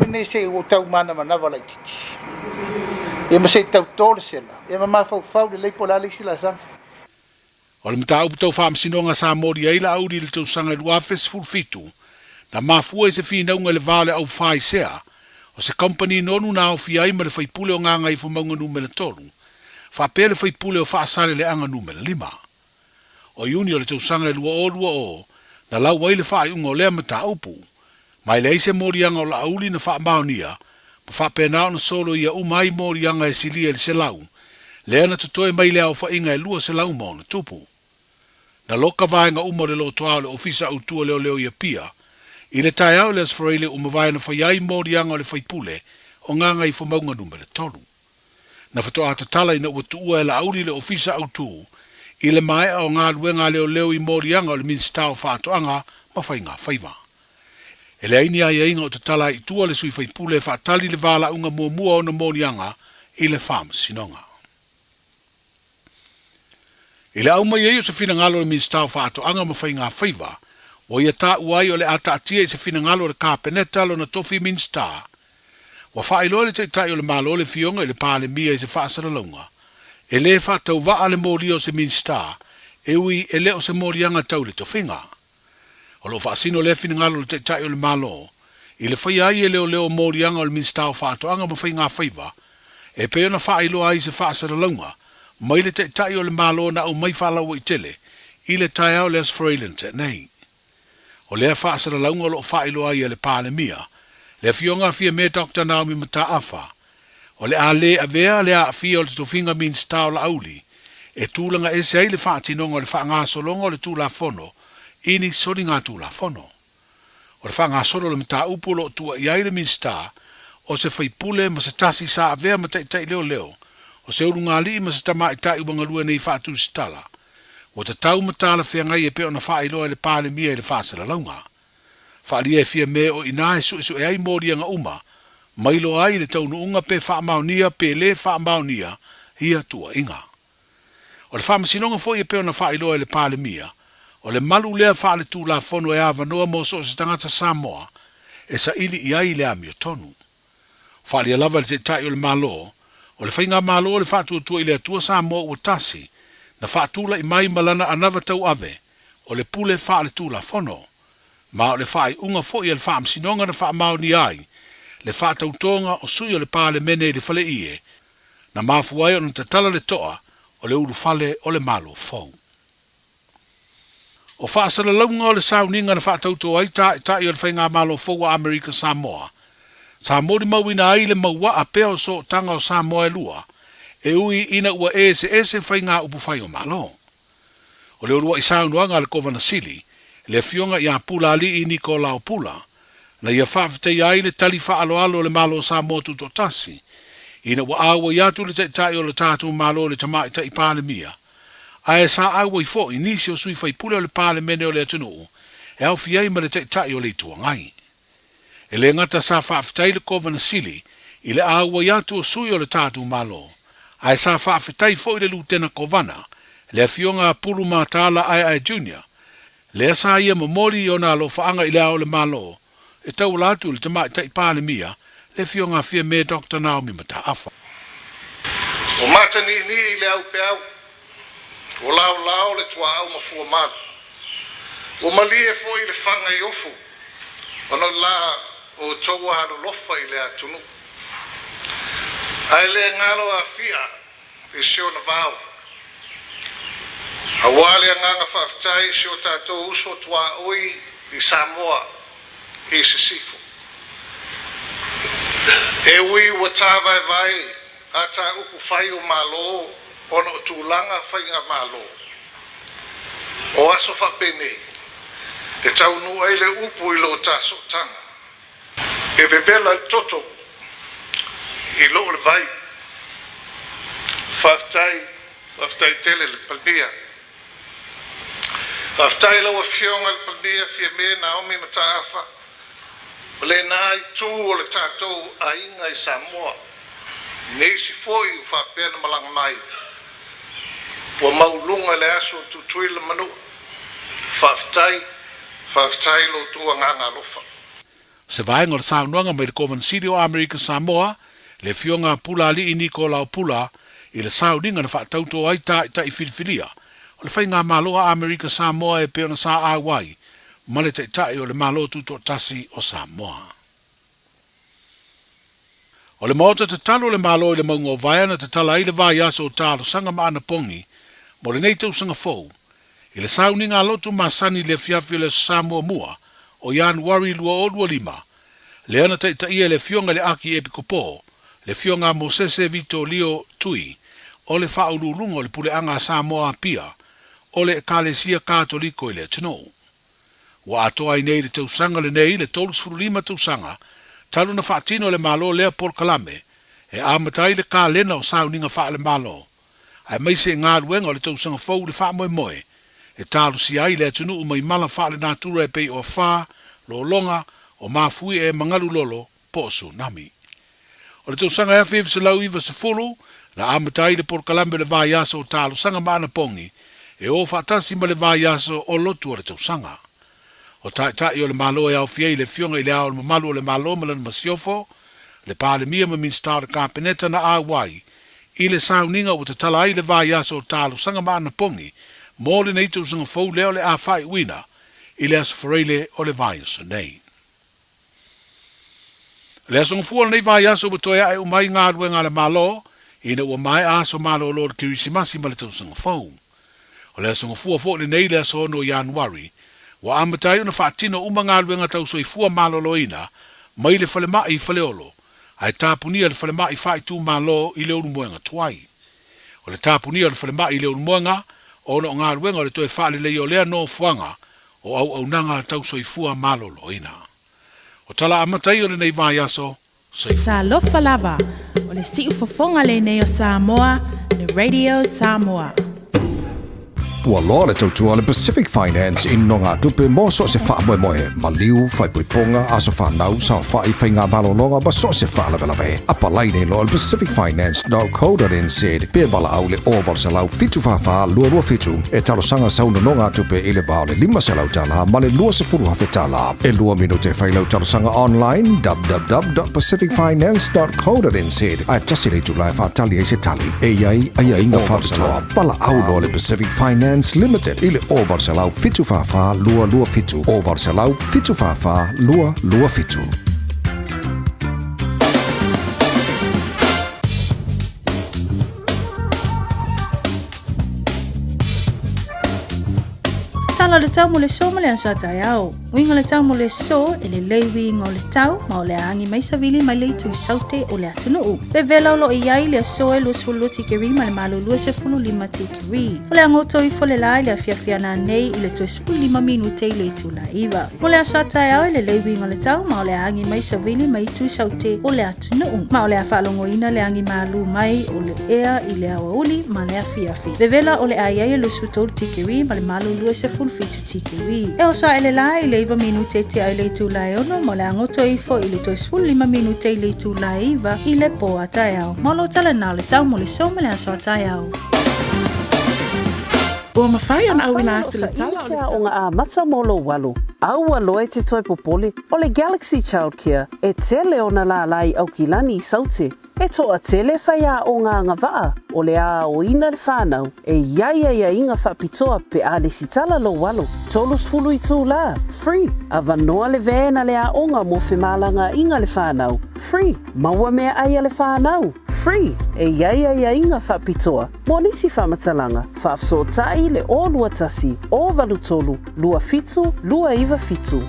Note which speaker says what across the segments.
Speaker 1: ne se o tau mana manava lai titi e ma se tau tole sela e ma fau le pola le sila sang
Speaker 2: o le mta upo fa msinonga sa mori ai la auri le tausanga lua festival fitu na mafua se fina unga le vale au fai sea o se company nonu na ofi ai ma le faipule o nganga i fumaunga numele tolu fa pele faipule o fa asale le anga numele 5 o iuni o le tausanga lua o na lau wai le fai unga o lea mta upu mai le ise morianga o la auli na faa maonia, pa faa penao na solo ia umai morianga e silia le selau, le ana tutoe mai le au faa inga e lua selau mo na tupu. Na loka vaenga uma le lo toa le ofisa au tua leo leo ia pia, i le tai au le asfareile umawai na faiai morianga o le faipule, o nganga i fumaunga numele tolu. Na fatoa atatala ina ua tuua e la auli le ofisa au tuu, i le mai o ngā luenga leo leo i morianga o le minstao faa toanga, ma fainga faiva. E le aini ai inga o te tala i tua le sui faipule e whaatali le vala unga mua o na morianga i le whaam sinonga. I le au mai e o se fina ngalo le minstao whaato anga ma whainga whaiva, o ia tā uai o le ata atia i se fina ngalo le kāpeneta lo na tofi minsta. Wa whailo le teitai o le malo le fionga i le pāle mia i se whaasara launga. E le whaatau waa le mori o se minsta, e ui e le o se morianga tau le tofinga. O lo whaasino le fina ngalo le teitai o le malo, i le whai ai e leo morianga o le minstao whaatoanga ma whainga whaiva, e peo na whailo ai se whaasara launga, mai le teitai o le malo na au mai whalau i tele, i le tai au le asfreilen te nei. O lea whaasara launga o lo whailo ai e le pāle mia, le fionga fia me Dr. Naomi Mataafa, o le a le avea le a fia o le tofinga minstao la auli, e tūlanga e se ai le whaatinonga o le whaangasolonga o le tūla fono, ini sori ngā tūla fono. O le whaangasolo le mta upolo tua i aile minsta, o se whaipule ma se tasi sa avea ma teitai leo, o se uru ngā li ma se tama i tai uanga lua nei whaatu stala. O te tau matala whia ngai e peo na whaailoa le pāle mia i le whaasara launga. Whaalia e whia me o ina e su e ai morianga uma, mailo ai le taunu unga pe whaamaunia pe le whaamaunia hia tua inga. O le whaamasinonga fo i e peo na whaailoa le pāle mia, o le malu lea whaale tū la fono e awa noa mo so se tangata Samoa, e sa ili i ai le ami o tonu. Whaale lava le te tai o le malo, o le whainga malo o le whaatu tua i le atua Samoa ua tasi, na whaatula i mai malana anava tau ave, o le pule whaale tū la fono, ma o le whaai unga fo i le whaam sinonga na wha mau ni ai, le whaatau tonga o sui o le pāle mene le whale ie, na mafuai o nta tala le toa, o le uru whale o le malo fau. O whaasara launga o le sauninga na whaatauto ai tai o le whainga malo fōua Amerika Samoa. Sa mori mauina ai le maua a peo so tanga o Samoa e lua, e ui ina ua ese whainga upu whai o malo. O le urua i saunuanga le kovana sili, le fionga i a pula ali i niko lao pula, na ia whawhitei ai le tali whaaloalo le malo Samoa tuto tasi, ina ua awa i atu le tai o le tātu malo le tamai tai pāle mia, a e sa awa i fo i nisi o sui whai pule o le pāle mene o le atunu, e au fiei ma le tai o le tua ngai. E le ngata sa whaafitai le kovana sili, i le awa i atu o sui o le tātu malo, a e sa whaafitai fo i le lutena kovana, le fionga pulu mātala ai junior, le sa ia mamori o na lo whaanga i le ao le malo, e tau latu le tamai tai pāle mia, le fionga fia me Dr. Naomi Mataafa.
Speaker 3: O mata ni i le au pe au, o lao le tua au ma fua matu. O mali e fo i le whanga i ofu, ono la o tau alo lofa i le atunu. Ai le ngalo a fia, i seo na vau. A wale a nganga whaftai seo tātou uso tua oi i Samoa, i se sifu. E ui ua tāwai vai, a tā uku whai o malo, ono o tūlanga whainga malo. O aso whapene, e tau nu ai le upu i lo tāso tanga. E vevela i toto, i lo le vai. Whaftai tele le palmia. Whaftai lau a fionga le palmia fia me Naomi Mataafa. O le nai tū o le tātou a inga i Samoa. Nei si foi u whapena malanga mai. Ua maulunga le aso tutui le manua. Whaftai lo tua nganga lofa.
Speaker 2: Se vaenga o le saunoanga mai le Convensirio American Samoa, le fionga pula li ini ko lau pula, i le sauninga na whaatauto ai ta i filifilia. O le whainga maloa American Samoa e peona sa awai, ma le tai o le malo tuto tasi o Samoa. O le maota te talo le malo i le maunga o vaia na te tala i le vai aso o talo sanga maana pongi, mo le neitau sanga fou, i le sauninga lotu masani le fiafi le Samoa mua, o Januari 2025, le ana tai ia le fionga le aki epikopo, le fionga Mosese Vito Leo Tui, o le whaululunga o le puleanga Samoa pia, o le Kalesia Katoliko i le tino. Wa atoa i nei le tausanga le nei le tolus furulima tausanga, talu na whaatino le malo lea por kalame, e amatai le ka lena o sauninga wha le malo. Ai maise ngā ruenga o le tausanga fau le wha moe moe, e talu si ai le tunu umai mala wha le natura e pei o wha, lo longa, o mafui e mangalu lolo, po tsunami. O le tausanga e whiwhi se lau iwa se fulu, na amatai le por kalame le vai aso o talu sanga maana pongi, e o whaatasi ma le vai aso o lotu o le tausanga. O tai o le malo e au fiei le fionga i le ao le mamalu o le malo ma le masiofo, le pāle mia ma min star ka peneta na awai, i le sauninga o te tala ai le vai aso o talu sanga maana pongi, mo le neitu sanga fau leo le a whai wina, i le aso whareile o le vai aso nei. Le aso ngafua nei vai aso o toia e umai ngā ruenga le malo, i na ua mai aso malo o lor kirisimasi ma le tau sanga fau. O le aso ngafua fo le nei le aso no Januari, wa amatai ona whaatino umanga luenga tau soifua maloloina, mai le whalemai i whaleolo, ai tāpunia le whalemai whaitu malo i leo muenga tuai. O le tāpunia le whalemai i leo muenga, ona o ngā luenga o le toi whaale leo lea no fuanga, o au nanga tau soifua maloloina. O tala amatai o le nei vai aso, soifua.
Speaker 4: Sa lofa lava, o le siu fofonga le nei o Samoa, le Radio Samoa.
Speaker 5: Ua loa le tautua le Pacific Finance in no ngā tupe mo so se wha moe moe, ma liu, whai puiponga, aso whanau, sa whai whai ngā balononga, ba so se wha lawe. Apa lai nei loa le pacificfinance.co.nz, pe wala au le oval se lau fitu whawha, lua fitu, e talo sanga sauna no ngā tupe i le bao le 5 se lau tala, ma le lua se furu hawhi tala. E lua minute whai lau talo sanga online, www.pacificfinance.co.nz, ai tasi le tulai whaatali e se tali, e iai ngā whaatotoa, pala au loa le Pacific Finance Limited ile oval salau fitu fafa lua fitu oval salau fitu fafa lua fitu.
Speaker 4: Tala le tau mo le so mo le ansa tai au. Winga le tau mo le so e le leiwi ngā le tau ma o le angi mai savili mai le tu saute o le atunuu. Pe vela lo i ai le so e luas fulu tikiri ma le malo luas e fulu 5 tikiri. O le angoto i fole lai le afiafiana nei i le tu fulu 5 minute i le tu la iwa. Mo le ansa tai au e le leiwi ngā le tau ma o le angi mai savili mai tu saute o le atunuu. Ma o le awhalongo ina le angi malu mai o le ea i le awa uli ma le afiafi. Pe vela o le ai ai e luas fulu tikiri ma le malo luas e fulu fitu tikiri. E o sa ele lai le 5 minute te ai le tu lai ono mo le angoto i fo i le tu fulu 5 minute i le tu la iwa i le po atai au. Ma lo tala na le tau mo le so mo le ansa tai au.
Speaker 6: Ua mawhai ana au ina atu le tala
Speaker 7: o ngā a mata molo walu. Au aloe te toi popoli o le Galaxy Childcare e tele o na la lai au kilani i saute. E toa tele whai a o ngā ngawaa o le a o ina le whānau e ia inga whapitoa pe a le sitala lo walo. Tolus fulu i tū la, free. A vanoa le vēna le a onga mo whemalanga inga le whānau, free. Maua mea aia le whānau, free. E ia inga whapitoa. Mo nisi whamatalanga, whafsotai le o lua tasi, o valu tolu, lua fitu, lua iwa fitu.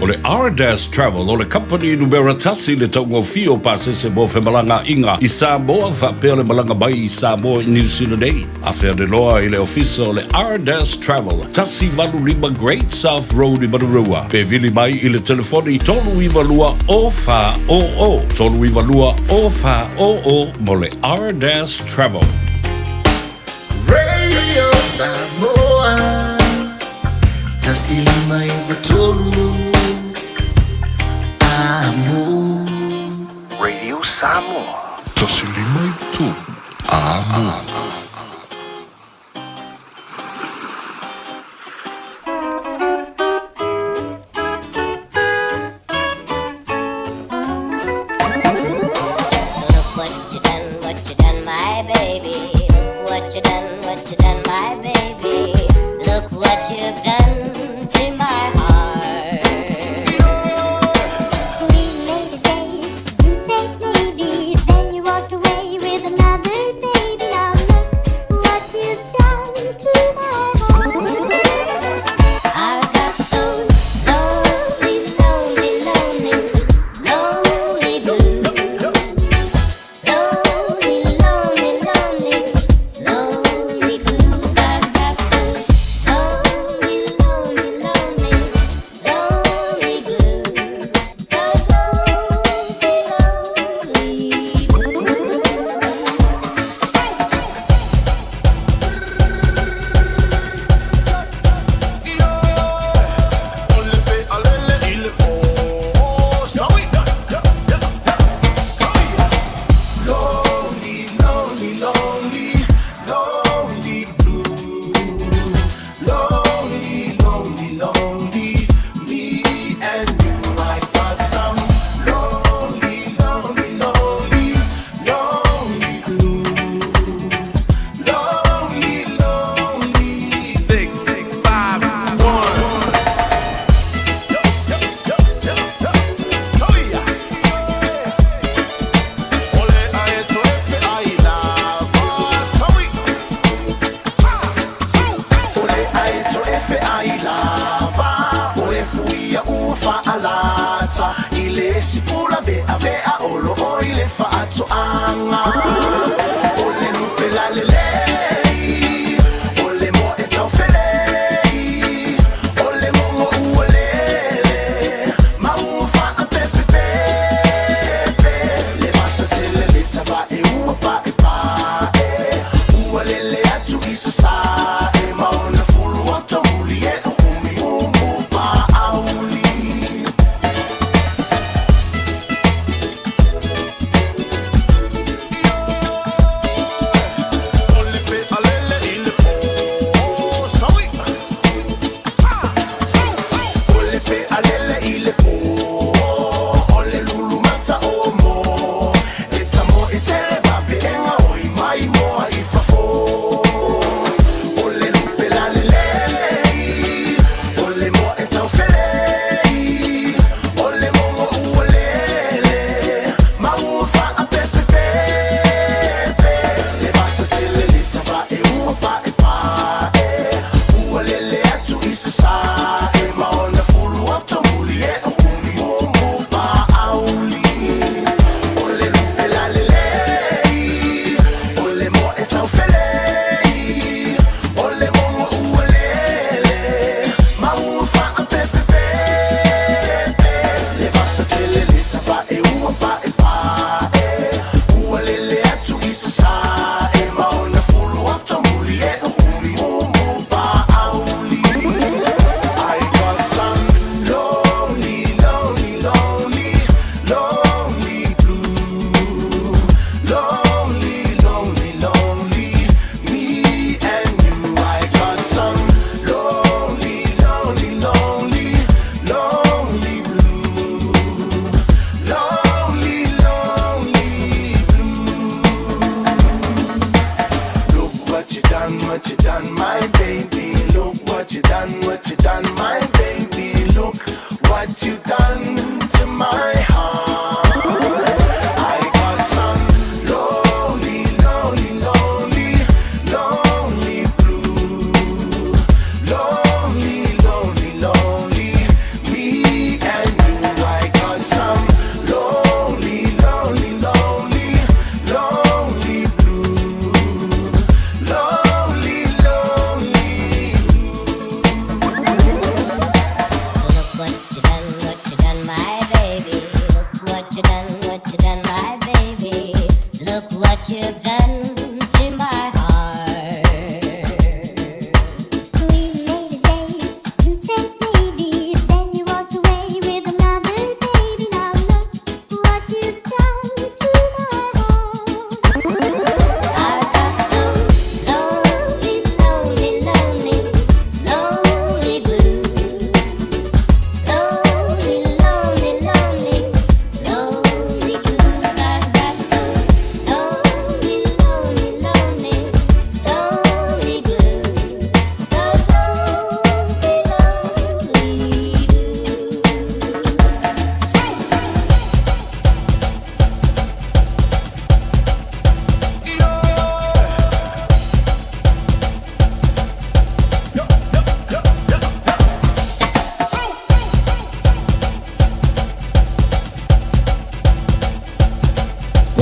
Speaker 8: O le R-Dash Travel o le company numera tasi le taungo fio pasese mo whemalanga inga i Samoa whapea le malanga mai i Samoa i New Zealand ei. A whea de loa i le ofisa o le R-Dash Travel tasi valu 5 Great South Road i Marurua. Pe vili mai i le telefoni tolu iwa lua o wha o. Tolu iwa lua o wha o mo le R-Dash Travel.
Speaker 9: Radio Samoa tasi lima iwa tolu Radio Samoa.
Speaker 2: Tasi lima iwa tolu. Amo.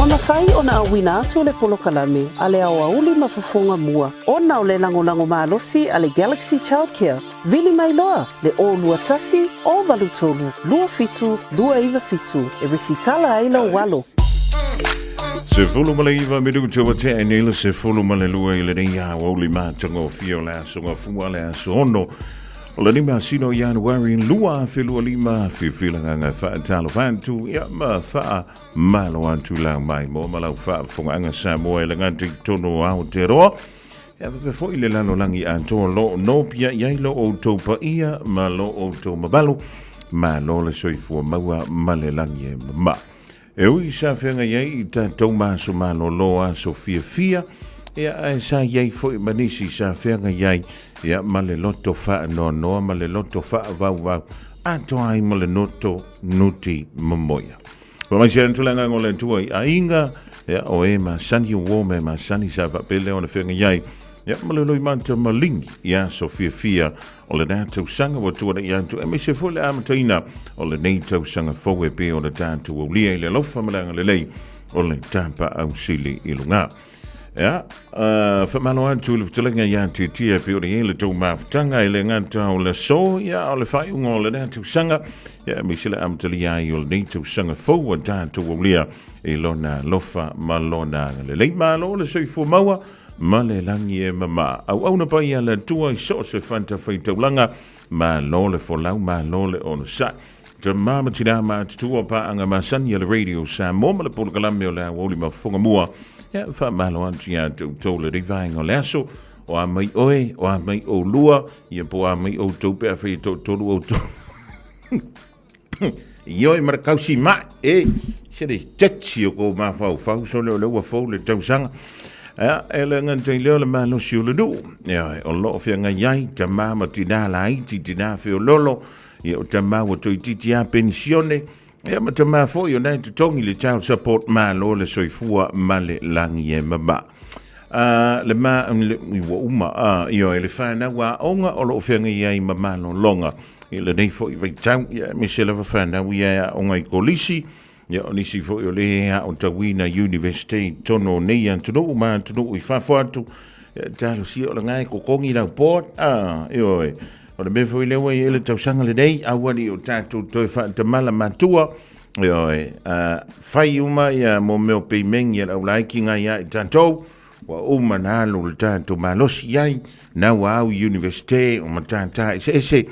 Speaker 7: Ona fai ona awina atu le polokalame a le au auli mafufonga mua. Ona o le lango malosi a le Galaxy Childcare. Vili mai loa le o lua tasi, o valutolu, lua fitu, lua iwa fitu. E risitala aila walo.
Speaker 10: Se fulu male iwa midu te wate anele se fulu male lua i le reia auli matango fio le asonga fua le asono. O le lima sino Januari lua filua lima filanga fa talo fantu ya ma fa malo antu la mai mo malau fa fonga Samoa le nganti tono au te roa ya pe foi le lano langi anto lo no pia yailo o to pa ia malo o to mabalu malo le soifua maua male langi ma e ui sa fenga yai ta to maso malo loa Sofia fia ya sa yai foi manisi sa fenga yai ya male loto fa no male loto fa va ato ai male noto nuti momoya wa mai sen tulanga ngole tuai ainga ya o e ma sani wo me ma sani sa va pele ona fenga yai ya male loi manta malingi ya Sofia fia o le nato sanga wa tuana ya tu e me se fole amataina o le nato sanga fowe pe o le tantu o lia ile lofa malanga le lei o le tampa au sili ilunga ya fa malo antu le tulinga ya tia pe o le to maftanga ile ngata o le so ya o le fai ngo le nato sanga ya me se le amtali ya o le nato sanga fowe tantu o lia ilona lofa malona le lei malo le so fo maua male langi e mama au na pa ia le tua so se fanta feita langa ma lole fo lau ma lole on sa te mama tina ma tua pa anga masani le radio sa mo le pol kalamio la woli ma fonga mua ya fa malo antia to le rivainga leso o a mai oe o a mai o lua ia po a mai o to pe fe to lu o to io e marcausi ma e sere tetsi o ko ma fa so le wa fo le tausanga ya ele ngante le malo siule du ya o lo fe nga yai tama matina lai titina fe lolo ya tama wo to titia pensione ya matama fo yo nai tongi le child support malo le soifua male langi e mama le ma wo uma yo ele fa na wa onga o lo fe nga yai mama no longa ile nei fo i tau ya Michelle fa na wi ya onga I kolisi ya onisi fo yo le ha o tawina university tono nei antuno ma tuno I fa atu talo si o ngai ko kongi na port yo o le me fo le wa ele tausanga le dei a wani o tatu to fa te mala matua yo fai uma ya mo me o pe mengi la like nga ya tanto wa uma na lo tatu malos yai na wa university o matanta ese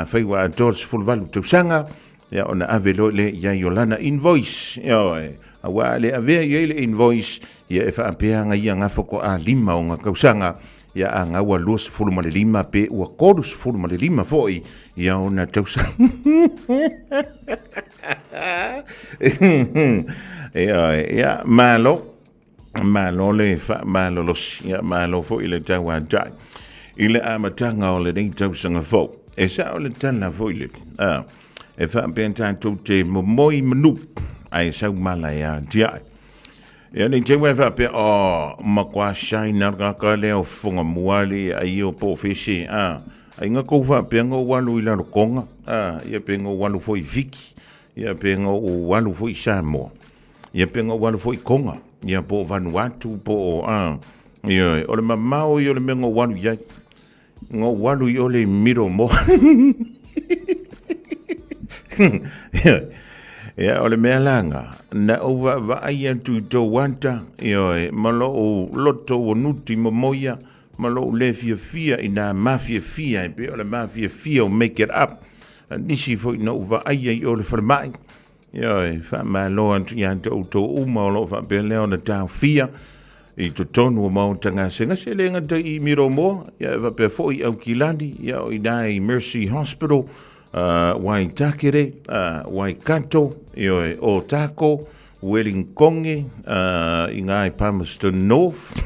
Speaker 10: fai wa George full value tausanga ya ona avelo le ya Yolana invoice yo awa le ave le invoice ya e fa apea ia nga foko a lima o nga kausanga ya nga wa los fulu ma le lima pe wa kodus fulu ma le lima foi ya ona tausanga ya malo le fa malo los ya malo fo ile tawa dai ile amatanga o le dei tausanga fo e sa o le tana fo ile e fa benta to te moi menu ai sa mala ya dia ya ni te wa fa pe o makwa shai na ka le o fonga muali ai o po fisi ai nga ko fa pe ngo walu ila konga ya pe ngo walu foi viki ya pe ngo walu foi samo ya pe ngo walu foi konga ya po Vanuatu po ya o le mamao yo le ngo walu ya ngo walu yo le miro mo ya ole melanga na ova ai tu to wanta yo malo o loto o nuti momoya malo le fia ina mafia fia pe ole mafia fia o make it up nisi fo no ova ai ole fermai yo fa malo antu ya to uma lo fa pe le ona ta fia I to tonu mo tanga singa selenga te I miromo ya va pe fo I au kilandi ya I dai Mercy Hospital Waitakere, Waikato, Otako, Wellingkonge, Ingai Palmerston North,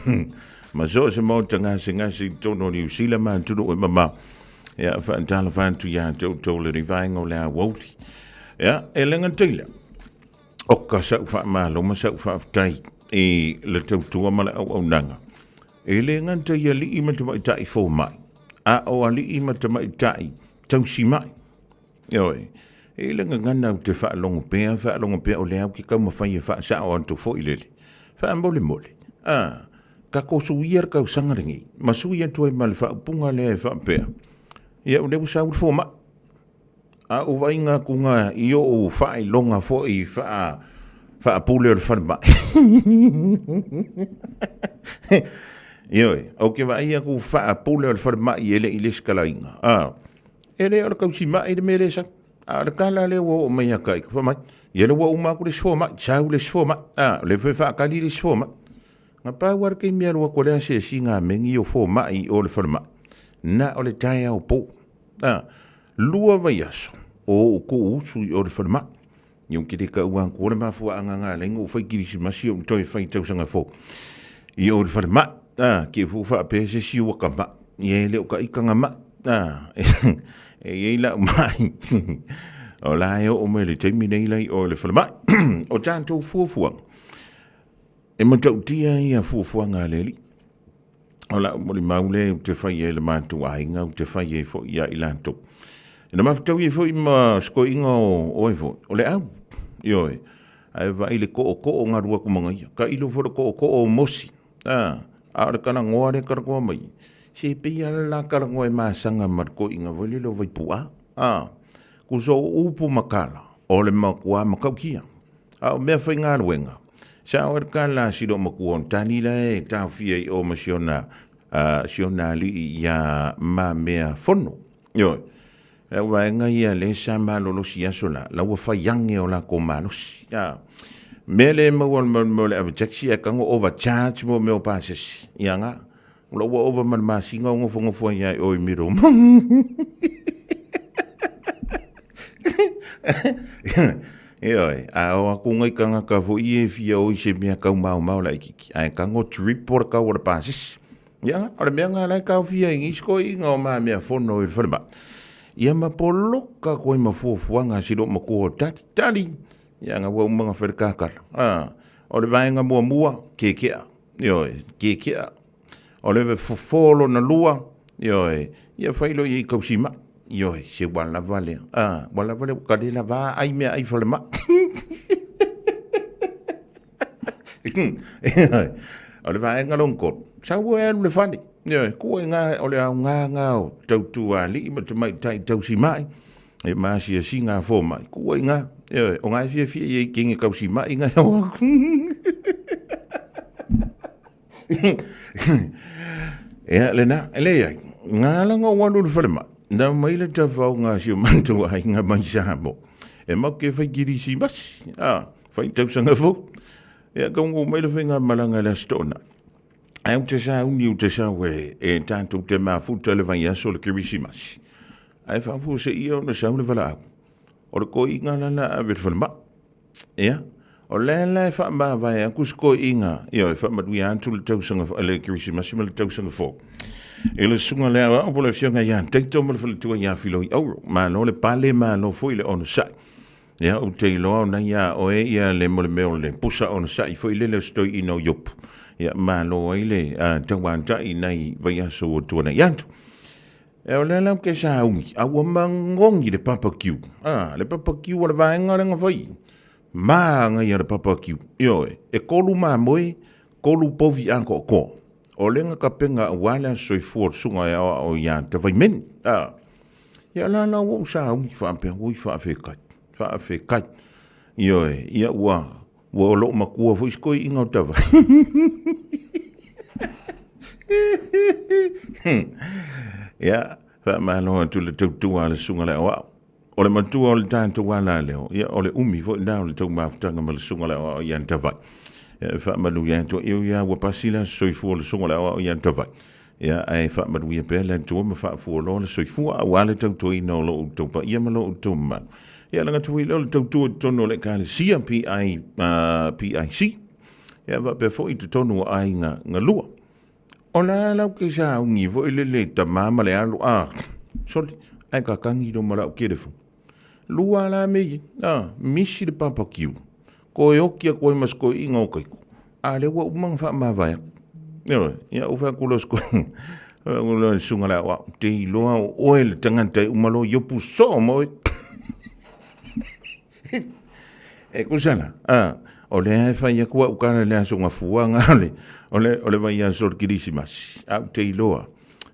Speaker 10: Mazo se mo tanga singa si tono New Zealand man tuno e mama. Ya fa tala fan tu ya to le rivaingo le woti. Ya elenga tila. Okka sa fa malo ma sa fa tai e le tu mala au nanga. Elenga te ya li ima tu mai tai fo mai. A o ali ima tu mai tai tau si mai. Oi e le ngana o te whaalongo pea o le au ki kau mawhai e whaasa o anto fo i lele. Wha mole mole. Ka ko suia kau sangaringi. Ma suia tuai ma le whaapunga le e whaapea. Ia o lewu saur fo ma. A o vainga kunga i o whaai longa fo i whaapule o le whanma. Ioi, o ke vai aku whaapule o le whanma i ele i le skalainga. Ele o le kausi ma i le mele sa. A le kala le o mai akai ko mai. Ia le wa umaku le sfoma, chau le sfoma. Le fe whaakali le sfoma. Nga pa war ke mea roa kolea se singa mengi o fo mai o le whanma. Na o le taia o po. Lua vai aso. O ko usu o le whanma. Iong ki te ka uang kore mafua anga ngā lengo o whai kirisi masi o toi whai tausanga fo. I o le whanma. Ki fu wha pe se si waka ma. Ie leo ka ikanga ma. E la mai. O la o me le teimi nei lai o le whanma. O tātou fuafuang. E matau tia ia fuafuanga leli. O la mo le maule o te whai e le mātou ainga o te whai e fo ia i lantou. E na mawhtau i fo i ma sko inga o e fo. O le au. Ioi. Ai vai le ko o ngā rua kumanga ia. Ka ilo fo le ko o mosi. A le kana ngoa le karakoa mai. Se pia la karakoa e maasanga marko inga voli lo vai pua. Ku so upu makala. O le makua makaukia. A o mea whai ngā ruenga. Sa o le kala siro makua on tani la e tawhia i o masiona li ia ma mea fono. Ioi. E waenga ia le sa malolo si aso la. La ua whaiange o la ko malosi. Mele mo le avajaksi e kango overcharge mo meo pasesi. Ia nga. La ua over man masinga o ngofo ia o i miro. Ioi. A o aku ngai kanga ka fo i e fia o i se mea kau mau la ikiki. A e kango trip por ka o le pasesi. Ia nga. O le mea nga lai kau fia i ngisko i nga o maa mea fono i whanima. Ia ma poloka koi ma fuafuanga siro ma kua tali. Ia nga wau mga wherikakara. O le vaenga mua kekea. Ioi, kekea. O le ve fofolo na lua. Ioi, ia whailo i kausima. Ioi, se wala vale. Wala vale kadela va ai mea ai whale ma. O le vaenga longkot. Sau e le whani. Kua ngā o le au ngā o tautua li ma te mai tai tausi mai. E maasi a si ngā fō mai. Kua ngā. O ngai fia i kingi kausi mai ngai o. Ea le na, ele ai. Ngā langa o wanu le whalema. Nā mai le tawhau ngā si o mantua ai ngā mai sāmo. E mau ke whai kirisi masi. Whai tausanga fō. Ea kaungo mai le whenga malanga la stona. Ai te sa uni o te sa we e tātou te mafuta le vai aso le kirisi masi. Ai whafu se ia o na sa le wala au. O le ko inga lana a ver whalma. Ea. O le wha vai a kusko inga. Ia e whamadui antu le tausanga le kirisi masi ma le tausanga fō. E le sunga lea wa o le fionga ian. Teito ma le whaletua ia filo i auro. Ma no le pale ma no fo i le ono sai. Ea o te iloa o na ia o e ia le mo le meo le pusa ono sai. Fo i le stoi ino yopu. Ia malo ai le tawanta i nei vai aso o tuana iantu. E o le lau ke sa ungi. A ua mangongi le papakiu. Le papakiu o le vaenga renga whai. Maa ngai a le papakiu. Ioe. E kolu maa moe, kolu povi anko o ko. O lenga ka penga wala soi fuor sunga e o ia te vai meni. Ia la o sa ungi whaampe hui whaafekai. Whaafekai. Ioe. Ia ua. Wa o lo makua fo iskoi inga o tawa. Ia, wha mahaloa tu le tautua le sunga le oa. O le matua o le tātou wala leo. Ia, o le umi fo ina o le tau mafutanga ma le sunga le oa o ian tawai. Ia, wha malu ia to iu ia wapasila soifu o le sunga le oa o ian tawai. Ia, ai wha malu ia pēr le tua ma wha fuo lo le soifu a wale tautua ina o lo utopa. Ia ma lo utoma. Ia langa tui le tautua tono le kāle sia PIC. Ia wa pe fo i tono ai nga lua. O la lau ke sa ungi vo le tamama le alu. Soli, ai ka kangi do mara o kerefu. Lua la mei, misi le papakiu. Ko e okia koe masko inga o kaiku. A le wa umang wha mawaya. Ia uwha kulos koe. Ulo sunga la wa te iloa o oe le tangantai umalo yopu so moe. E kusana. O le ai fai a kua ukana le aso ngafua ngale. O le vai a sor kirisimas. Au te iloa.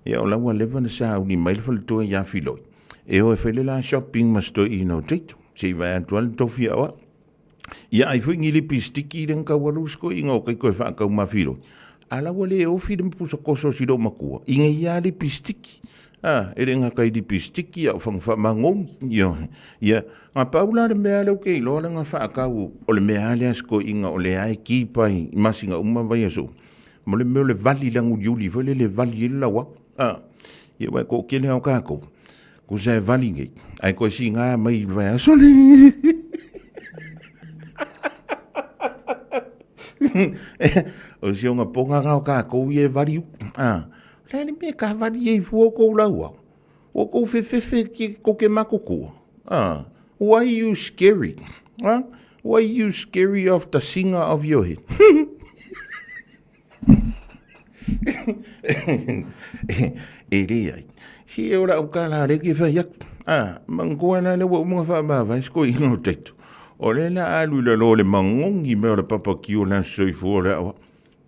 Speaker 10: Ia o laua lewa na sa uni maile fale toa ia filoi. E o e whele la shopping masto i no teito. Se vai antual tofi awa. Ia ai fui ngili pistiki ren ka warusko i ngau kai koe whaakau mawhiro. Ala wale e ofi de mpusa koso siro makua. Inga ia li pistiki. E renga kai di pistiki au whangwha mangong. Ia, ngā paula le mea leo kei loa ngā whaakau o le mea le asko inga o le ai ki pai masi ngā umawai aso. Mo le meo le vali langu yuli, vale le vali ila wa. Ia wai ko kele au kako. Ko sa vali ngei. Ai koe si ngā mai vai aso le. O si o ngā ponga ngā kako i e vali u. Lani me ka vali e fua kou laua. O kou fefefe ko ke mako kua. Why are you scary? Why are you scary of the singer of your head? E rea. Si e ora o ka la reki whaiak. Mangua na le wa umunga whaamawai sko i ngau teito. O le na alu la lo le mangongi mea le papa ki o lan soifu o le awa.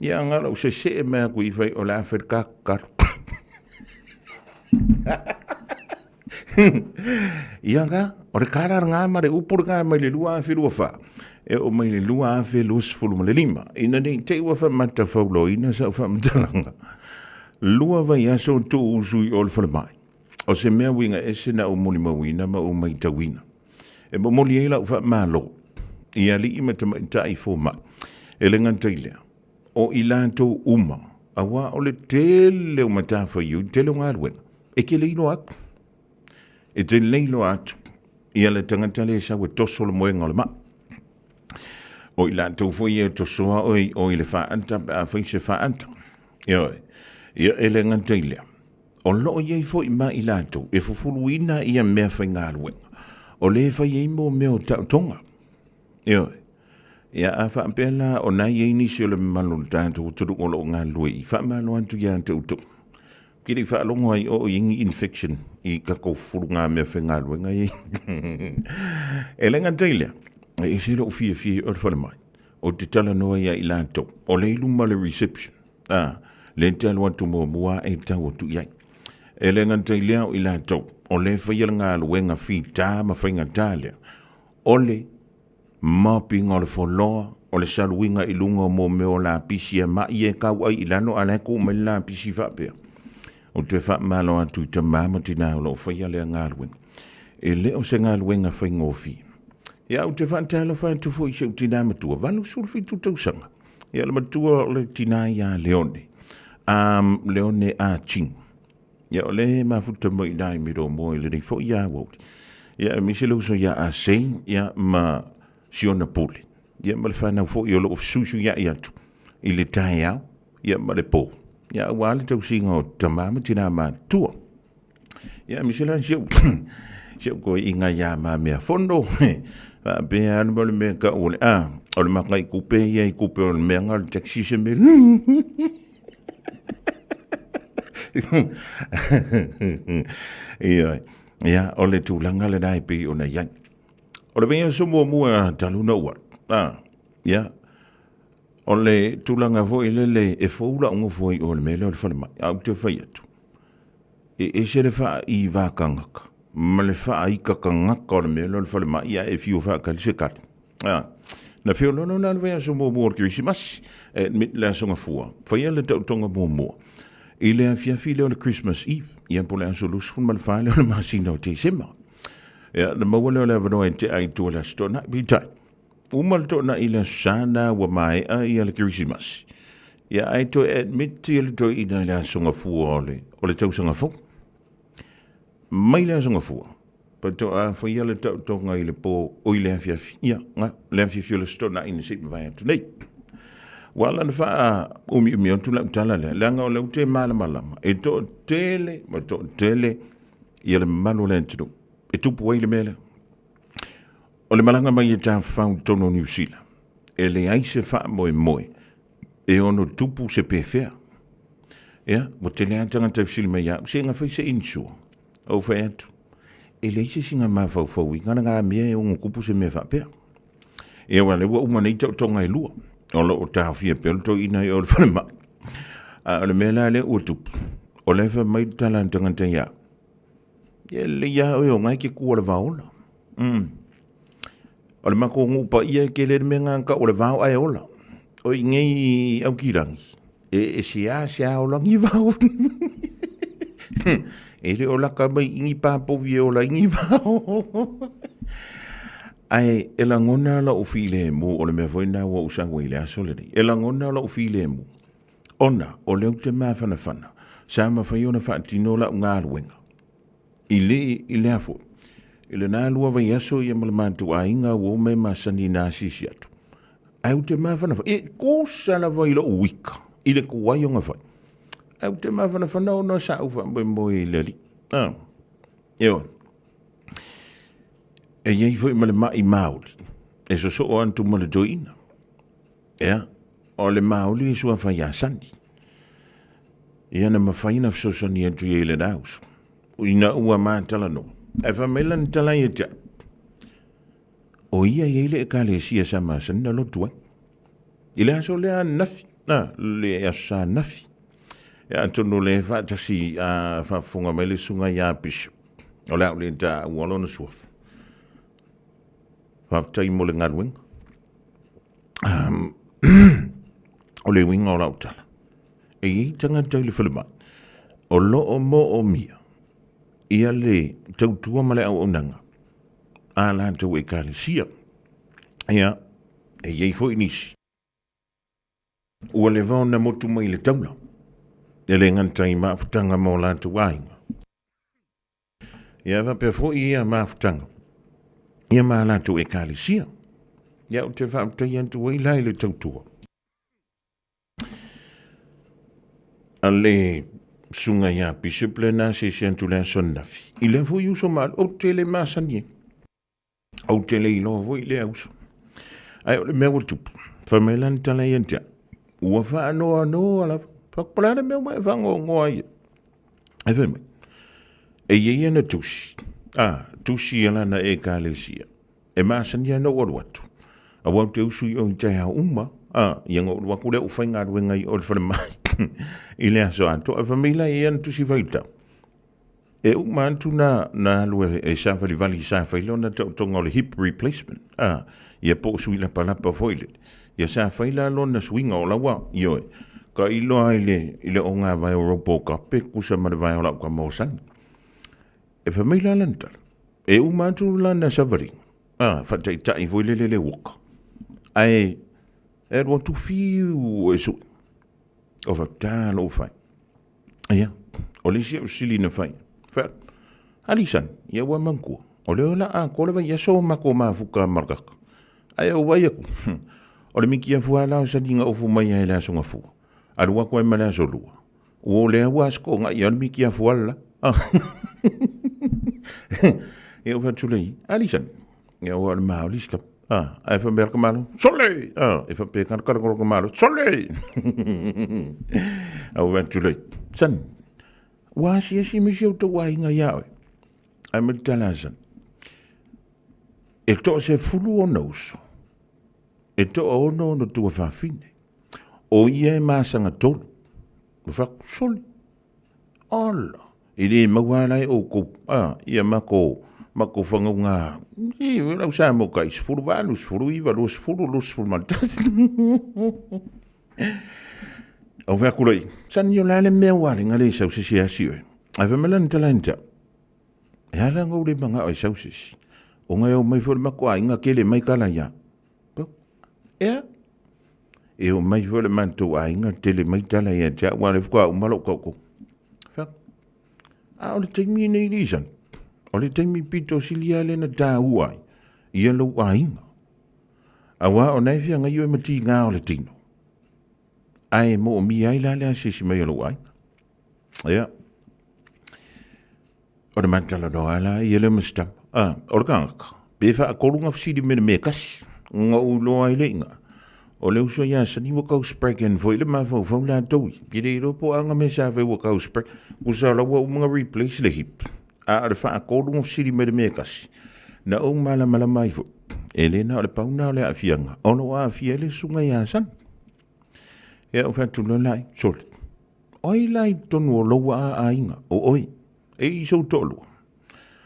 Speaker 10: Ia ngala o se e mea kui whai o la Afrika karu. Ia nga, o re kārar ngā mare upur ngā mai le lua awhi lua wha. E o mai le lua awhi lus fuluma le lima. Ina nei te ua wha mata whaulo ina sa wha matalanga. Lua vai aso tu usui o le whalamai. O se mea winga ese na o moni mawina ma o mai tawina. E mo moli eila u wha malo. Ia li ima ta mai tai fo ma. E le ngantailea. O ilanto uma. Awa o le tele o matafa iu, tele o ngāruenga. E ke leilo aku. E te leilo atu. Ia le tangatale sa we toso le moenga o le ma. O ilanto fo ia tosoa oi o i le whaanta, a whaise whaanta. Ia ele ngantailea. O loo iei fo i ma ilanto, e fufulu ina ia mea whai ngāruenga. O le whai ei mo meo tautonga. Ia a whaapela o nai ei nisi o le malo tātou turu o loo ngā lue i whaamalo antu ia tautu. Kiri whaalongo ai o ingi infection i kako furu ngā mea whai ngā lue ngai. E le ngantailea, e sira o fia o whalemai. O te tala noa ia i lātou. O le iluma le reception. Le talo atu mua e tau atu iai. E le ngantailea o i lātou. O le whaiala ngā lue ngā whi tā ma whai ngā tālea. O le mapinga o le wholoa, o le saluinga i lunga mo meo la pisi a mai e kau ai ilano a leko me la pisi whapea. O te whaamalo atu i ta mama tina o lo whaia lea ngāruenga. E leo se ngāruenga whai ngofi. Ia o te whaantalo whai tufu i seu tina matua, vanu sulfi tu tausanga. Ia le matua o le tina ia Leone. Leone a Ching. Ia o le mafuta mo i nai miro mo i le nei fo ia wauti. Ia miselo so ia a sei, ia ma siona pule. Ia ma le whanau fo i o lo susu ia i atu. I le tae au, ia ma le pō. Ia wale tau singa o tamama tina ma tua. Ia misela siau. Siau koe inga ia ma mea fondo. Pea anu ma le mea ka ole. O le maka i kupe, ia i kupe o le mea ngā le taxi se me. Ia, o le tūlanga le nai pi o na iai. O le venga so mua taluna ua. Ia. O le tūlanga fo i le e fōula unga fo i o le mele o le whalemai. Au te whai atu. E se le wha i wākangaka. Ma le wha i kakangaka o le mele o le whalemai. Ia e fio wha kalise kati. Na fio lono na le venga so mua o Christmas. Mit le asonga fua. Whai le tautonga mua. I le awhiawhi leo le Christmas Eve. Ia po le aso lusfun ma le wha leo le masina o te sema. Ia, na maua leo le avanoa te ai tua la stona, bitai. Umal tona i le sana wa mai a i le Christmas. Ia, ai to admit i le to i le asonga fua o le tausanga fu. Mai le asonga fua. Pa to a whai le tautonga i le po o i le awhiawhi. Ia, le awhiawhi le stona i le sipa vai atu nei. Wala na wha umi o tula utala le. Langa o le ute malama. E to tele, ma to tele, i le manu le entidu. E tupu wai le mele. O le malanga mai e tā whau tono New Zealand. E le aise wha moe. E ono tupu se pēwhea. Ia, mo te lea tanga tau sili mai au. Se ngā whai se insua. Au whai atu. e le isi singa mawhau i ngana ngā mea e ungu kupu se mea whapea. E wale ua uma nei tau tonga i lua. Ola o tāwhia pelo to ina i o le whanema. O le mea la le ua tupu. O le wha mai tala tangata ia. E le ia o ngai ke kua le vaola. O le mako ngupa ia ke le mea ngā o le vao ai ola. O i ngei au kirangi. E sia o langi vao. E le o laka mai ingi pāpovi e o la ingi vao. Ai, e la ngona la o file mu o le mea voina ua usango i le aso le nei. E la ngona la o file mu. Ona, o leo te maa whana. Sa ma whai ona whaatino la ngā ruenga. I le afo. I le nā lua vai aso i amalamātu a inga uo me masani nā sisi atu. Ai, o te maa whana. E kōsa la vai la uika. I le kuwai o ngā whai. Ai, o te maa whana o na sa ufa mo i le li. Ewa. E iei fwoi ma le mai maoli. E so o antu ma le doina. Ea, o le maoli e sua whai asani. Ia na mawhaina fsosani antu i le nausu. Ina ua mātala no. E whamela ni tala i tia. O ia i le e ka le sia sa masani na lo tuai. I le aso le a nafi. Le aso sa nafi. E antu no le whaatasi a whafunga mai le sunga i a pisu. O le au le ta ualo na suafa. Whaftai mo le ngaruenga. O le winga o lautala. E i tanga tau le whalemai. O lo o mo o mia. Ia le tautua ma le au onanga. A la tau e ka le sia. Ia, e iei fo inisi. Ua le vau na motu mai le taula. E le ngantai maafutanga mo la tau ainga. Ia va pe fo ia maafutanga. Ia maa lātou e kālisia. Ia o te whaamtai antu wai lai le tautua. A le sunga ia bishop le nā se antu le sonafi. I le fo iuso maa o te le māsanie. O te le ilo vo i le auso. Ai o le mea watupu. Whamailan tala i antia. Ua wha anoa ala. Whakpalana mea mai whango ngoa ia. Ai whamai. E iei ana tusi. Tusi alana e kālesia. E māsania na oru atu. A wau te usu i o i te hao uma. Ianga oru waku leo whai ngā ruenga i o le whalemai. I lea so anto. A whamila e ana tusi vaita. E uma antu na lue e sāwhali vali sāwhai leo na tautonga o le hip replacement. Ia po sui la palapa foile. Ia sāwhai la lo na swinga o la wa. Ioe. Ka iloa i le o ngā vai o ropo ka pe kusa ma le vai o lau ka mausani. E whamila lantara. E umatu lana savari. Whatai tai voi le waka. Ai, e rua tu fiu e su. O whatalo whai. Ia, o lisi au sili na whai. Whai, alisan, ia wa mankua. O leo la kola vai aso mako mafuka margaka. Ai au vai aku. O le miki a fuala o sadinga ofu mai e la songa fua. Arua koe mala so lua. O lea wasko nga ia le miki a fuala. E o fatulei, alisan. E o al mauliska. E fa merka malo. Sole! E fa pe kan malo. Sole! O fatulei. San. Wasi esi misi o to wainga yawe. Ai me talasan. E to se fulu o nauso. E to o no no tua whawhine. O ia e masanga tolu. Whak sole. Ola. I le mawalai o ko. Ia mako whangaunga. I lau sa mo kai. Sfuru walu, sfuru iwa, lo sfuru maltas. Au whakulai. San yo lale mea wale ngale sau sisi asiwe. Ai whamelan talenta. E hala ngau le manga ai sau sisi. O ngai o mai fwere mako a inga kele mai kala ya. Ea. E o mai fwere manto a inga tele mai tala ya. Tia wale fukua umalo kauko. O le taimi nei risan. O le taimi pito silia le na tā uai. Ia lau a inga. A wā o nei fia ngai o e mati ngā o le tino. Ai mo o mi ai la le a sisi mai o lau ai. Ia. O le mantala no ala ia le mastama. O le kangaka. Pefa a korunga fsidi mene me kasi. Nga ulo ai le inga. O le uso ia sa ni wakau sprek en foi le mawau la toui. Pide i ropo anga me sa vei wakau sprek. Usa la wa mga replace le hip. A le wha ko lungo siri me kasi. Na o mala mai fo. Ele na o le pauna o le afianga. Ono a afia le sunga ia san. Ia o whantu no lai, sole. Oi lai tonu o loa a inga, o oi. E iso tolu.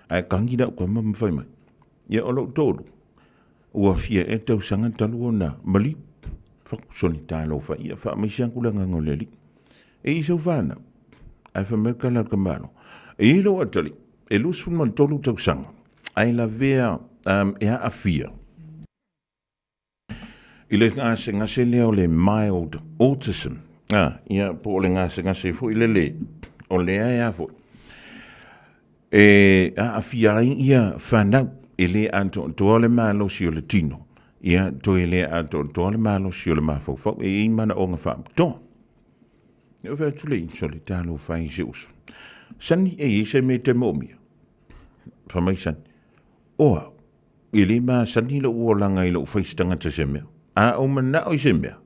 Speaker 10: Ai kangi da kwa mamawhai mai. Ia o lo tolu. Ua fia e tau sanga talu o na mali. Whaku soni tālo wha ia wha mai siangkula ngango leli. E iso whana. Ai whameka la kamano. E ilo atali. E lusun man tolu tau sanga. Ai la vea e a fia. Ile ngase leo le mild autism. Ia po ole ngase fu ile le. O lea ea fu. E a fia ia whanau. Ele anto toale malo si o le tino. Ia to ele anto toale malo si o le mafau. E i mana o ngā wha. To. Ia wha tule so le talo whai se usu. Sani e se me te momia. Whamai sani. Oa. Ele ma sani la ua langa i la uwhaistanga te se mea. A o mana o i se mea.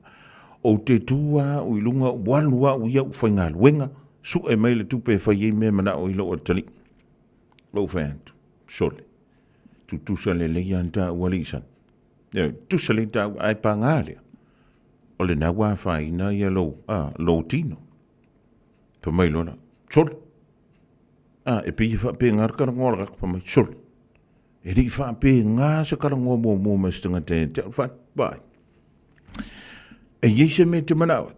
Speaker 10: O te tua o ilunga walua o ia ufai ngā luenga. Su e mai le tupe whai e mea mana o ilo o tali. Lo whai antu. Sole. Tu tusa le leia anta walisan. Tusa le ta ai pangalia. O le nawa whai na ia lo tino. Pa mai lona. Sole. E pi wha pe ngar karangoa rak pa mai. Sole. E ri wha pe ngā sa karangoa mō mastanga te wha bai. E yeise me te manawa.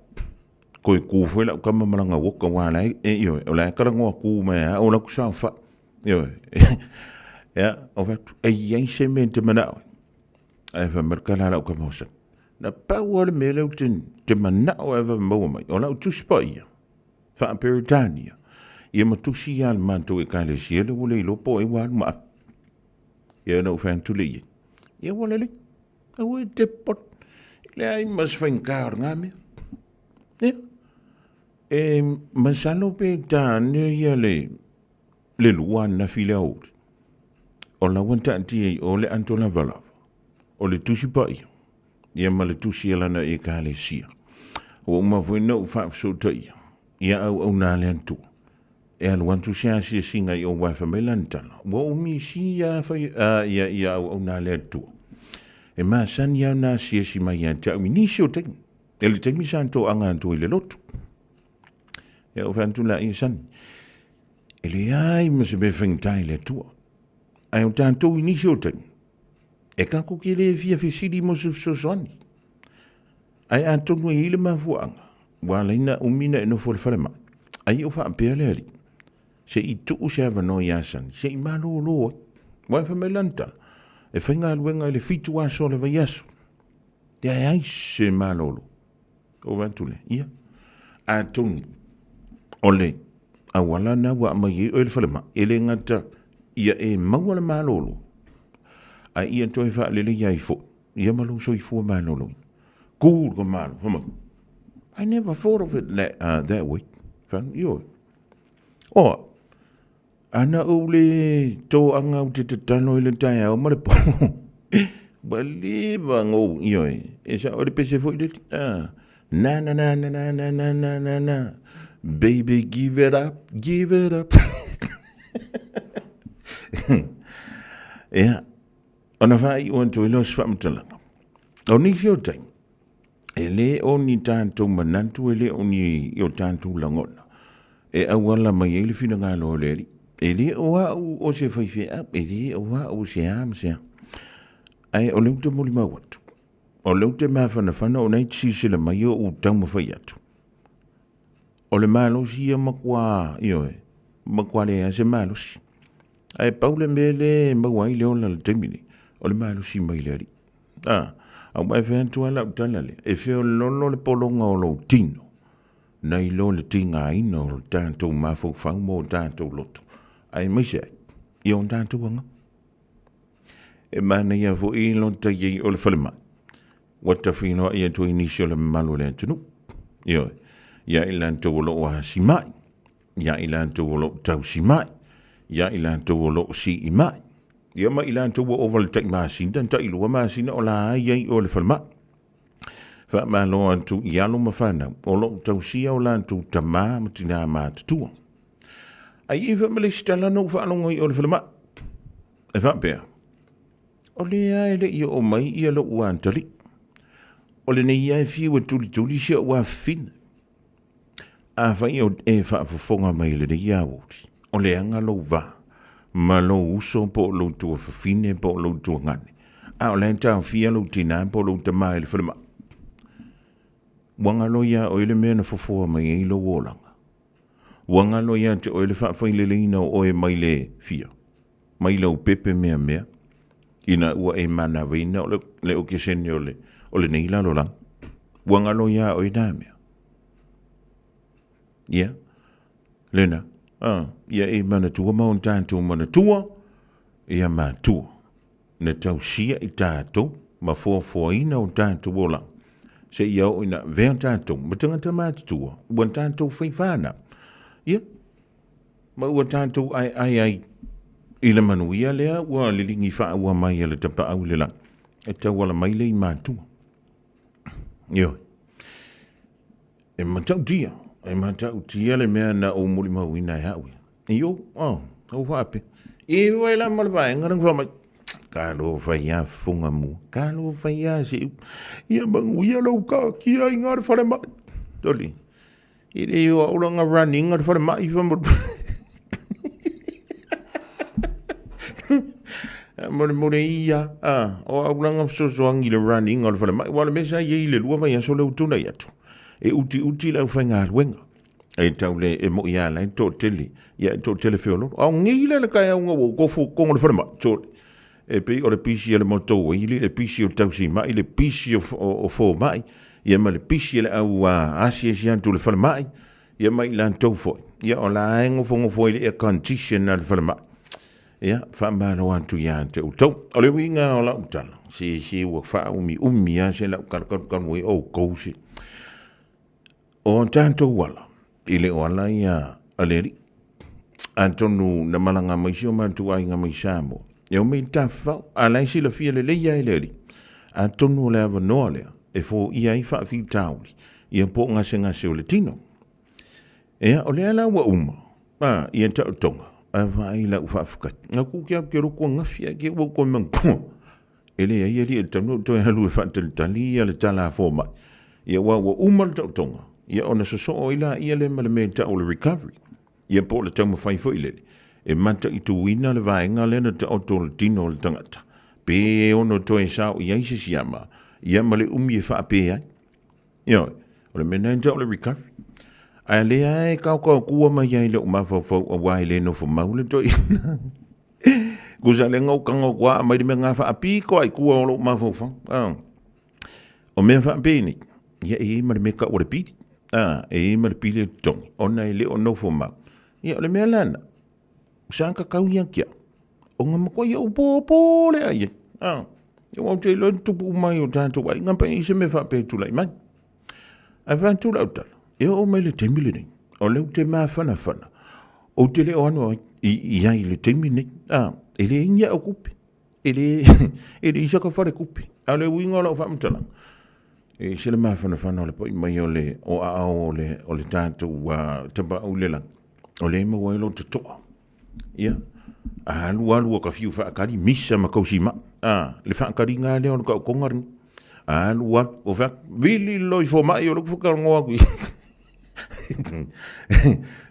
Speaker 10: Koe kūwhoi lau kama maranga woka wāna e io. O lai karangoa kū mea o laku sao wha. Io. Ja, of e yeise me te manawa. E wha merkala lau kama hosa. Na pau me lau te manawa e wha maua mai. O lau tuspa ia. Wha Peritania. Ia matusi ia manto e kaile siele wale ilo po e wāna maa. Ia nau whantule ia. Ia wale li. Awe te pot. Le ai mas whainkaor ngā mea. Ia. E masano pe tāne ia le luan na file auri. O la wanta anti o le antola valava. O le tusi pai. Ia ma le tusi alana e kāle sia. O uma fuina u whaafso tai. Ia au nā le antua. E alu antu sia singa i o wafa me lantala. Wa umi si ia au nā le antua. E maa san iau nā si mai an te au nisi o tengi. E le tengi santo anga antu i le lotu. E o whantu la i san. E le ai mase me whengtai le tua. Ai o tātou i nisi o tengi. E kako ki le fia fisiri mo susosoni. Ai antongu i ile mafuanga. Wa leina umina e no whalewhalema. Ai o whaapea le ali. Se i tuu se avano i asan. Se i malo loa. Wa whamelanta. E whainga luenga le fitu aso le vai aso. Te ai se malo lo. O vantule. Ia. Antongu. Ole. Awala na wa mai o le whalema. Ele ngata. Ia e maua le malolo. A ia toi wha lele iai fo. Ia malo so i fua malolo. Cool ko malo. Hama. I never thought of it that way. Fan, yo. O. Ana ule to anga u te tano i le tai au male po. Baliva ngō. Yo. E sa ore pese fo i le. Na. Baby, give it up. Give it up. Ia. Ona whai o anto i los whamtalanga. O nisi o tai. E le o ni tātou manantu e le o ni o tātou langona. E awala mai e le whina ngālo o leri. E le o au o se whaiwhea. E le o au se sea. Ai o leu te moli mawatu. O leu te mawhana whana o nei tisisila mai o u tauma whai atu. O le malo si a makua. Io e. Makua le a se malo si. Ai paule mele mawai le ola le temini. O le malo si mai le ari. Au mai whentua lau talale. E whio lolo le polonga o lo tino. Nei lo le tinga ina o tātou mafau whau mo tātou loto. Ai maise ai. I on tātou anga. E mana ia fo i lonta i o le whalema. Wata whinoa ia tu inisi o le malo le antunu. Io. Ia ilantou o lo o hasi mai. Ia ilantou o lo tau si mai. Ia ilantou o lo si i mai. Ia ma ilantou o oval tai masina. Ta ilua masina o la ai o le whalema. Wha ma lo antu i alo ma whanau. O lo tau sia o la antu ta maa matina maa tutua. Ai e wha mele stala no wha alongo i o le whalama. E wha pēr. O le ai le i o mai i alo ua antali. O le nei ai fiu e tuli sia ua fina. A whai o e wha fonga mai le nei awoti. O le anga lo wā. Ma lo uso po lo tua whawhine po lo tua ngane. A o le tau fia lo tina po lo tamai le whalama. Wanga lo ia o ele mea na fofoa mai e ilo wolanga. Wanga lo ia te o ele whawhai le leina o e mai le fia. Mai lau pepe mea. Ina ua e mana veina o le o kesene o le neila lo lang. Wanga lo ia o e nā mea. Ia. Lena. Ia e mana tua maun tātou mana tua. Ia ma tua. Na tau sia i tātou. Ma fua ina o tātou o lang. Se ia o ina vea tātou. Ma tangata mātu tua. Ua tātou whaifāna. Ia. Ma ua tātou ai. Ila manuia lea ua lilingi wha ua mai ala tapa au le lang. E tau ala mai le i mātua. Ioi. E matau tia le mea na o muli mau ina e haui. Iyo, au whape. E wai la malawai, ngarang whamai. Kalo whaia funga mu. Kalo whaia se. Ia manguia lau ka kia i ngāra whare mai. Toli. I reo auranga running ngāra whare mai whamur. Mone ia o auranga sosoangi le running o le whale mai wale mesa i le lua vai aso le utuna i atu e uti lau whainga aruenga e tau le e mo ia lai tō tele ia tō tele whiolo au ngi le kai au ngā gofu kongo le whale mai tō e pe o le pisi le moto i le pisi o tausi mai le pisi o fō mai ia ma le pisi le au asi antu le whale mai ia mai lan tau foi ia o la engo fongo foi le condition na le whale mai ia whamano antu ia te utau. O le winga o la utala. Si ua wha umi a se la ukarakarukanui o kousi. O tātou wala. I le wala ia aleri. Antonu na malanga maisi o mantu ai ngā maisamo. E o mei tawhau. A laisi la fia le leia e leri. Antonu le ava noa lea. E fo ia i wha fi tauli. Ia po ngase o le tino. Ea o le ala ua uma. Ia tau tonga. Vai la ufafukat. Nga ku kia kero ko ngafia ke wo ko mangko. Ele ai ali tanu to halu fa tali le tala forma. Ia wa umal tonga. Ia ona so ila ia le malementa o le recovery. Ia po le tamo fai fo ile. E manta i tu wina le vai nga le na te auto le tino le tangata. Pe ono to e sa o ia isi siama. Ia male e fa pe ai. Ia o le menenta o le recovery. A le ai kau kua mai ai le umafau a wai le no fo maule to ina. Guza le ngau kangau kua mai di menga fa api ko ai kua o lo umafau fa. O mea fa api ni. Ia e ma le meka o le piti. E ma le pili le tongi. Ona le o no fo mau. Ia o le mea lana. Sanka kau ia kia. O nga mako ia upo le ai. Ia wau te lo tupu mai o tātou ai. Ngapa i se me fa api tu lai mai. Ai fa tu lau tala. E o mai le temile nei. O leu te maa whana. O te leo anu i ai le temile nei. E le inga o kupi. E le isaka whare kupi. A le winga o lau whamutala. E se le maa whana o le poi mai o le o ao o le tātou tapa au le lang. O le ima wailo te toa. Ia. A alu o ka fiu whaakari misa ma kausi ma. Le whaakari ngā leo no ka o kongari. A alu o whaak. Vili loi fo mai o luku whakarongoa kui.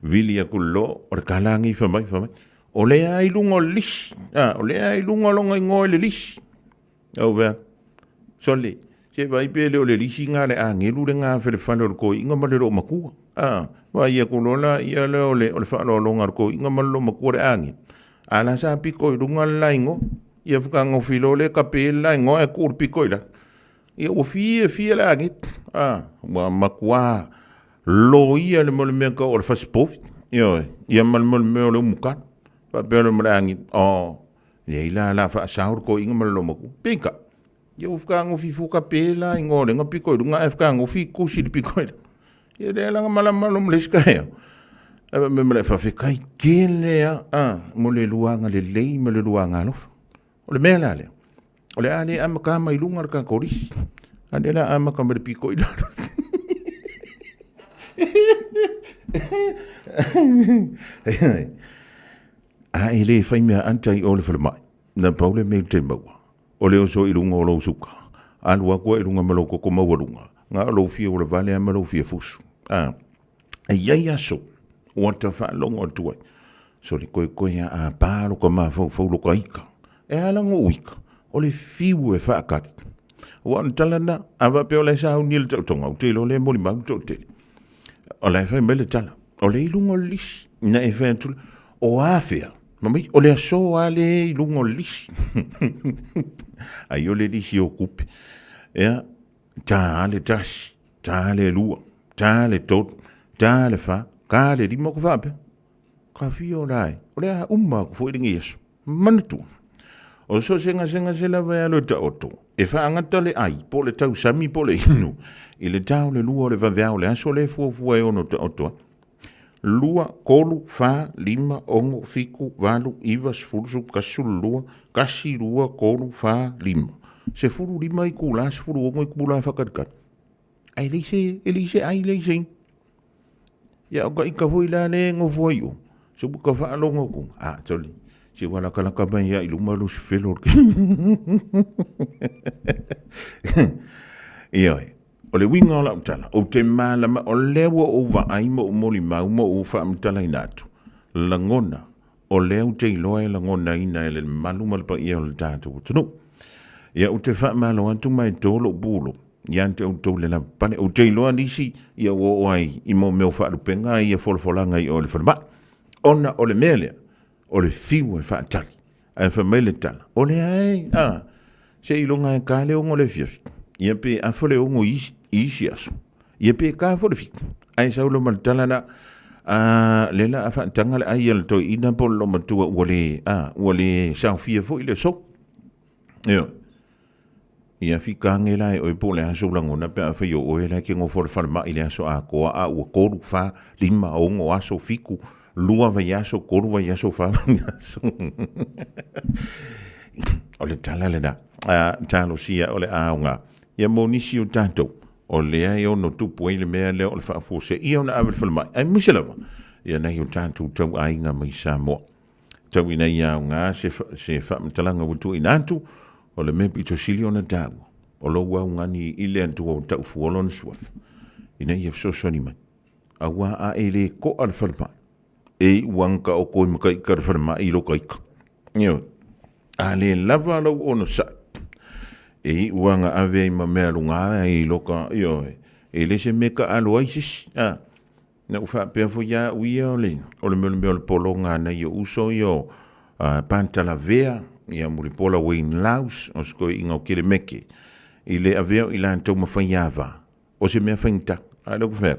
Speaker 10: Vili a kulo o le kalangi whamai. O le ai lunga lisi. O le ai lunga longa ingoe le lisi. Au vea. Sole. Se vai pele o le lisi ngā le angelu le ngā whele whane o le koi inga male ro makua. Vai ia kulola ia le o le whane o longa o koi inga male ro makua le angi. Ala sa piko i lunga laingo. Ia whakanga filo le kape laingo e kur piko i la. Ia o fie le angi. Makua. Lo ia le mole mea ka o le whasipofi. Ia mole mea o le umukan. Pa pēle mole angi. Ia ila la whaasaur ko inga male lo maku. Pinka. Ia o whakaango fifuka pēla ingo le nga piko i runga e whakaango fi kusi li piko i. Ia le langa malo mleska hea. Eba me mele whawhekai kelea. Mole luanga le lei mole luanga alofa. O le mea la lea. O le ale amaka mai lunga le ka korisi. Ale la amaka mele piko i lalo. ele fai mea antai o le whalamai. Na paule me te maua. O leo so ilunga o lo suka. Alua kua ilunga maloko ko mawarunga. Ngā lo fia o le vale a malo fia fusu. E iai aso. Wata wha longa tuai. So le koe a pāro ka maa fau loka ika. E alango uika. O le fiu e whaakati. O antalana, awa pe o le sa ni le tautonga. O te lo le moli mau to te. O le whai mele tala. O le ilunga lisi. Na e whai antula. O awhia. Mami, o le aso a le ilunga lisi. Ai o le lisi o kupi. Ea, tā le tasi. Tā le lua. Tā le tot. Tā le wha. Ka le lima ko whape. Ka fio rai. O le a umma ko fweringi yesu. Manatu. O so senga se la vai alo ta oto. E fa angata le ai, po le tau sami po le inu. I le tau le lua le vaveau le aso le fuafua e ono ta oto. Lua, kolu, fa, lima, ongo, fiku, valu, iwa, sfulusu, kasulu lua, kasi lua, kolu, fa, lima. Se fulu lima i kula, se fulu ongo i kula whakarikat. Ai leise, ai leise. Ia oka ika fui la le ngofua iu. Se buka wha alongo ku. Toli. Si wala kalaka mai ia iluma lusi whelor. Ioi. O le winga o la utala. O te malama o lewa o wa aimo o moli mauma o wha amtala inatu. Langona. O leo te iloa e langona ina ele maluma le pa ia o le tātou. Tunu. Ia o te wha malo antu mai tolo bulo. Ia ante o tau le la pane. O te iloa nisi ia o ai imo meo wha alupenga ia folfolanga i o le whanama. Ona o le melea. O le fiu e whaatali. Ai whamele tala. O le ai. Se ilonga e ka leo ngole fios. Ia pe a whole ongo isi aso. Ia pe ka whole fiku. Ai saulo maltala na lela a whaatanga le ai al toi ina polo matua uale saufia fo ile so. Ia. Ia fika ngela e oi pole aso langona pe a whaio oe la ke ngofore whalama ile aso a koa a ua koru wha lima ongo aso fiku. Lua vai aso, koru vai aso, wha vai aso. O le tala le na. Talo sia o le aonga. Ia monisi o tātou. O lea i o no tupu e le mea leo o le whaafose. Ia o na awel whalamai. Ai misalawa. Ia nahi o tātou tau ainga mai Samoa. Tau ina i aonga se whaamatalanga wutu i nātu. O le mepi to sili o na tāu. O lo wau ngani i le antu o tau fuolon suaf. Ina i efsosoni mai. Awa a ele ko al whalamai. E wanka o koe makai karwharama i loka ika. Nio, a le lava lau ono sa. E wanga ave ma mea lunga i loka, e le se meka alo aisis. Na ufa pia fo ya uia o le meo le polo ngā na i o uso i o pantala vea, i a muri pola Wayne Laus, o skoi inga o kere meke. I le aveo i la antau mawhaiava. O se mea whaingta, a loko whea.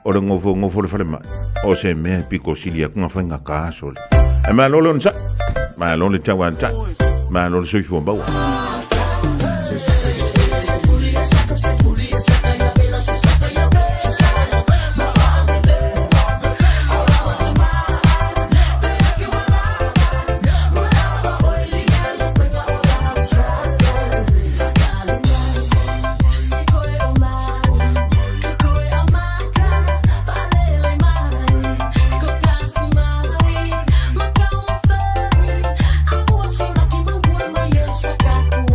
Speaker 10: O le ngofo le whale mai. O se mea piko silia kunga whainga ka aso le. E maa lolo nsa. Maa lolo tawa nsa. Maa lolo soifu mbaua.
Speaker 11: Sacaku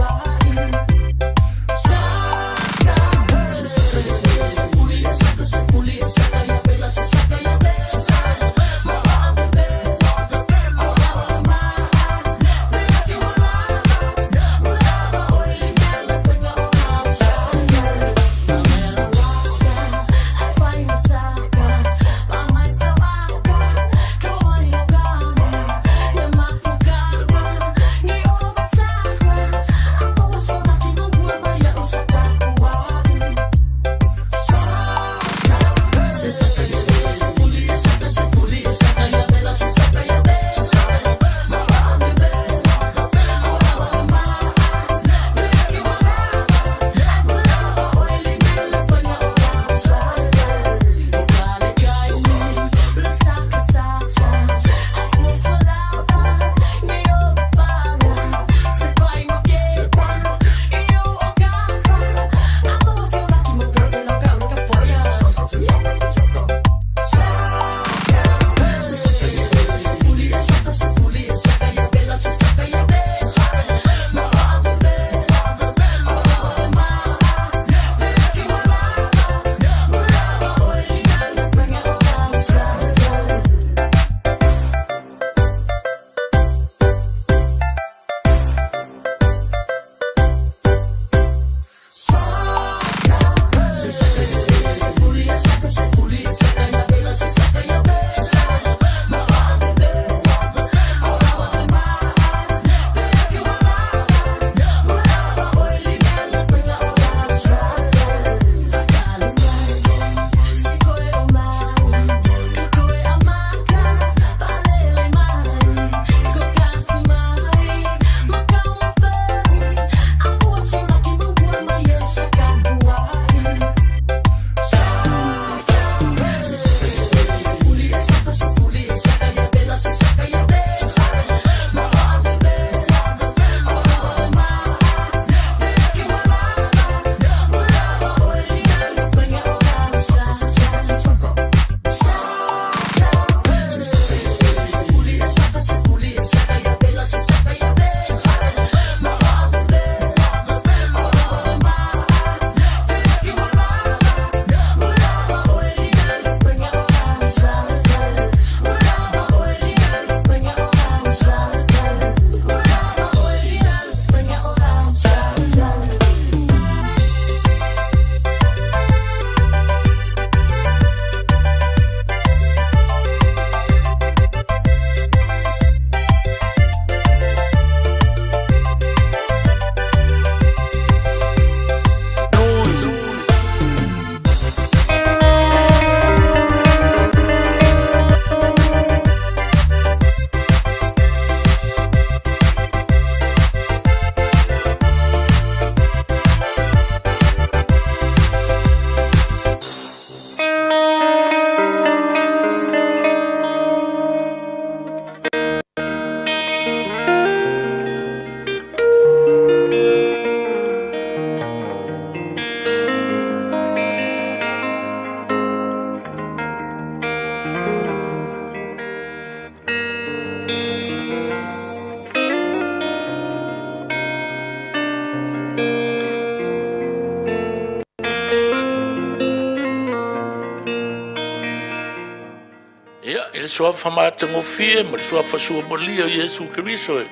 Speaker 11: e le soa famatagofie ma le soa fasuamolia o iesu keriso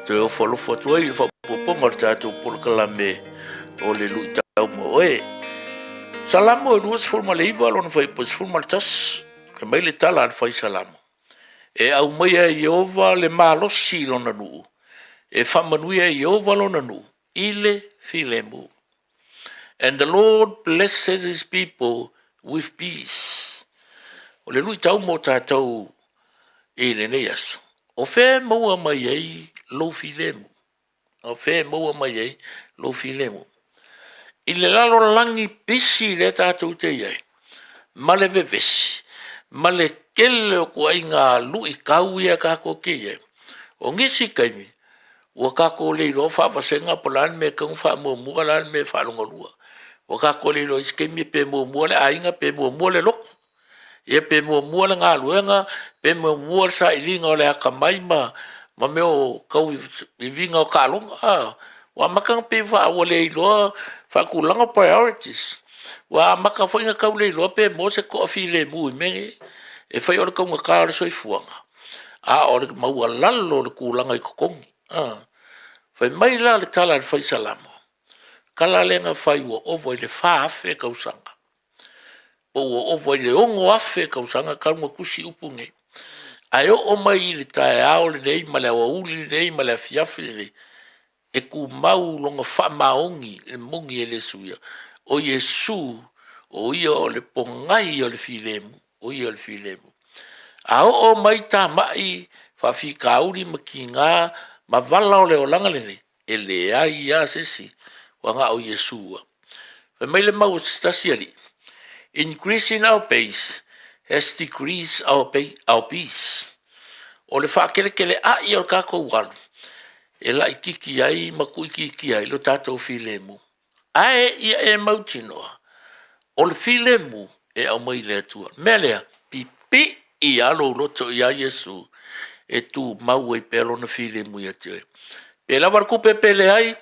Speaker 11: te o falofo atu ai le faapoponga o le tatou polokalame o le lui tau mo oe salamo e luas fulma le iwa alona fai pas fulma le tas ke mai le tala al fai salamo e au mai e Jehova le malosi lona nuu e whamanui e Jehova lona nuu ile filemu. And the Lord blesses his people with peace. O le lui tau mo tātou e le nei aso. O whē maua mai ei lo filemu. O whē maua mai ei lo filemu. I le lalo langi pisi le tātou te iei. Ma le vevesi. Ma le kele o kua inga lui kau ia kako ke iei. O ngisi kaimi. Ua kako leiro whaawasenga po lan me kong wha mua lan me whalongolua. O kako leiro iskemi pe mua le ainga pe mua le loko. Ia pe mua le ngā luenga, pe mua le sa ilinga o le haka maima, ma meo kau i vinga o kālonga. Wa makang pe wha ua leiro whakulanga priorities. Wa maka whainga kau leiro pe mo se ko afi le mui me e whai ora kaunga kāre soi fuanga. A ora maua lalo le kulanga i kokongi. Whai mai la le tala le whai salamo. Kala lenga whai ua ovo i le whaafe kausanga. O ua ovo i le ongo afe kausanga kalma kusi upunge. Ai o mai i le tae ao le nei ma le awa uli le nei ma le afiafi le nei. E ku mau longa wha maongi le mungi e le suia. O Yesu o ia o le pongai o le filemu. O ia o le filemu. A o mai ta mai whaafi kauri ma ki ngā ma vala o le o langa le nei. E le ai ia sesi. Wa ngā o Yesua. Wha mai le mau stasi ali. Increasing our pace has decreased our peace. O le whakelekele a i o kako walu. E la i kiki ai, ma kui kiki ai, lo tātou filemu. Ae ia e mautinoa. O le filemu e au mai le atua. Melea, pipi i alo loto i a Yesu. E tu mau e pelo na filemu i ate. Pe lawar kupe pele ai.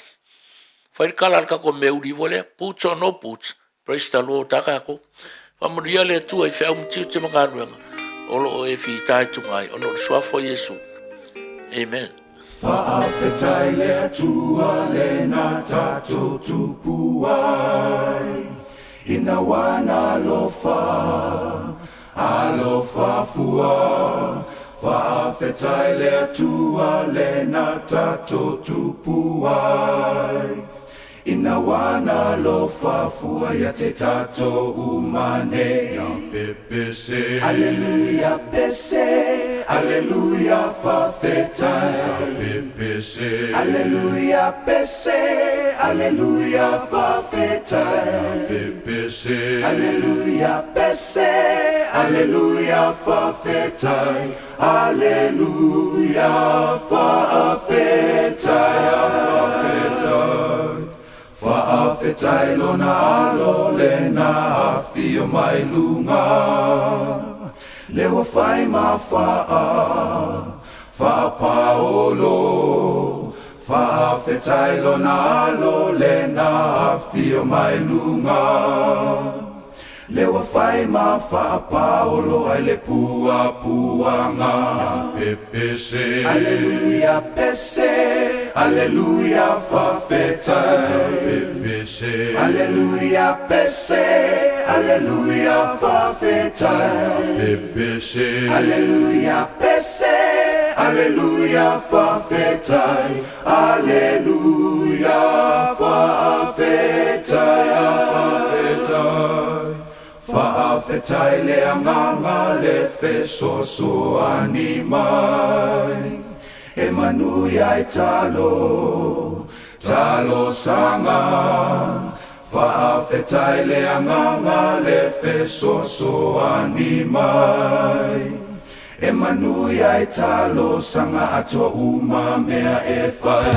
Speaker 11: Whair kalar kako meuri wole. Puts or no puts. Praise the Lord, takako. Whamuria le atua i whiau mtiu te makaruanga. Olo o e fi tai tungai. Ono le suafo Yesu. Amen.
Speaker 12: Whaafetai le atua le na tato tupuai. Ina wana alofa fua. Whaafetai le atua le na tato tupuai. Ina wana lofa fua ya te tato umane. Ya pepese. Alleluia pese. Alleluia fafetai. Ya pepese. Alleluia pese. Alleluia fafetai. Ya pepese. Alleluia pese. Alleluia fafetai. Alleluia fafetai. Whaafetai lona alo le na afio mai lunga. Lewa whai ma wha paolo. Whaafetai lona alo le na afio mai lunga. Lewa whai ma wha paolo ai le pua puanga. Pepese. Alleluia pese. Alleluia fafetai. Pepese. Alleluia pese. Alleluia fafetai. Pepese. Alleluia pese. Alleluia fafetai. Alleluia fafetai. Whaafetai le anganga le fesoso animai. E manui ai talo sanga. Whaafetai le anganga le fesoso animai. E manui ai talo sanga ato uma mea e whai.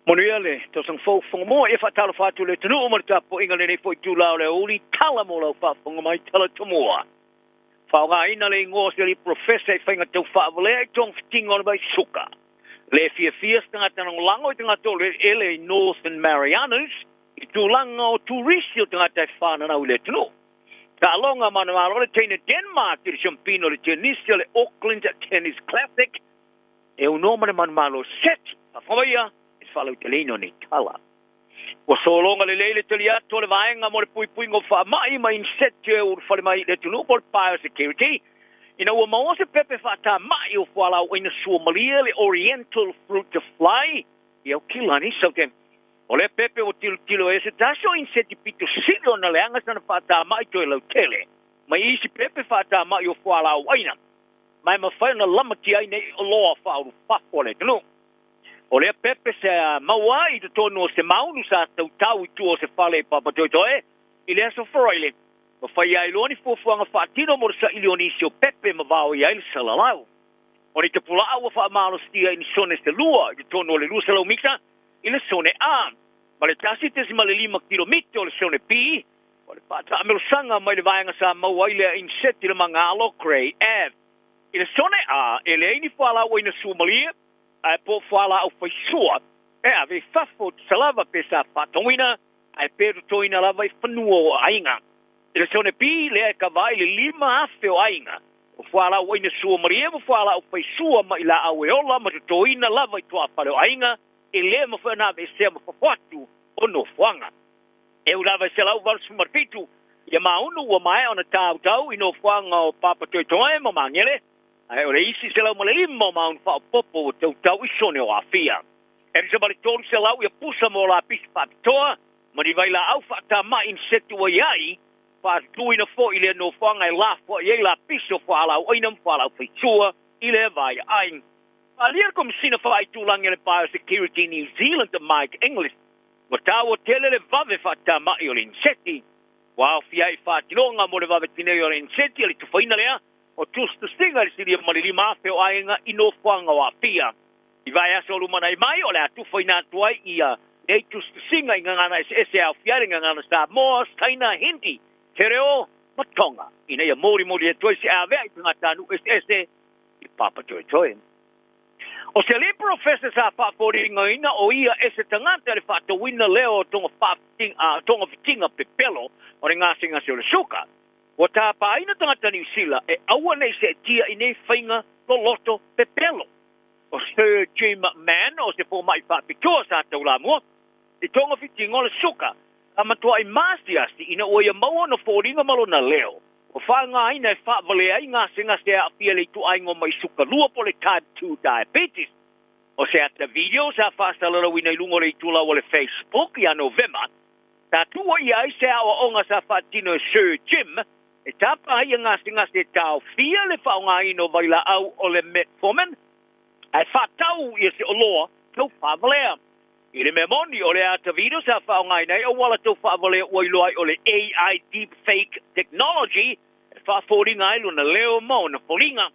Speaker 13: Moniale, to sang fo mo e fa tala fa tu le tunu mo tapo inga le foi tu la le uli tala mo lo fa fonga mai tala tomoa. Fa nga ina le ngo se li professor fa nga tu fa vole tong tingo le bai suka. Le fia stanga tanong lango I tanga tole ele Northern Marianas I tulanga o turisi o tanga tai whanana ule tunu. Ta longa manamalo le teina Denmark I champino le tenisia le Auckland Tennis Classic e unoma le manamalo set a whaia I whalau te leino ni tala. Wa so longa le leile te lia tole vaenga mo le pui ngo wha mai mai in set te o whale mai le tunu por biosecurity. Ina ua maose pepe whata mai o whalau ina Somalia le Oriental Fruit to Fly I au kilani so te o le pepe o tilo e se taso in seti pito silo na le angasana whata mai to e lau tele mai isi pepe whata mai o whalau aina mai mawhaina lamaki ai nei o loa whauru whako le tunu o le pepe se maua I te tono o se maunu sa tau I tu o se whale papatoitoe I le aso wharoile ma whai ai loani fuafuanga whaatino mo sa ilioni si o pepe ma vau I aile salalau. O ni te pula awa wha maalo stia I ni sone se lua, I te tono o le lua salau mita, I le sone a. Ma le tasi te si ma le 5 kilomita o le sone pi, o le pata amelo sanga mai le vaenga sa maua I le inseti le mangalo Cray Ave. I le sone a, e le eini whala o ina Somalia, a po whala au whaisua, e ave fafo salava pe sa whatawina, a peru toina lava I whanua o ainga. I le sone pi le ka vai le 5 afe o ainga. O whala o ina Somalia, o whala o whaisua ma I la awe ola, ma toina lava I toa pare o ainga, e le ma whana ve se ma whawhatu o no whanga. E u lava se lau varu sumarpitu, ia maunu ua mai ona tau I no whanga o papa toitoe ma mangere, ai o le isi se lau ma le 5 maunu wha o popo o tau I sone o awhia. E risa bali tolu se lau ia pusa mo la pisi papitoa, ma ni vai la au whata ma in setu o iai, wha tuina fo I le no whanga I la fo I la piso whala o inam whala o whaitua I le vai aing. Alia kom sina wha I tūlangi le Biosecurity New Zealand to Mike English. Wa tāua tele le vave whata mai o le inseti. Wa awhia I whatilonga mo le vave tinei o le inseti ali tuwhaina lea o tustu stinga le siria malili mafe o ainga I no whanga o awhia. I vai aso lumana I mai o le atuwhaina atuai ia nei tustu singa I ngangana ese awhia le ngangana sa moa staina hindi. Te reo matonga. I nei a mori e toi se awea I tangata ese I papa toi. O se le professor sa whaakoringa ina o ia ese tangata le whaatawina leo tonga fitinga pepelo o re ngāsinga se o le suka. O tā pāina tangata New Zealand e aua nei se tia I nei whainga lo loto pepelo. O Sir Jim McMahon o se fōmai whaapitoa sa taula mua I tonga fitinga o le suka. Amatua I māsiasi ina o ia maua na whōringa malo na leo. O whaanga aina e whaavale ai ngā singa se a pia le tu aingo mai suka lua po le type 2 diabetes. O se ata video sa whaasalera wina I lungo le tula o le Facebook I a November. Ta tua I ai se awa onga sa whaatino Sir Jim e tapa ai ngā singa se tau fia le whaonga ino vaila au o le metformin. Ai whaatau I se o loa tau whaavalea. I le memoni o le ata video sa whaonga ina o wala tau whaavalea o iloai o le AI deepfake technology e whaafōringa ai luna leo mo na whoringa.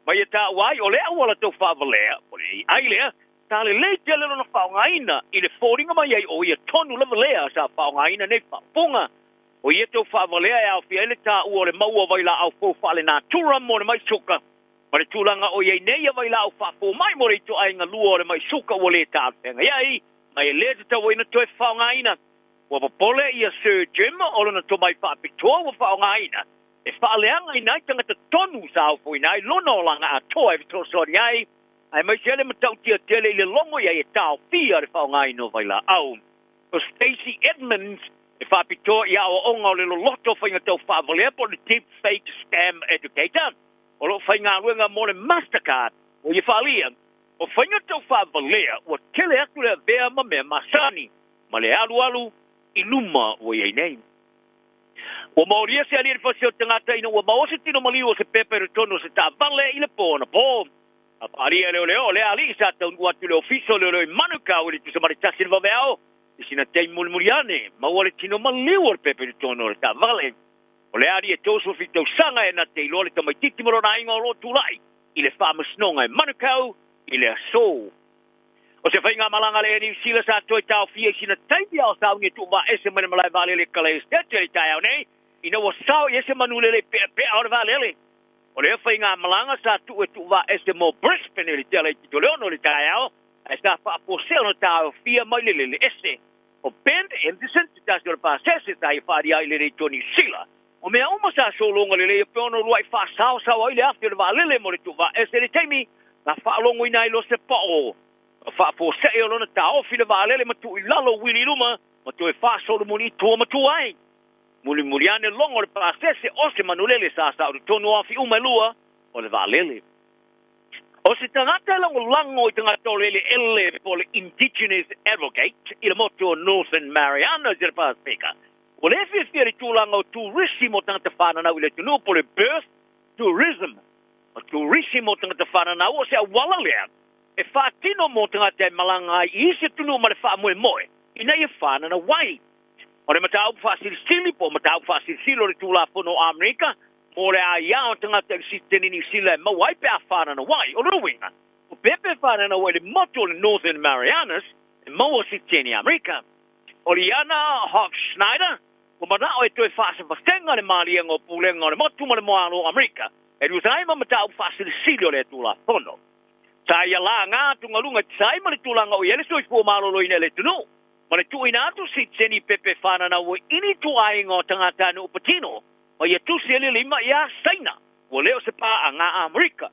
Speaker 13: Mai e tā wai o le awala tau whaavalea o le ai lea tā le te lero na whaonga ina I le whoringa mai ai o ia tonu lava lea sa whaonga ina nei whaapunga. O ia tau whaavalea e au fia ele tā ua le maua vaila au whawhale nā tura mo le mai suka. Ma le tūlanga o iei nei a vaila au whaafo mai mo le to ainga lua o le mai suka o le tā whenga iai. Mai e le te tau ina toi whaonga ina. Wa papole ia Sir Jim o lona to mai whaapitoa wa whaonga ina. E whaaleanga ina I tangata tonu sa au fo ina I lona o langa a toa e vito sori ai. Ai mai se ele matau tia tele I le longo ia e tau fia le whaonga ina vaila au. O Stacey Edmonds e whaapitoa ia o onga o le loto whainga tau whaavalea po le deepfake scam educator. O lo whainga ruenga mo le Mastercard. O ia whaalia. O whainga tau whaavalea o tele aku le vea ma mea masani. Ma le alu I luma o iei nei. O mauria se alia fasio tangata ina o maose tino maliu o se pepe retono se ta vale I le pōna pō. A paria leo le ali sa tau watu le ofiso leo I manuka o le tu se maritasi le vaveao. I sina tei mulmuriane ma o le tino maliu o le pepe retono le ta vale. O le ali e toso fitau sanga e na tei lo le tamaititi moro na inga o lo tulai. I le whamasnonga e manukau I le aso. O se whainga malanga le New Zealand sa toi tau fia sina taipi au sao nge tuwa ese mene malai vale le kale estete le tai au nei. Ina wa sao ese manule le pe au le vale le. O le fa inga malanga sa tu va ese mo Brisbane le tele ki to leono le taio. Esta fa po se no tao fia mai le ese. O Bend Anderson ta se pa se tai fa dia le Tony Sila. O mea uma sa so longa le peono ruai fa sao sao ile after va le mo le tu va ese le taimi na fa longo ina ilo se pa o. Fa po se e lona tao fi le va le matu ilalo wili luma ma to e fa so le moni to ma tu ai. Muli muliane longo le pa se o se manulele sa sa o tonu afi uma lua o le va lele. O se tangata lango I tangata lele ele po le Indigenous Advocate I le moto Northern Mariana zir pa speka. O le fi le tulango turismo tangata fana na ile tunu po le birth tourism. O turismo tangata fana na o se wala lea. E fa tino mo tangata malanga I se tunu ma le fa moe moe. Ina I fana na wai. O le matau fasil sili po matau fasil silo le tula fono Amerika. O le a ia o tangata si tenini sila ma wai pe a whana na wai o ruinga. O pepe whana na wai le moto le Northern Marianas e maua si teni Amerika. O le ana Hof Schneider o mana o e toi whasa whastenga le maalianga o pulenga o le motu ma le moano Amerika. E rusai ma matau fasil silo le tula fono. Sa ia la ngā tungalunga tsai ma le tulanga o yele soi fua malolo ina le tunu. Ma le tuina atu si teni pepe whana na wai ini tuainga o tangata na upatino. O ia tu se le lima ia saina. O leo se pa a ngā Amerika.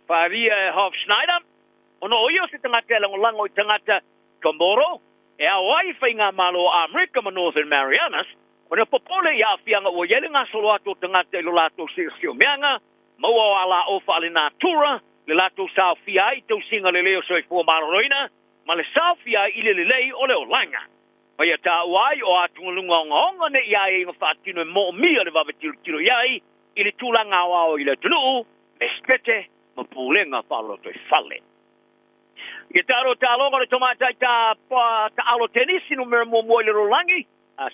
Speaker 13: Wharia Hof Schneider. O no oio se tangata lango I tangata Komoro. E a wai whai ngā malo o Amerika ma Northern Marianas. O na popole ia whianga o yele ngā solo ato tangata ilo lato se sio meanga. Maua o ala ofa ale nā tura. Le lato sao fia I tau singa le leo soi fua maroina. Ma le sao fia I le lei o leo langa. Mai ta wai o atungalunga ngonga ne ia e ngafatino mo mia le vava tiro iai I le tulanga o I le tunu le spete ma pulenga falo to fale. Ia taro talonga le tomata ta alo tenisi numero mo le rolangi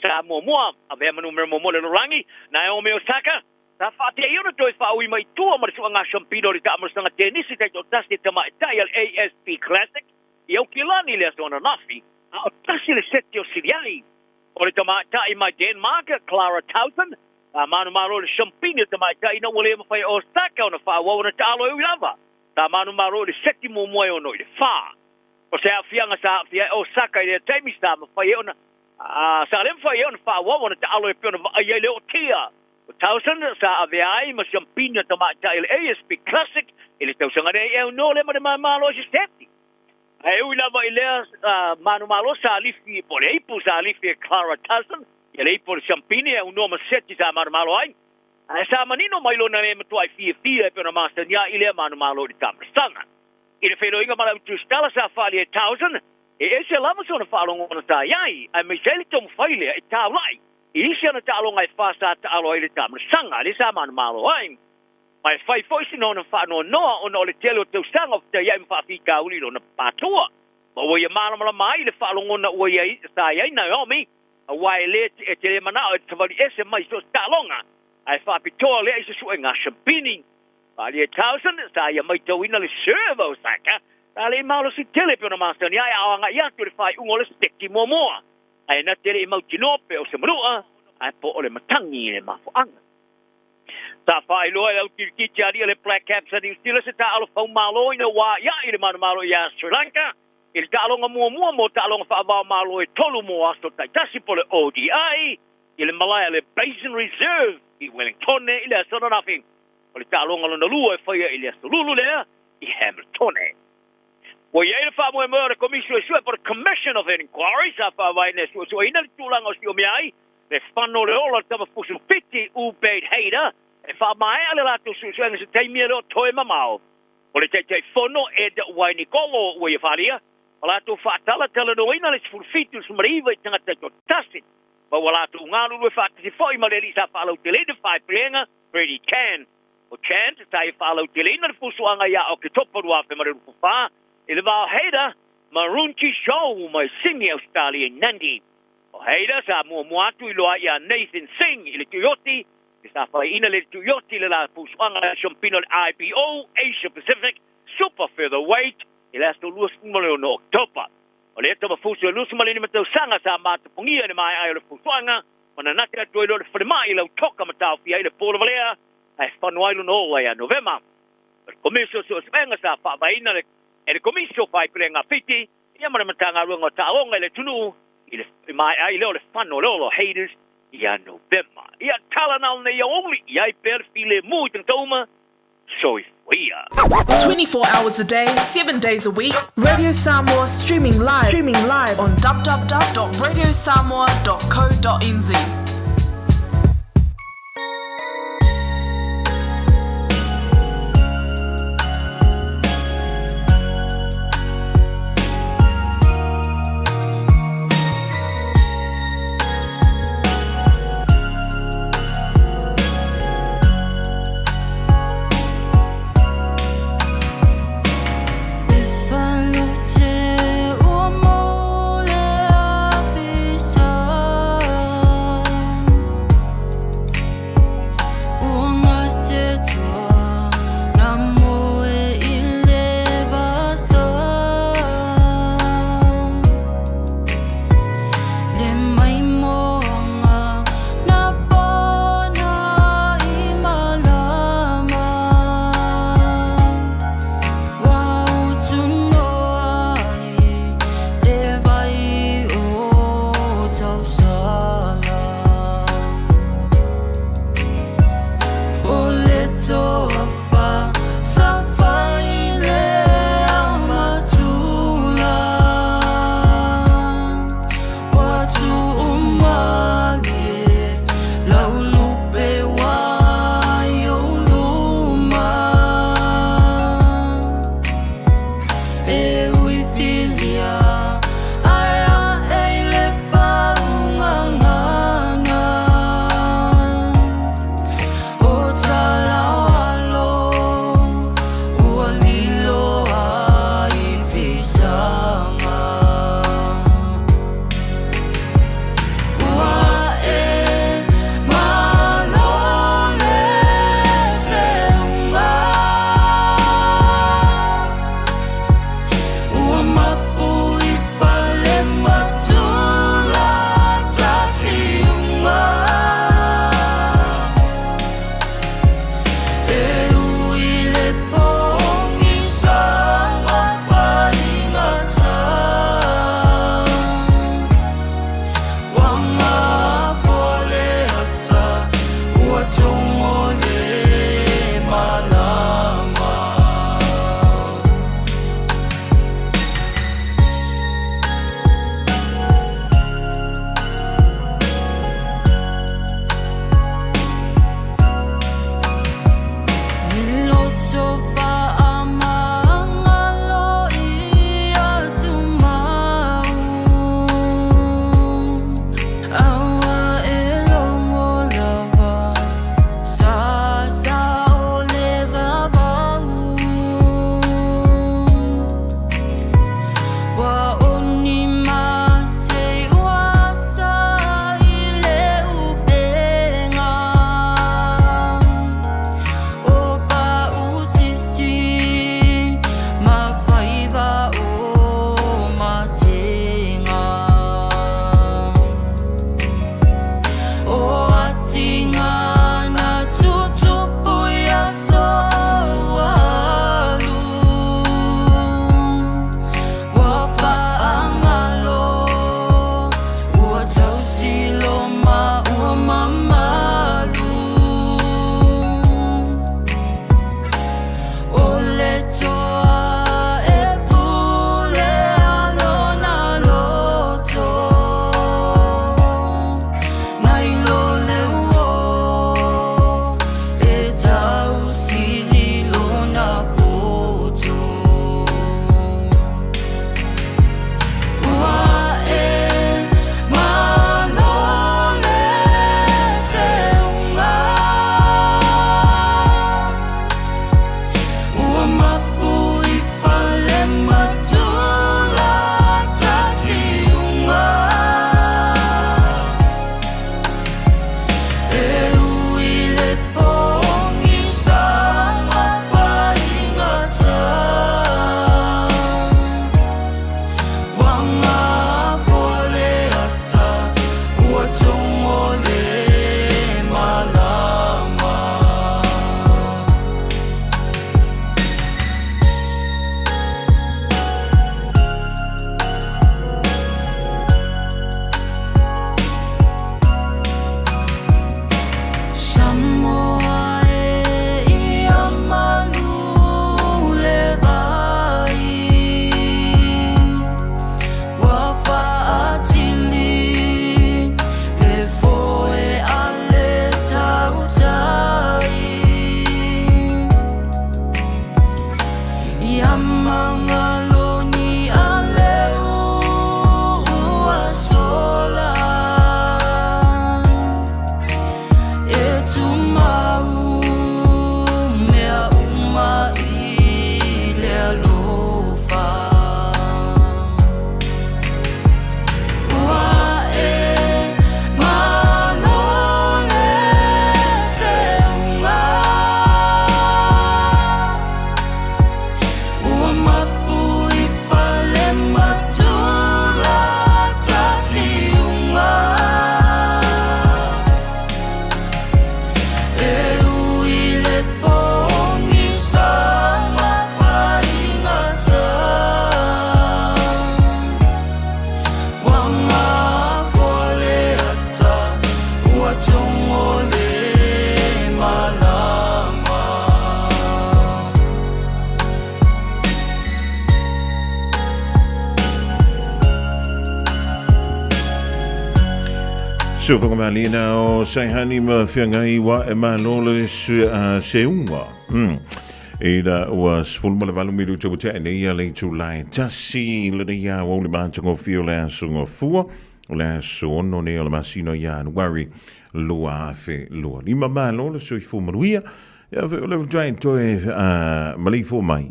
Speaker 13: sa mo ave ma numero mo le rolangi Naomi Osaka ta fate io to fa ui mai tu ma so nga champino le ta mo sanga tenisi ta tasti tama Italian ASP Classic io kilani le sona nafi o tasi le seti o siriai. O le tamatai mai Denmark, Clara Tausen, manu maro le champine tamatai na wale mawhai o Osaka o na wha wawana talo e lava. Ta manu maro le seti mo moe o noi le wha. O se awhianga sa awhia Osaka I le taimi sa mawhai o na sa le mawhai o na wha wawana talo e piona wa aiai le o tia. O Tausen sa aweai ma champine tamatai le ASP Classic ele tausanga ne e no le ma malo si seti. E ui lava I lea manu malo sa alifi po le ipu sa alifi Clara Tausen e le ipu le champine e unoma seti sa manu malo ai. E sa manino mailo na le matua I fia e pena master nia I lea manu malo di tamrasanga. I le whelo inga malau tu stala sa whali e Tausen e se lava so na whalongo na ta iai ai me seli tomu whaile e tau lai. I isi ana ta alonga e whasa ta alo I le tamrasanga le sa manu malo ai. Mai fai foisi no na whano noa o no le telo tau sanga o te iai mwhawhika uli no na pātua. Ma ua ia mālamala mai le whalongo na ua iai sa iai Naomi. A wai le e te le manao e te wali ese mai so talonga. Ai whapitoa le e se su e ngā champini. Pali e Tausen sa ia mai tau ina le servo Osaka. Ta le maalo si tele pio na master ni ai awanga i atu le whai ungo le steki mua moa. Ai na tele I mautinope o se marua. Ai po o le matangi le mafuanga. Ta whai loa e au tirikiti aria le Black Caps a New Zealand se ta alo whau malo ina wā ia I le manu malo ia Sri Lanka. I le ta alonga mua mo ta alonga whaavao malo e tolu mo asto taitasi po le ODI. I le Malaya le Basin Reserve I Wellington I le asona nafing. O le ta alonga lona lua e whaia I le asolulu lea I Hamilton. Wa ia le wha moe moe le komisio e sue por Commission of Inquiry sa whaavai ne sua ina le tūlanga o si o meai. Le whano le ola tama fusu fiti Ubaid Haida. E wha mai ale lato susuenga se teimia leo toe mamao. O le te whono e da wai Nikolo ua ia wharia. O lato whaatala tala no ina le sifurfitu sumariva I tangata to tasi. Ma o lato ungalu lue whaatasi foi ma le lisa whalau te leda whai prenga, Brady Chan. O Chan te tai whalau te lena le fusuanga ia o ke toparu a whe mareru wha. I le wao heida, Marunchi Show mai singi Australia Nandi. O heida sa mua muatu I loa ia Nathan Singh I le Toyoti. Sa whai ina le Toyoti le la fusuanga champino le IBO, Asia Pacific, super featherweight, I le asto luas kumale no October. O le tama fusu luas kumale ni matau sanga sa mata pungia ni mai ai o le fusuanga, mana nake atu ilo le wharimai lau toka matau fia I le polo valea, ai whanau ailu no ai a Novema. Komisio so spenga sa whawaina le komisio whai pere ngā whiti, ia maramatanga runga taonga le tunu, i leo le whanau lolo haters, ia Novema. Ia tala nao nei a oli, ia i perfile mui tang tauma, so i whia.
Speaker 6: 24 hours a day, 7 days a week. Radio Samoa streaming live on www.radiosamoa.co.nz.
Speaker 10: So whakamalina o Saihani ma whiangai wa e malole seunga. Eda was fulmale valumiru to te ne ia le tu lai tasi le ia o le mantango fio le sungo fua le sono ne le masino ia no worry lua fe lua lima malo le so fu maruia ya fe le try to mali fo mai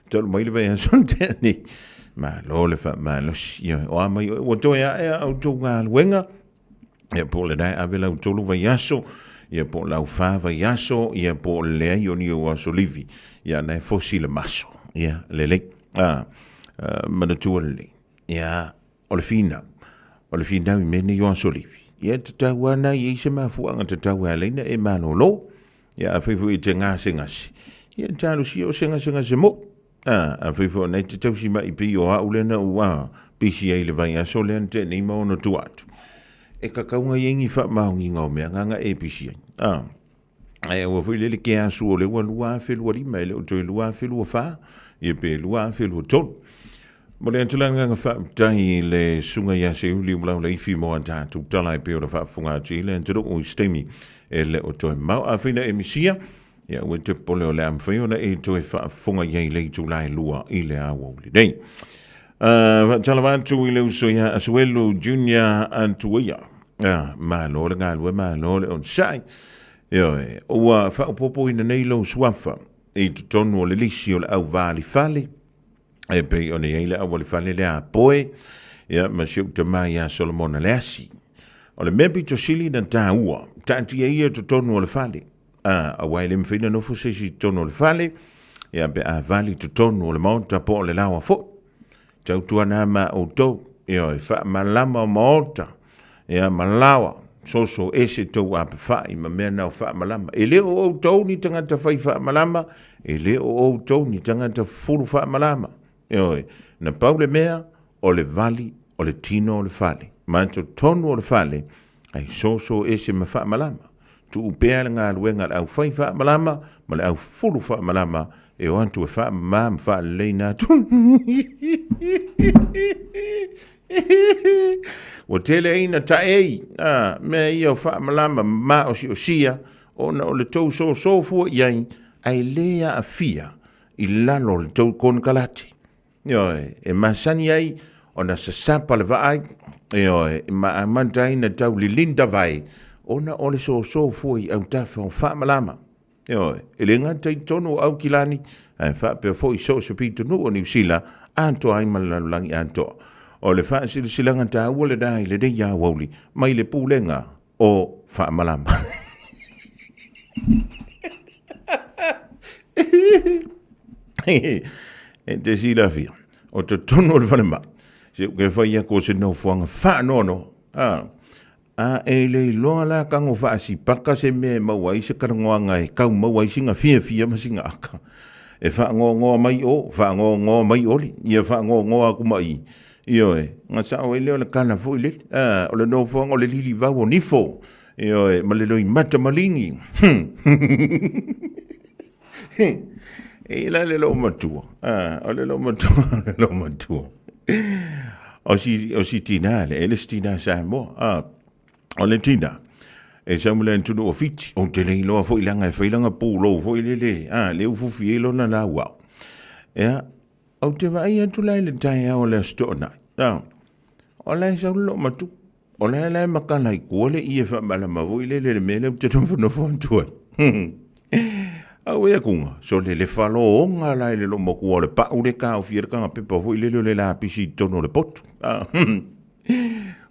Speaker 10: tol mai le va son teni ma lo le fa ma lo ia o mai o to ya o to nga wenga e po le dai ave la to lu va yaso ia po lau fava yaso ia po le ioni o solivi ia na fosile maso ia lele manatuale ia olfina mi meni o solivi ia tatawana ia se mafuanga tatawa leina e manolo ia fifu i tenga singasi ia talo si o singa se mo fifu na tatausi mai pi o aulena wa PCA le vai aso le ante ni mo no tuatu e kakaunga yengi fa maungi ngau mea nganga APC. Ai o foi lele ke asu o le lua fe lua lima ele o toi lua fe lua fa e pe lua fe lua ton. Mo le antulanga nga fa tai le sunga ya se uli umlau le ifi mo anta tu tala e pe o fa funga chile anturo o stemi ele o toi mau a fina emisia ya o te pole o le am fe ona e toi fa funga ye le tu lai lua i le awo le dei. Talavantu ile usoya Asuelo Junior Antuia. Ma lo le ngalwe ma lo le on sai. Yo o fa popo ina nei lo swafa. E tonu le lisi o le au vali fali. E pe on ile au vali fali le a poe. Ya ma siu te mai ya Solomon Alesi. O le mebi to sili na taua. Tanti e to tonu le fali. A waile mfina no fusesi tonu le fali. Ya be a vali to tonu le monta po le lawa fo. Tau tuana ma o tau, ia e wha malama o maota, ia malawa, soso ese tau a pewhai, ma mea nao wha malama. E leo o tau ni tangata whai wha malama, e leo o tau ni tangata furu wha malama. Ia na paule mea, o le vali, o le tino o le fale. Manto tonu o le fale, ai soso ese ma wha malama. Tu upea le ngā luenga le au whai wha malama, ma le au furu wha malama, e o antu e wha mam wha leina tu. O tele ina ta ei, mea ia o wha malama ma o si o sia, o na o le tau so fua iai, ai lea a fia, i lalo le tau kon kalati. E masani ai, o na sasapa le vaai, e ma amantai na tau li linda vai, o na o le so fua i au tafa o wha malama. E le ngata i tono au kilani, ai wha pe fo i so pitu no o New Zealand, anto ai malalangi anto. O le wha silanga ta ua le dai le dei ya wauli, mai le pūlenga o wha malama. E te sila fia, o te tono le whanema, se uke whaia ko se no fuanga wha nono, a e le loa la kango wha si paka se me maua i se karangoanga e kau maua i singa fia masinga aka. E wha ngoa mai o, wha ngoa mai oli, ia wha ngoa aku mai. Io nga sa o leo le kana fo ile, o le no fuanga o le lili vau o nifo. Io ma le loi mata malingi. E la le lo matua, o le lo matua. O si tina le stina sa mo, o le tina. E sa mula tunu o fiti, o te lei loa fo ilanga e whailanga pūlo, fo ilele, le ufufi e lona la wau. Ea, au te vai atu lai le tai au le stona. O lai sa ulo matu, o lai makana i kua le i e whamalama, fo ilele le mele te tawhana whantua. Au ea kunga, so le whalo o ngā lai le lo makua le pau le ka o whierkanga pepa, fo ilele le la pisi tono le potu.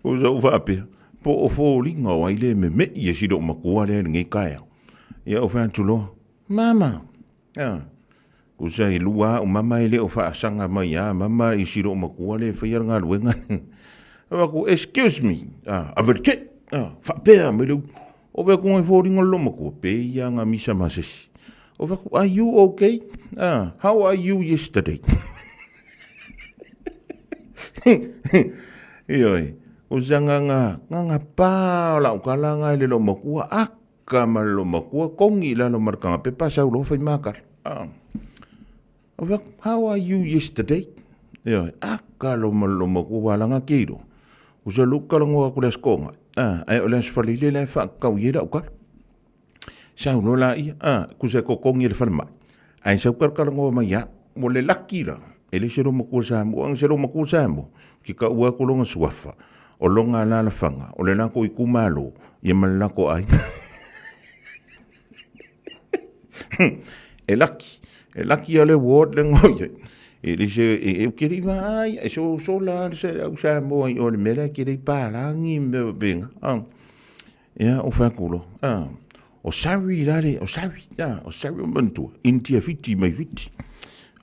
Speaker 10: O sa uwhapea. Po o fo linga o aile me i e sido makua le ngai kaya. Ia o whantu loa, mama. Ko sa i lua o mama ele o wha asanga mai, mama i sido makua le whaiara ngā ruenga. Awa ko, excuse me, averke, whapea me leu. O wea ko ngai fo ringa lo makua, pe ia ngā misa masesi. O wea ko, are you okay? How are you yesterday? Ioi. O zanga nga pā la o kalanga le lo makua aka ma lo makua kongi la lo markanga pe pa sa lo fai makar. How are you yesterday? Aka lo makua langa kiro. O sa luka lango aku le skonga. Ai o le sfalile le fa kau ira o kar. Sa no la ia, kusa ko kongi le falma. Ai sa kar kar ngo ma ya, mo le lakira. Ele sero mo kusa mo, ang sero mo kusa mo. Ki ka ua ko longa suafa. O longa la la fanga, o le na ko ikumalo, ye mal la ko ai. E laki ale word le ngoye. Ele se e kiri vai, e so la se usa mo ai o le mera kiri pa langi me benga. Ya o fa kulo. O sawi dare, o sawi mantu. Intia fiti mai fiti.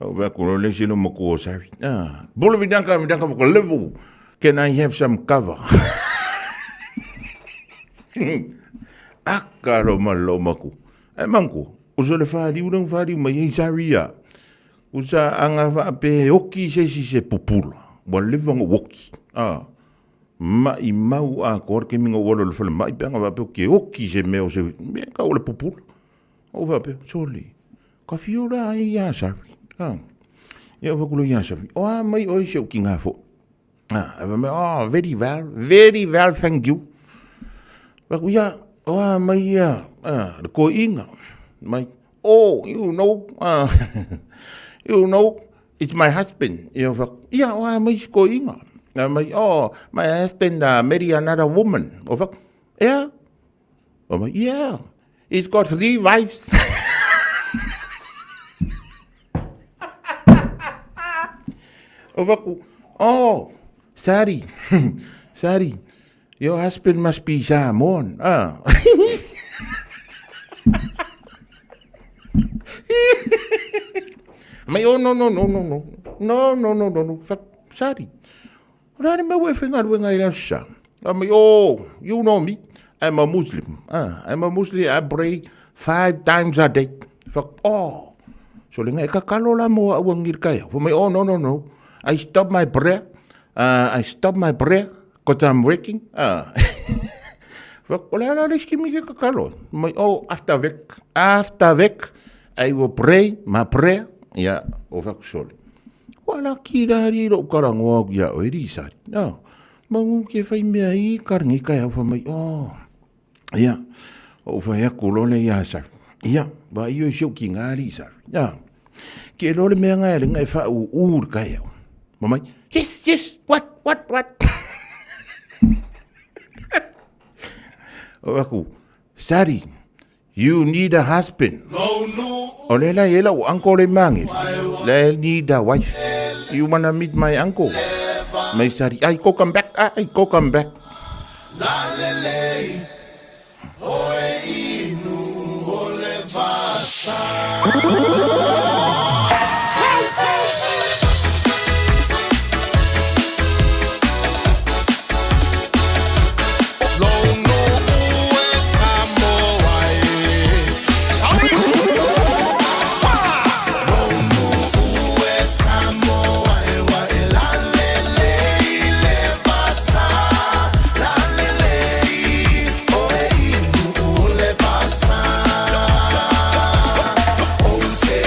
Speaker 10: O va kulo le sino mo ko sawi. Bolo vidanka ko level. Can I have some cover? Akaro malomaku. E manku. Usa le fari urang fari mai saria. Usa anga va pe oki se popula. Wa levanga woki. Ma i mau a kor ke minga wolo le fala mai panga va pe oki se meo se me ka ole popula. O va pe soli. Ka fiora ai ya savi. Ya va kulo ya savi. O mai oi se ki ngafo. Very well, thank you. Va kuya mai ya ko inga. My, you know, it's my husband. Yeah, what's going on? My husband married another woman. Yeah. Yeah. He's got 3 wives. Sorry. Your husband must be Samoan. No. Sorry. Rani me we fingar wenga ilasa. You know me. I'm a Muslim. I pray 5 times a day. So lenga kakalola mo awangir kaya. No. I stop my prayer. Because I'm working. After work, I will pray my prayer. Ya, sol. Wala kira ro karango ya o risa. No. Mangu ke fai me ai karngi kaya fa mai. Ya. O fa ya kolole ya sa. Ya, ba yo shoki ngari sa. Ya. Ke lo le me nga le ngai fa u kaya. Mamai. Yes. What? Aku, sorry, you need a husband. Olela yela o uncle le mangi. Le need a wife. You wanna meet my uncle? May sorry, I go come back. Lalele, oe inu ole vasa.
Speaker 12: Te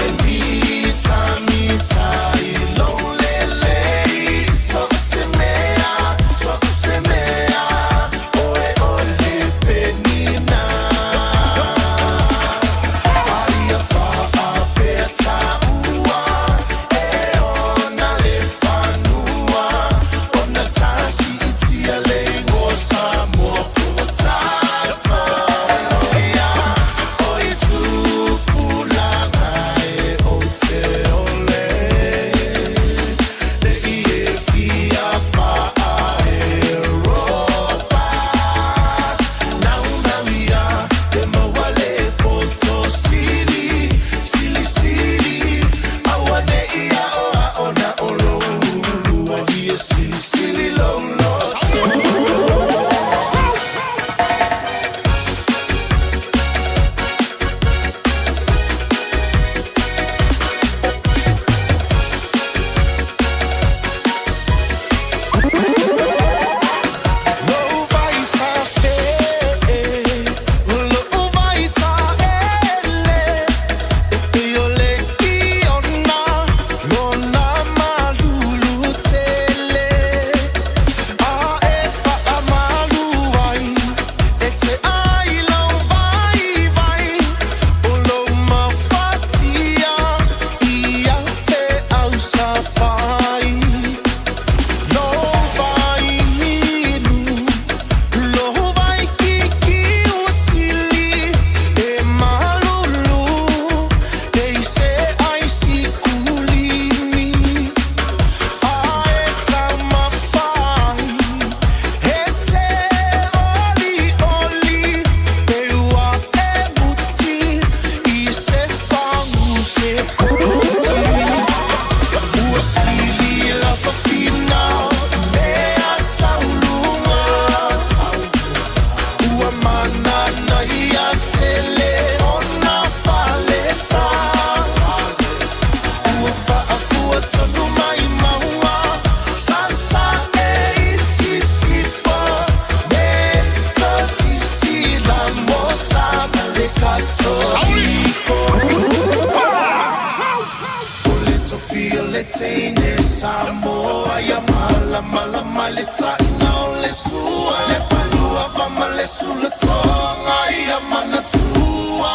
Speaker 12: ya mala mala maleta ina le sua le palua va male sulle tonga ya manatua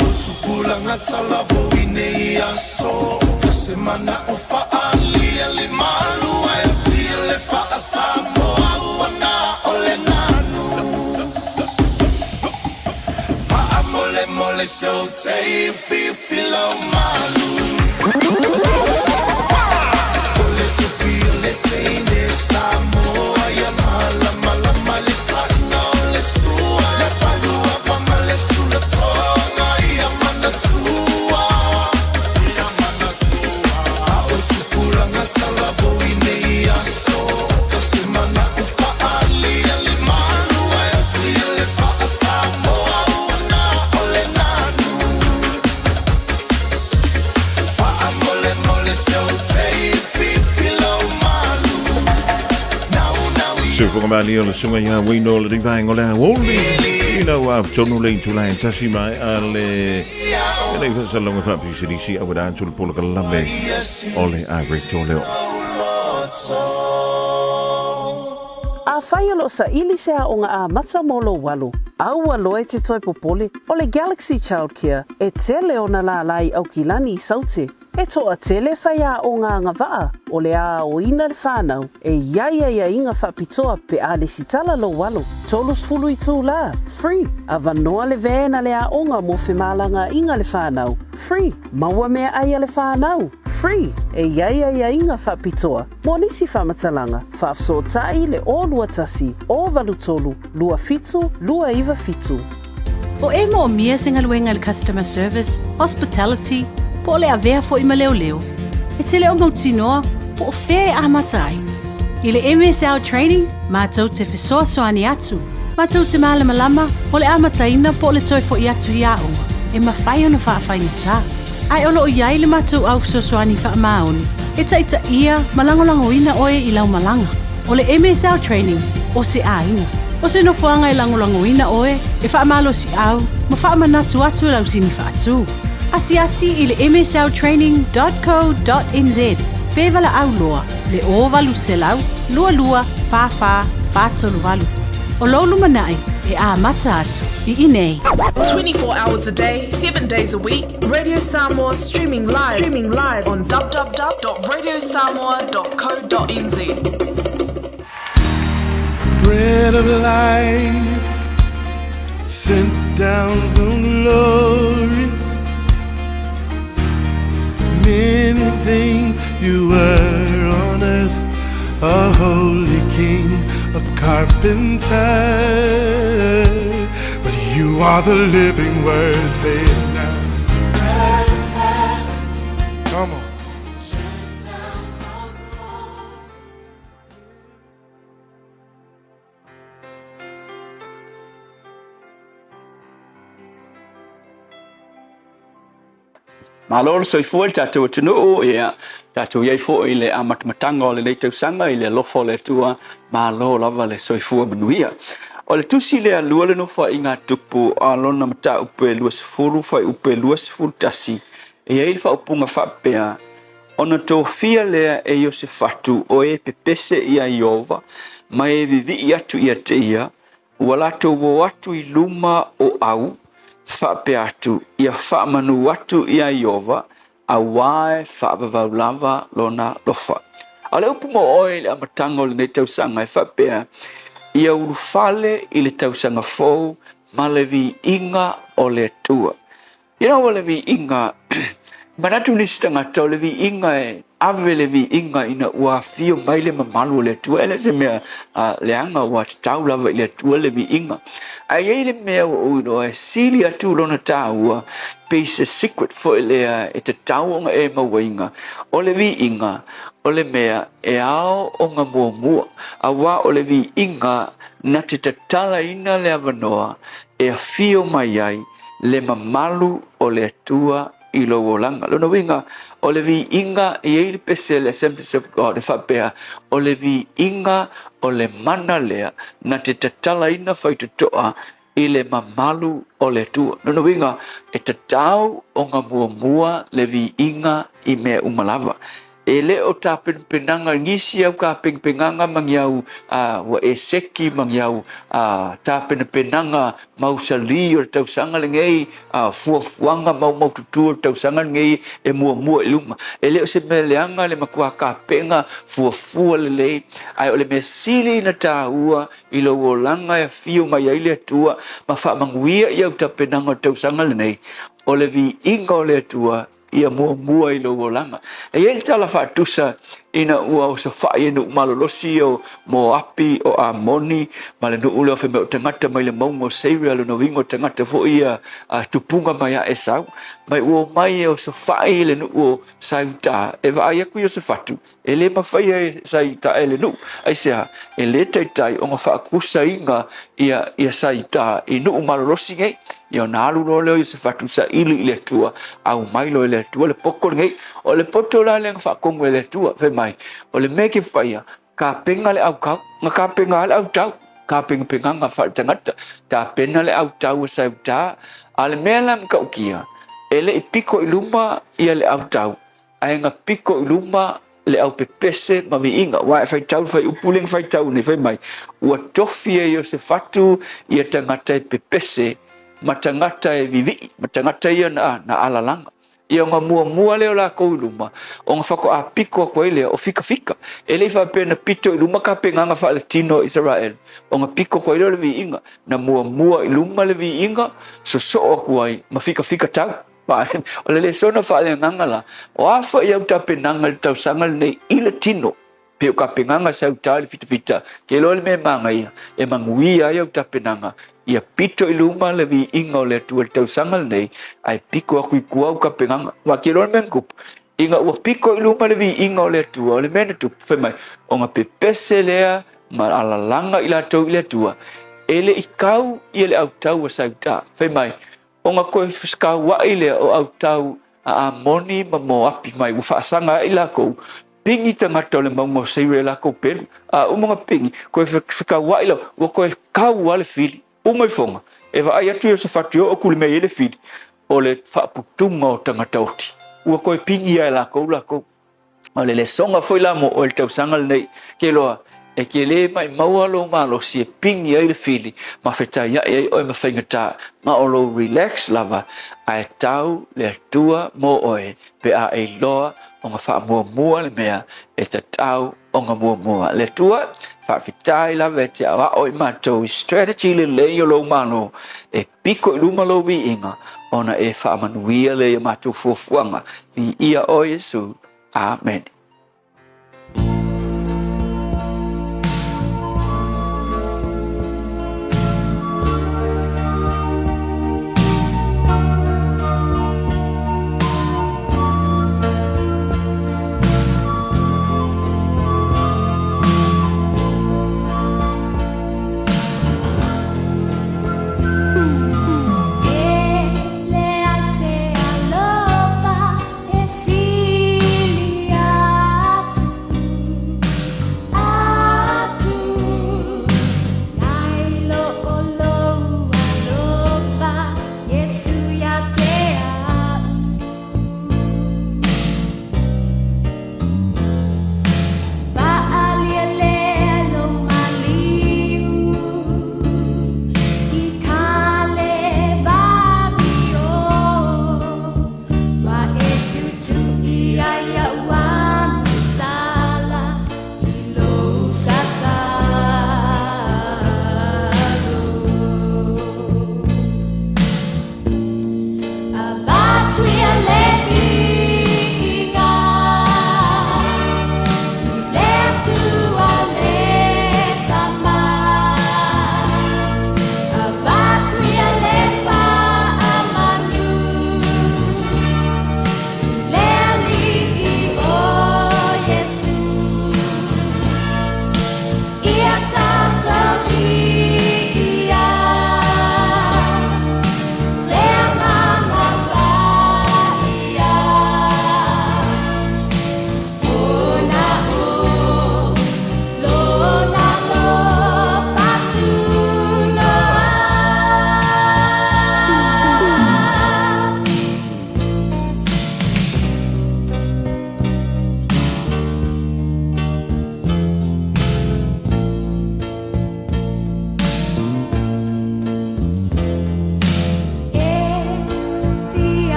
Speaker 12: o tupula ngatala voine ya so semana o fa ali ali malu ai tile fa asamo wana ole nanu fa amole mole so tay fi filo malu ole tu feel it in samo ya mala mala maleta no le sua le palua pa male sulle tonga ya manatua
Speaker 10: Mali o le sunga ia wino le divai ngole woli ina wa tonu le tula tasi mai ale ele fa longa fa pisi si awada tul polo kalambe ole agri tole
Speaker 7: a whaialo sa ili se a onga a matsa molo walu. Aua loe te toi popole o le Galaxy Childcare e tele o na la lai au kilani i saute. E toa tele whai a o ngā ngawaa o le a o ina le whānau e ia inga whapitoa pe a le sitala lo walu. Tolus fulu i tū la, free. A vanoa le vēna le a onga mo whemalanga inga le whānau, free. Maua mea aia le whānau, free. E ia inga whapitoa. Mo nisi whamatalanga, whaafso tai le o lua tasi, o valu tolu, lua fitu, lua iwa fitu.
Speaker 14: O e mo mia singa luenga le customer service, hospitality, po le avea fo ima leo. E te leo mautinoa, po o whea a matai. I le MSL training, mātou te whesoa soani atu. Mātou te malamalama, o le amataina po le toi fo i atu i aonga. E mawhai ona whaafai ngata. Ai olo o iai le mātou au whesoa soani wha maoni. E taita ia, malangolango ina oe i lau malanga. O le MSL training, o se a inga. O se no fuanga i langolango ina oe, e wha malo si au, ma wha manatu atu lau sini wha atu. Asi i le msltraining.co.nz. Pevala au loa, le ovalu selau, lua, fa, tolu valu. O lolu manai, e a mata atu, I inei.
Speaker 6: 24 hours a day, 7 days a week, Radio Samoa streaming live on www.radiosamoa.co.nz.
Speaker 12: Bread of life, sent down from glory. Many things you were on earth, a holy king, a carpenter, but you are the living word. Say it now. Come on.
Speaker 15: Malor so foi tatou tunu ia tatou ia fo ile amatmatanga o le leitau sanga ile lofo le tua malo lava le so fu manuia o le tusi le alua le no fa inga tupu alona mata upe luas furu fa upe luas furu tasi e ia fa upunga fa pea ona to fia le e Josefatu o e pepese ia Iova mai vivi ia tu ia te ia wala to wo atu I luma o au fa peatu ia fa manu watu ia Iova a wae fa lava lona lofa ale upumo oil a matango le tau sanga fa pea ia urufale I le tau sanga fo malevi inga o le tua ia levi inga manatu ni stanga to levi inga e ave levi inga ina ua fio baile mamalu le tua ele se me leanga wa tau lava le tua levi inga ai ele me o no e silia tu lona tau piece secret for le e te tau e mawinga o levi inga o le mea e ao o nga mua a wa o levi inga na te tatala ina le avanoa e a fio mai ai le mamalu o le tua I lo wolanga lo winga o le vi inga e ele pese le Assemblies of God fa pea o le vi inga o le mana lea na te tatala ina fai te toa I le mamalu o le tua no winga e tatau o nga mua le vi inga I mea umalava ele o ta penanga ngisi au ka penganga mangiau wa eseki mangiau ta penanga mausali o tau sanga ngei fuanga mau tutu tau sanga ngei e mua luma ele o se meleanga le makua ka penga fu le ai o le mesili na ta ua i lo langa e fio mai ile tua ma fa manguia ia ta penanga tau sanga nei o le vi ingo le tua ia mua i lo langa e ele tala fa tusa ina ua o sa fai no malolosi o mo api o amoni male no ule o fe me tangata mai le mongo seria lo no wingo tangata fo ia tupunga mai a esau mai o mai o sa fai le no o sauta e va ia ku yo se fatu ele ma fai sauta ele no ai se ele tai o ma fa kusa inga ia sauta i no malolosi ngai ia na lu lo le se fatu sa ili le tua au mai lo le tua le poko ngai o le poto la le fa kongo le tua fe mai o le meke faia ka penga le au kau nga ka penga le au tau ka penga nga fa tangata ta penga le au tau sa ta ale melam ka ukia ele piko iluma ia le au tau ai nga piko iluma le au pepese ma vi inga wa fa tau fa upuling fa tau ni fa mai wa tofia yo se fatu ia tangata pepese matangata e vivi matangata ia na alalanga ia nga mua leo la ko luma o nga fako apiko ko ile o fika ele fa pena pito luma ka penga nga fa latino Israel o nga piko ko ile vi inga na mua luma le vi inga so ko ai ma fika tau pa o le sona fa le ngala o afa ia ta penanga tau sangal nei ile tino pe ka penanga sa utal fita ke lo le me manga ia e manguia ia ta penanga ia pito iluma le vi inga le tu tau sangal nei ai piko aku kuau ka penanga wa ke lo men kup inga wa piko iluma le vi inga le tu le men tu fe mai o nga pepese le ma ala langa ila tu ile tu ele ikau ile au tau sa ta fe mai o nga ko fiska wa ile o au tau a moni ma mo api mai fa sanga ila ko pingi tangata le mau seire la ko pen o mga pingi ko fika wa ila wo ko kau wale fili o mai fonga e va ai atu se fatio o kule mai ele fili o le fa putunga o tangata oti wo ko pingi ai la ko o le songa foi la mo o le tau sangal nei ke loa e ke le mai maualo malo si pingi ai le fili ma feta ia e o ma fengata ma o lo relax lava ai tau le tua mo oe pe a e loa o nga fa mua le mea e ta tau o nga mua le tua fa fitai la vete a o ma to strategy le yo lo malo e piko luma lo vi inga ona e fa manuia le ma to fuanga vi ia o Yesu amen.
Speaker 16: Ele hace alofa, esilia.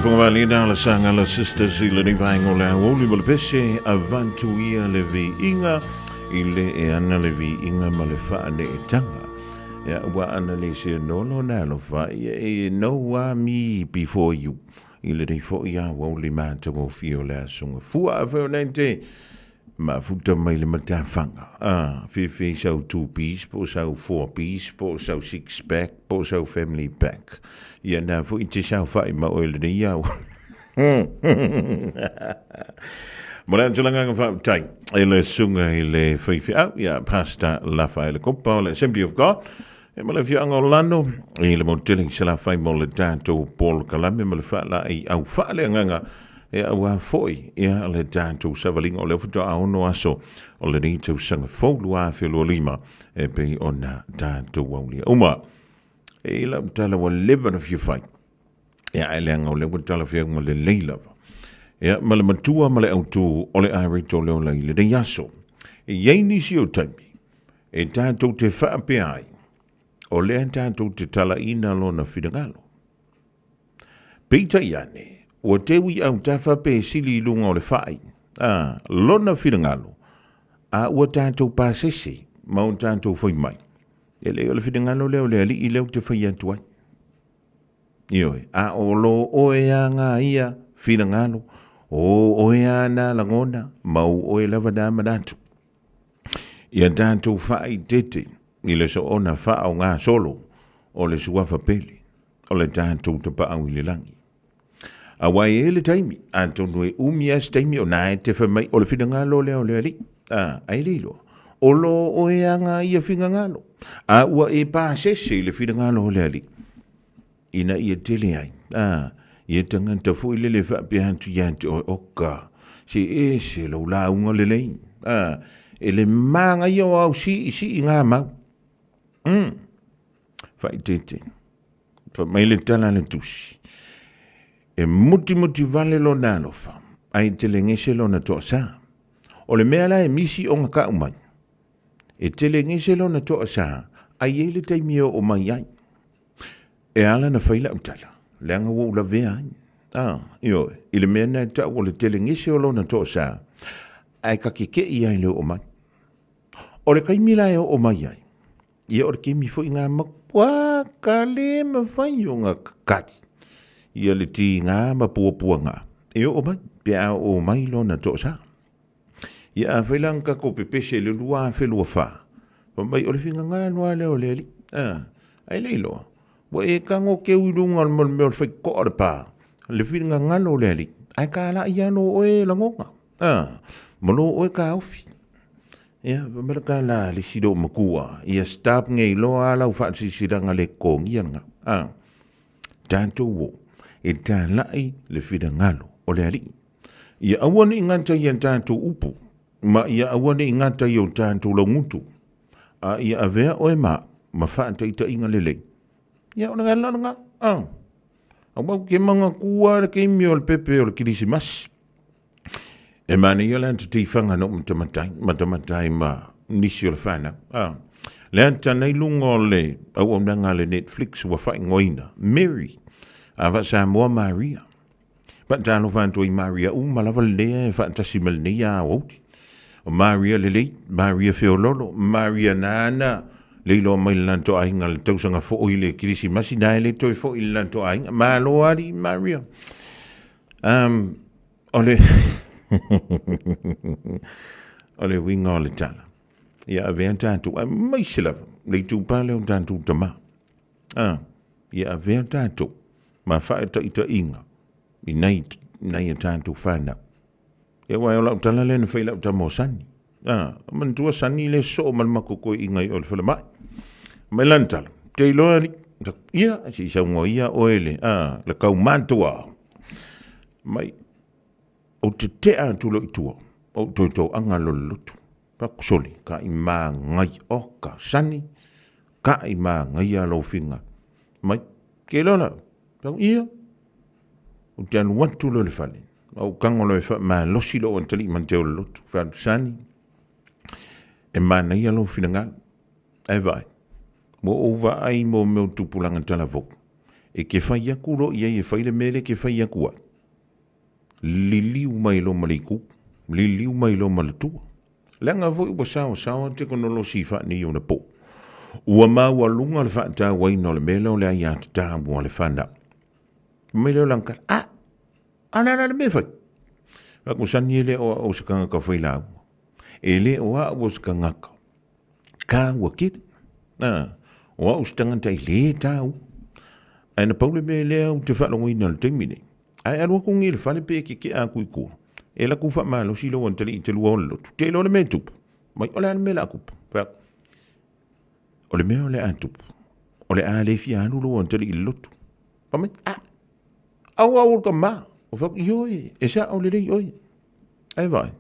Speaker 10: whangawali na la sanga la sisters i le ni vaingo le awoli ma le pese avantu ia le vi inga i le e ana le vi inga ma le whaane e tanga. Ia ua ana le se nolo na lo whai e no wa me before you. I le rei fo ia wali ma tango fio le asunga. Fua a whao nente ma futa mai le mata whanga. Whiwhi sau 2 piece, po sau 4 piece, po sau 6 pack, po sau family pack. Ia nā fu i te sau whai ma oile ni iau. Mora tulanga ngā whau tai. E le sunga i le whiwhi au. Ia pasta la whai le kompa o le Assembly of God. E ma le whianga o lano. I le moteling se la whai mo le tātou Paul Kalame. Ma le wha la i au wha le nganga. E awa foi. Ia le tātou savalinga o le futa aono aso. O le ni tau sanga fōlu a whilo lima. E pe o na tātou waulia. Uma. E la tala wa levan of you fight. Ya ele nga le tala fi ma le leila. Ya ma le matua ma le autu o le ai to le ola ile de yaso. E ye ni si o taimi. E tanto te fa pe ai. O le tanto te tala ina lo na fidangalo. Peter yane o te wi au tafa pe sili lunga o le fai. Lo na fidangalo. A o tanto pasesi ma o tanto foi mai. E leo le whingano leo le ali I leo te whai atu ai. Ioi, a o lo oe a ngā ia whingano, o oe a nā langona, mau oe lava nā manatu. Ia tātou whai tete, I le so ona wha o ngā solo, o le suafa pele, o le tātou te paau I le langi. A wai e le taimi, a tonu e umias taimi o nā e te whamai, o le whingano leo le ali, ai lilo. O lo oe a ngā ia whingano. A ua e pāsese I le whingano le ali. Ina ia tele ai. Ia tanganta fo I le le whapehantu iante o oka. Se e se lau launga le lei. E le manga ia o au si I ngā mau. Whai tete. Mai le tala le tusi. E muti vale lo nalo wha. Ai tele ngese lo na toa sa. O le mea la e misi o ngaka umai. E tele ngese lo na toa sa. Ai e le taimio o mai ai. E ala na whaila utala. Leanga wo ula vea ai. Io, I le mea na ta o le tele ngese o lo na toa sa. Ai ka keke I ai leo o mai. O le kaimila e o mai ai. Ia o le kemi fo I ngā makua ka le mawhai o ngā kakati. Ia le ti ngā mapua ngā. E o mai. Pia o mai lo na toa sa. Ia a whailanga ko pepese le lua whelua wha. Pa mai o le whinga ngā noa leo le ali. Ai leilo. Wa e kango ke uirunga mo le meo le whaiko o le pā. Le whinga ngā no le ali. Ai ka ala I ano oe langonga. Mono oe ka aufi. Ia, pamela ka la le sido makua. Ia stap ngei loa ala u whaatsi siranga le kongianga. Tanto wo. E tā lai le whina ngalo o le ali. Ia awane I nganta I tanto upu. Ma ia awane I ngata I o tanto la ngutu. Ia avea oe ma whaanta I ta inga lele. Ia ona ngā langa. Awau ke manga kua le ke imi o le pepe o le kirisimas. E mani ia lanta te whanga no matamatai ma nisi o le whana. Lanta nei lunga o le au ngā le Netflix wa whai ngoina. Mary. Awa Samoa Maria. Pantano whanto I Maria malawa lea e whantasi malnea a wauti. Maria lele, Maria Feololo, Maria Nana, leilo mai lanto ainga le tausanga fo oile kirisi masi nai le toi fo I lanto ainga, malo ari Maria. Ole, ole winga ole tala. Ia avea tātou, mai sila, le tu pale o tātou tama. Ia avea tātou, ma whaeta ita inga, I nei a tātou whanau. Ia wai o lau tala le na whai lau tamo sani. Mantua sani le so man makoko I ngai o le whala mai. Mai lantala. Te iloa ni. Ia, si sa ungo ia o ele. Le kau mantua. Mai. O te tea tulo I tua. O toi anga lo lutu. Pakusoli. Ka I maa ngai oka sani. Ka I maa ngai a lo finga. Mai. Ke lola. Ia. O te anu watu lo le whale. Au kangolo e ma losi lo antali man te o lotu. Whantu sani. E mana ia lo whina ngā. E vai. Mo ova ai mo meu tupulanga tala voku. e ke whai aku ro ia e whaile mele ke whai aku a. Liliu mai lo maliku, liliu mai lo malatua. Lenga voi ua sawa te kono lo si wha ni o na po. Ua mau alunga le wha ta waino le mele o le ai ata ta mua le whana. Mele o langka, anana le me whai. Ako sani ele o sakanga ka whai lau. Ele o a o sakanga ka. Ka ua kit. O a ustang tai le tau. Ai na paule me le au te whalongo ina le teimine. Ai alua kongi le whale pe ke a kui kua. E la kufa malo si lo antali i te lua o le lotu. Te lo le me tupu. Mai ole ane me la kupa. O le mea o le a tupu. O le a le fia anu lo antali i le lotu. Pa mai, au ka maa. O whak ioi. E sa au le rei oi. Ai vai.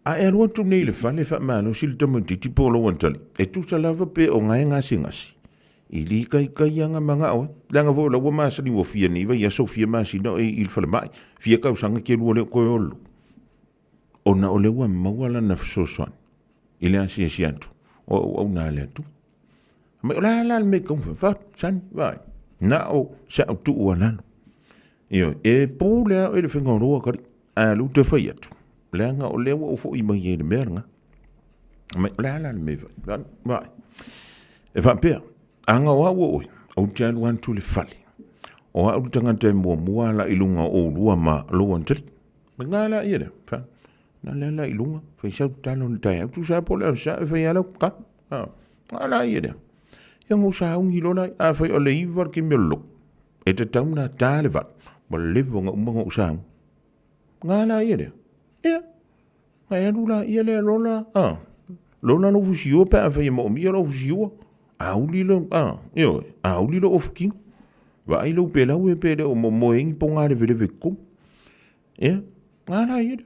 Speaker 10: A e alua tu nei le whale wha malo si le tamuti ti polo antali. E tu sa lava pe o ngai ngasi. I li kai anga manga oe. Langa vo la ua maasa ni wo fia ni va ia so fia maasi no e il fale mai. Fia kau sanga ke lua le koe olu. Ona o le ua mawala na fsosoan. I le asi esi antu. O na le antu. Mai o la me kong fa san vai. Na o sa o tu ua nano. Io e po lea o le whenga roa kari. A lu te whai atu. Langa o le ua o fo i mai e le meanga. Mai o la me vai. E fa pea. Anga wa oi, au te alu antu le whale. O au tangata mua la ilunga o rua ma lo antari. Ma ngā la ia le, wha. Na la ilunga, whai sau talo ni tai. Au tu sa po le sa e whai ala ka. Ngā la ia le. Ia ngau sa haungi lona, a whai o le iwar ki melo. E te tauna tā le vat. Ma levo ngā umanga o sa. Ngā la ia le. Ia. Ngā alu la ia le lona. Lona no fusiua pa a whai mo mia no fusiua. Aulilo, aulilo of king. Wa ilo pela we pele o moeng ponga de vele veko. Ngala yede.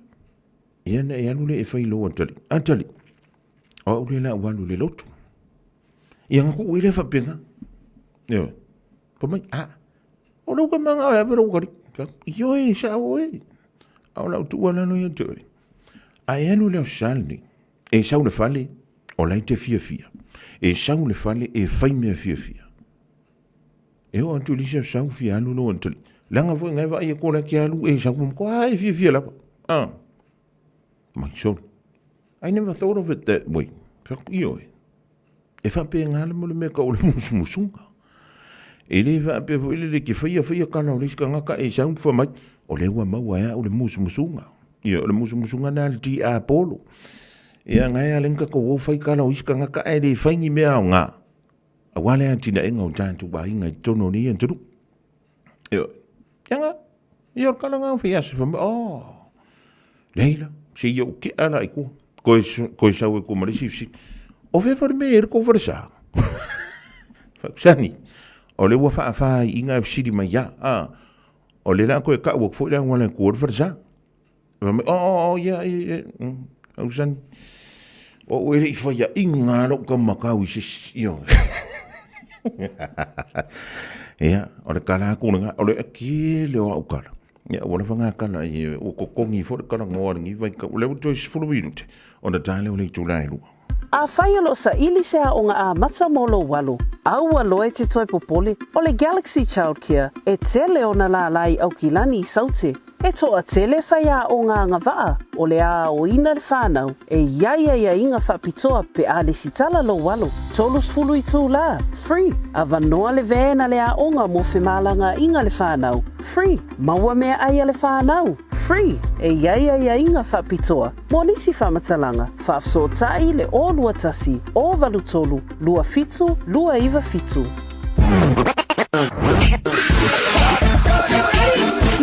Speaker 10: Na lule e fai lo antali. O le la walu le lotu. Yang ku ile fa penga. Pa mai o lo ka manga ya pero gari. Yo e sa we. Au la tu wala no yete. Ai lule o salni. E sa una fale o la te fia. E sau le fale e fai mea fia. E o antu li sau fia anu no antali. Langa vo ngai vai e kola ki alu e sau ko ai fia lapa. My son. I never thought of it that way. Io. E fa pe ngale mo le me ka o le musunga. E le fa pe vo le ki fia kana o le ska ngaka e sau fa mai o le wa mau ya o le musunga. Io le musunga na di Apollo. Ia ngai alenka ko wo fai kana o iska ngaka e le faingi mea o ngā. A wale antina e ngau tāntu ba inga i tono ni anturu. Ia nga, ia kana ngā whi ase whama, leila, se ia o ke ala i kua. Koe sau e ko marisi si. O whea whare me e ko whare sa. Sani, o le ua wha inga e siri mai ia. O le la koe ka ua kufo i la wale kua whare sa. Ia, au sani. O ele i whaia inga ro ka makau i se io. Ia, o le kala kunanga, o le aki leo au kala. Ia, o le whanga kala i o kokongi fo le kala ngoaringi vai ka uleu tois fulawinute. O na tale o le tūlai lua.
Speaker 7: A whaialo sa ili sea o ngā a mata molo walu. Aua loe te toi popole o le Galaxy Childcare e tele o na la lai au kilani i saute. E toa tele whaia o ngā ngawaa o le a o ina le whānau e iaia inga whapitoa pe a le sitala lo walo. Tolus fulu i tū la, free. A vanoa le vēna le a onga mo whemalanga inga le whānau, free. Maua mea aia le whānau, free. E iaia inga whapitoa. Mo nisi whamatalanga, whaafso tai le o lua tasi, o valu tolu, lua fitu, lua iwa fitu.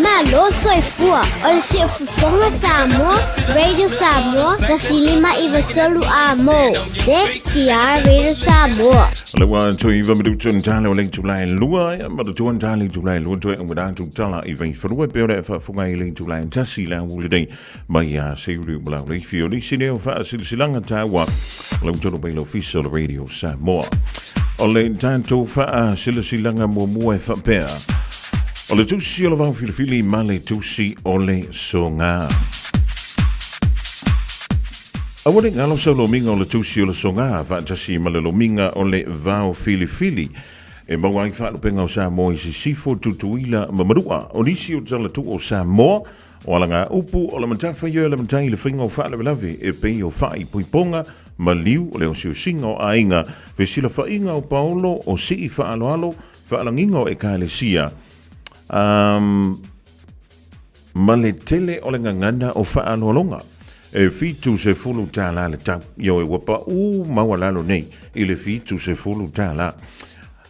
Speaker 16: Malo soifua, o le sio fufonga Samoa, Radio Samoa, tasilima iwa tolu a mo, se kia Radio Samoa.
Speaker 10: Le wa tu iwa midu tun tala o le tulai lua, ya madu tuan tala tulai lua tu e ngwada tu tala iwa i whanua peo le whafunga i le tulai tasi la ule dei, mai a seuri ulau le fio li sineo wha silanga tawa, le utoro beilo fiso le Radio Samoa. O le tanto wha silanga mua e whapea. O le tusi o le vau filifili ma le tusi o le songa. A wale ngalo sa lo minga o le tusi o le songa, vantasi ma le lo minga o le vau filifili. e mawai wha penga o Samoa i se sifo tutuila mamarua o nisi o tala tu o Samoa o ala ngā upu o la matafa i le matai le whainga o wha lave e pei o wha i puiponga ma liu o leo siu singa o ainga ve sila whainga o Paolo o si i wha alo wha alanginga o e ka le sia ma le tele o le ngangana o wha alolonga e fitu se fulu tāla le tau yo e wapa mawalalo nei i le fitu se fulu tāla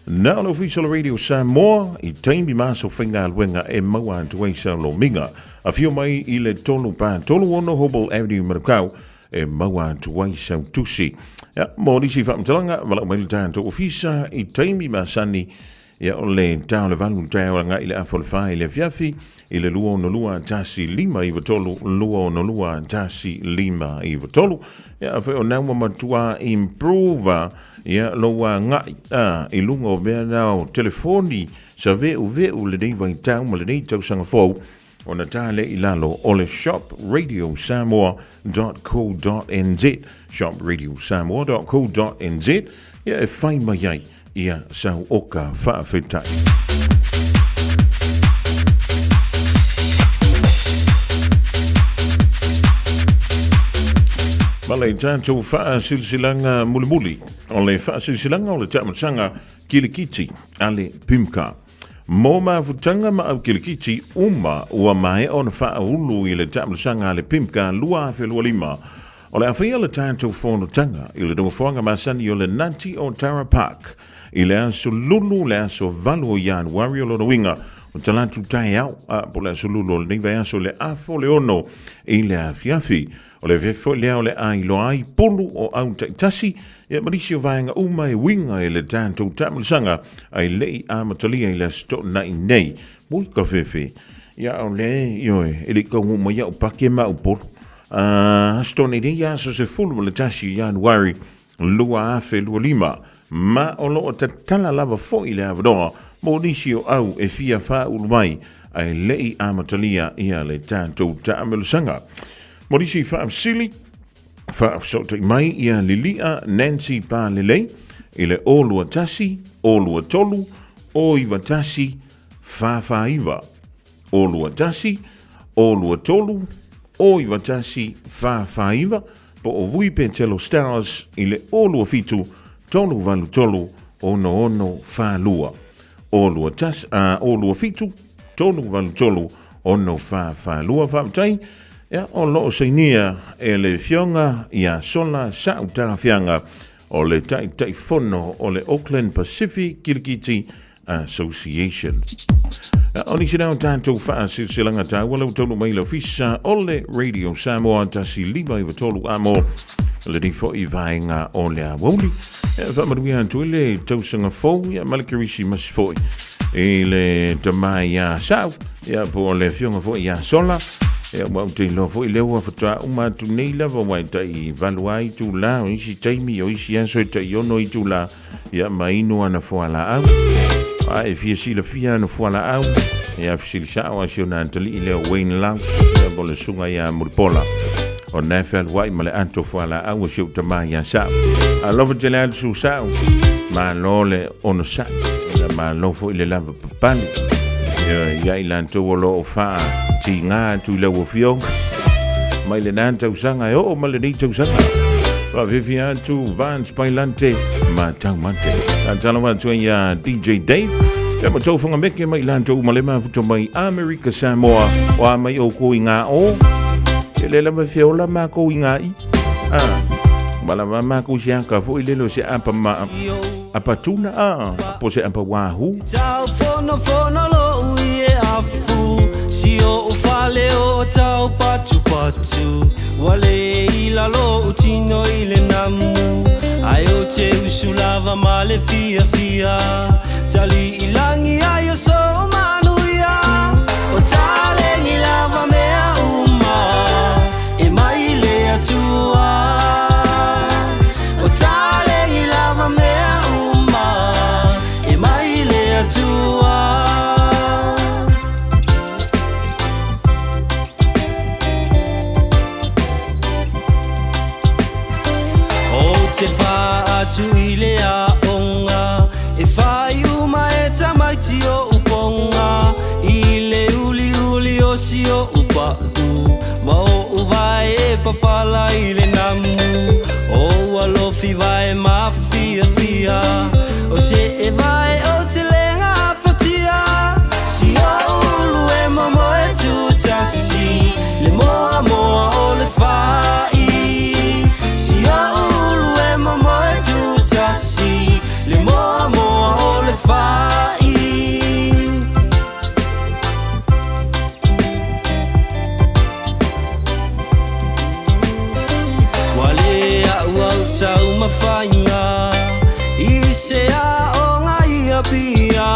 Speaker 10: na o le official radio Samoa i taimi maso whainga alwenga e maua antuai sa lo minga a fio mai i le tolu ono Hobble Avenue Marakau e maua antuai sa tusi mo nisi whamtalanga wala mai le tānto ofisa i taimi masani ia o le tau le valu tau nga i le afolfai le fiafi i le lua no lua tasi lima i watolu lua no lua tasi lima i watolu ia fe o naua matua improva ia loa ngai i lunga o mea nao telefoni sa veu le nei vai tau ma le nei tau sanga fau o na tale i lalo o le shopradiosamoa.co.nz shopradiosamoa.co.nz ia e whai mai ai ia sau oka whaafetai. Malay tātou wha silsilanga mulimuli o le wha silsilanga o le tamatanga Kilikiti ale Pimka. Mō mawhutanga ma au Kilikiti uma ua mai o na wha ulu i le tamatanga ale Pimka lua whelua lima. O le awhia le tātou whonotanga i le dongafuanga masani o le Nanti o Tara Park i le aso lulu le aso valu o Januari o lona winga o talatu tai au po le aso lulu o le neiva aso le afo le ono i le afiafi o le vefo le au le ailo ai polu o au taitasi e marisi o vaenga uma e winga e le tātou tamulisanga ai lei a matalia i le asto nai nei mui ka fefe ia o le ioe e le kaungu ma iau pake ma upolu asto nei nei aso se fulu le tasi Januari lua afe lua lima ma o lo o tatala lava fo i le avadoa mo nisi o au e fia wha ulumai ai lei a matalia ia le tātou tamulisanga mo nisi wha afsili wha afsota i mai ia Lilia Nancy Palelei i le olua tasi olua tolu o iwa tasi wha iwa olua tasi olua tolu o iwa tasi wha iwa po o vui Pentelo Stars i le olua fitu tolu valu tolu ono wha lua olua tasi olua fitu tolu valu tolu ono wha lua wha mtai ia o loo seinia e le fionga ia sola sa utara fianga o le tai fono o le Auckland Pacific Kilikiti Association. O nisi nao tātou wha silsilanga tā wala utolu mai la fisa o le Radio Samoa tasi lima i watolu amo le ni fo i vaenga o le awoli. Wha marui antu le tausanga fau ia malakirisi masi fo i le tamai ia sau ia po le fionga fo ia sola e wa te lo fo i le wa fata uma tu nei lava wa tai valuai tu la o isi taimi o isi anso tai ono i tu la ia maino ana fo ala au ai fia si la fia no fo ala au ia fisi sa o asio na antali i le Wayne Lounge ia bole sunga ia murpola o nefel wai male anto fo ala au sio tama ia sa a lova jelal su sa ma lole ono sa ma lo fo i le lava papali ia ilanto lo o fa ti nga tu le wo fio mai le nanta usanga o ma le ni tu usanga va vivia tu Vans Pailante ma tau mate tala wa tu ya DJ Dave e ma tau fanga meke mai lanto ma le ma futo mai America Samoa wa mai o ko inga o le la ma fiola ma ko inga i bala ma ko sia ka fo ile lo se apa ma apa tuna po se apa wahu
Speaker 17: tau fono lo ie afu si o fale o tau patu wale ila lo utino ile namu ayo te usulava male fia tali ilangi ayo so manuia o tale ni lava mea uma e mai le atua o tale ni lava mea uma e mai le atua te fa atu ile a onga e fa uma pala i le namu O alofi vai mafia fia O se e vai o te lenga fatia Si a ulu e momo e tutasi Le moa moa o le fai Si a ulu e momo e tutasi Le moa moa o le fai Tau mawhainga I se a o ngai a pia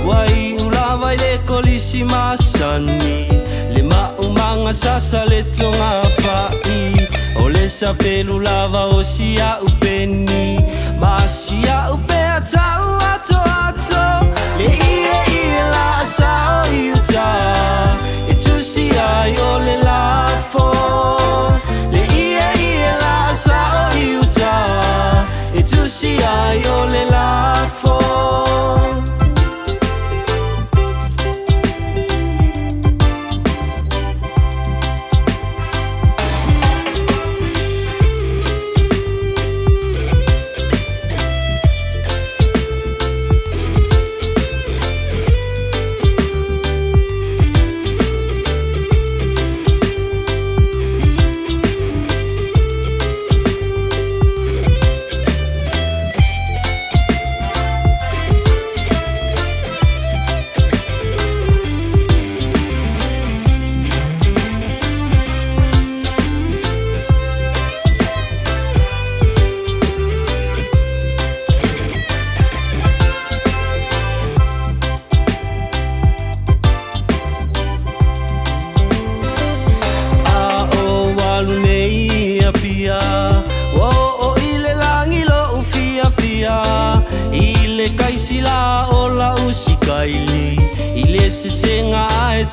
Speaker 17: Wai ula vai le kolisi masani Le maumanga sasa le tonga whai O le sapelu lava o si a upeni Ma si a upea tau ato ato Le ie la sa o iuta E tu si ai o le lafo Le ie la sa o E tu si ai o le lafo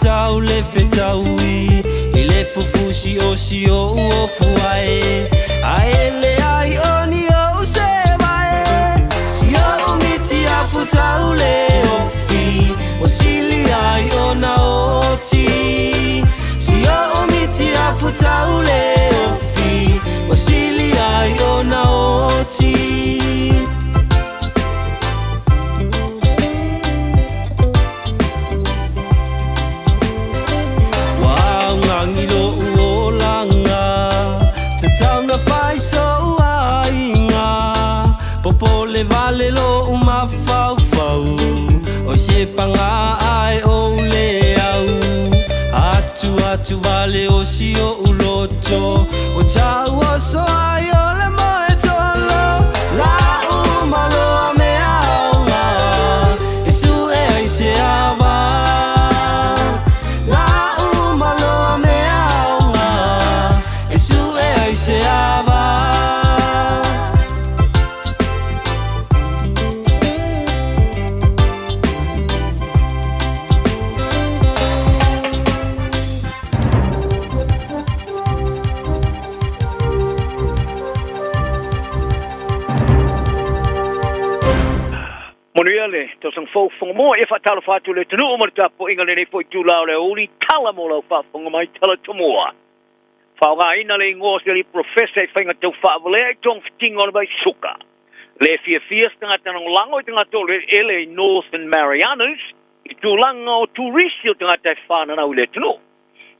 Speaker 17: Tau le fetaui I le fufusi o si o fuae Ae le ai oni o se vae Si o umiti a futau le ofi O sili ai o na oti Si o umiti a futau le ofi O sili ai o na oti Pole vale lo uma fau fau O se panga ai o le au Atu vale o si o uloto O tau o so ai o le moe tolo La uma lo me aunga E su e ai se ava La uma lo me aunga E su e ai se ava
Speaker 13: Moniale, to sang fo fong mo e fatalo fatu le tunu o martapo ingale nei foi tu lao le uli tala mo lau fa fong mai tala tumoa. Fa ga ina le ngos le professor e fainga tau fa vale tong fting on by suka. Le fia stanga tanong lango tanga to le ele Northern Marianas I tu lango turisio tanga tai fa na le tunu.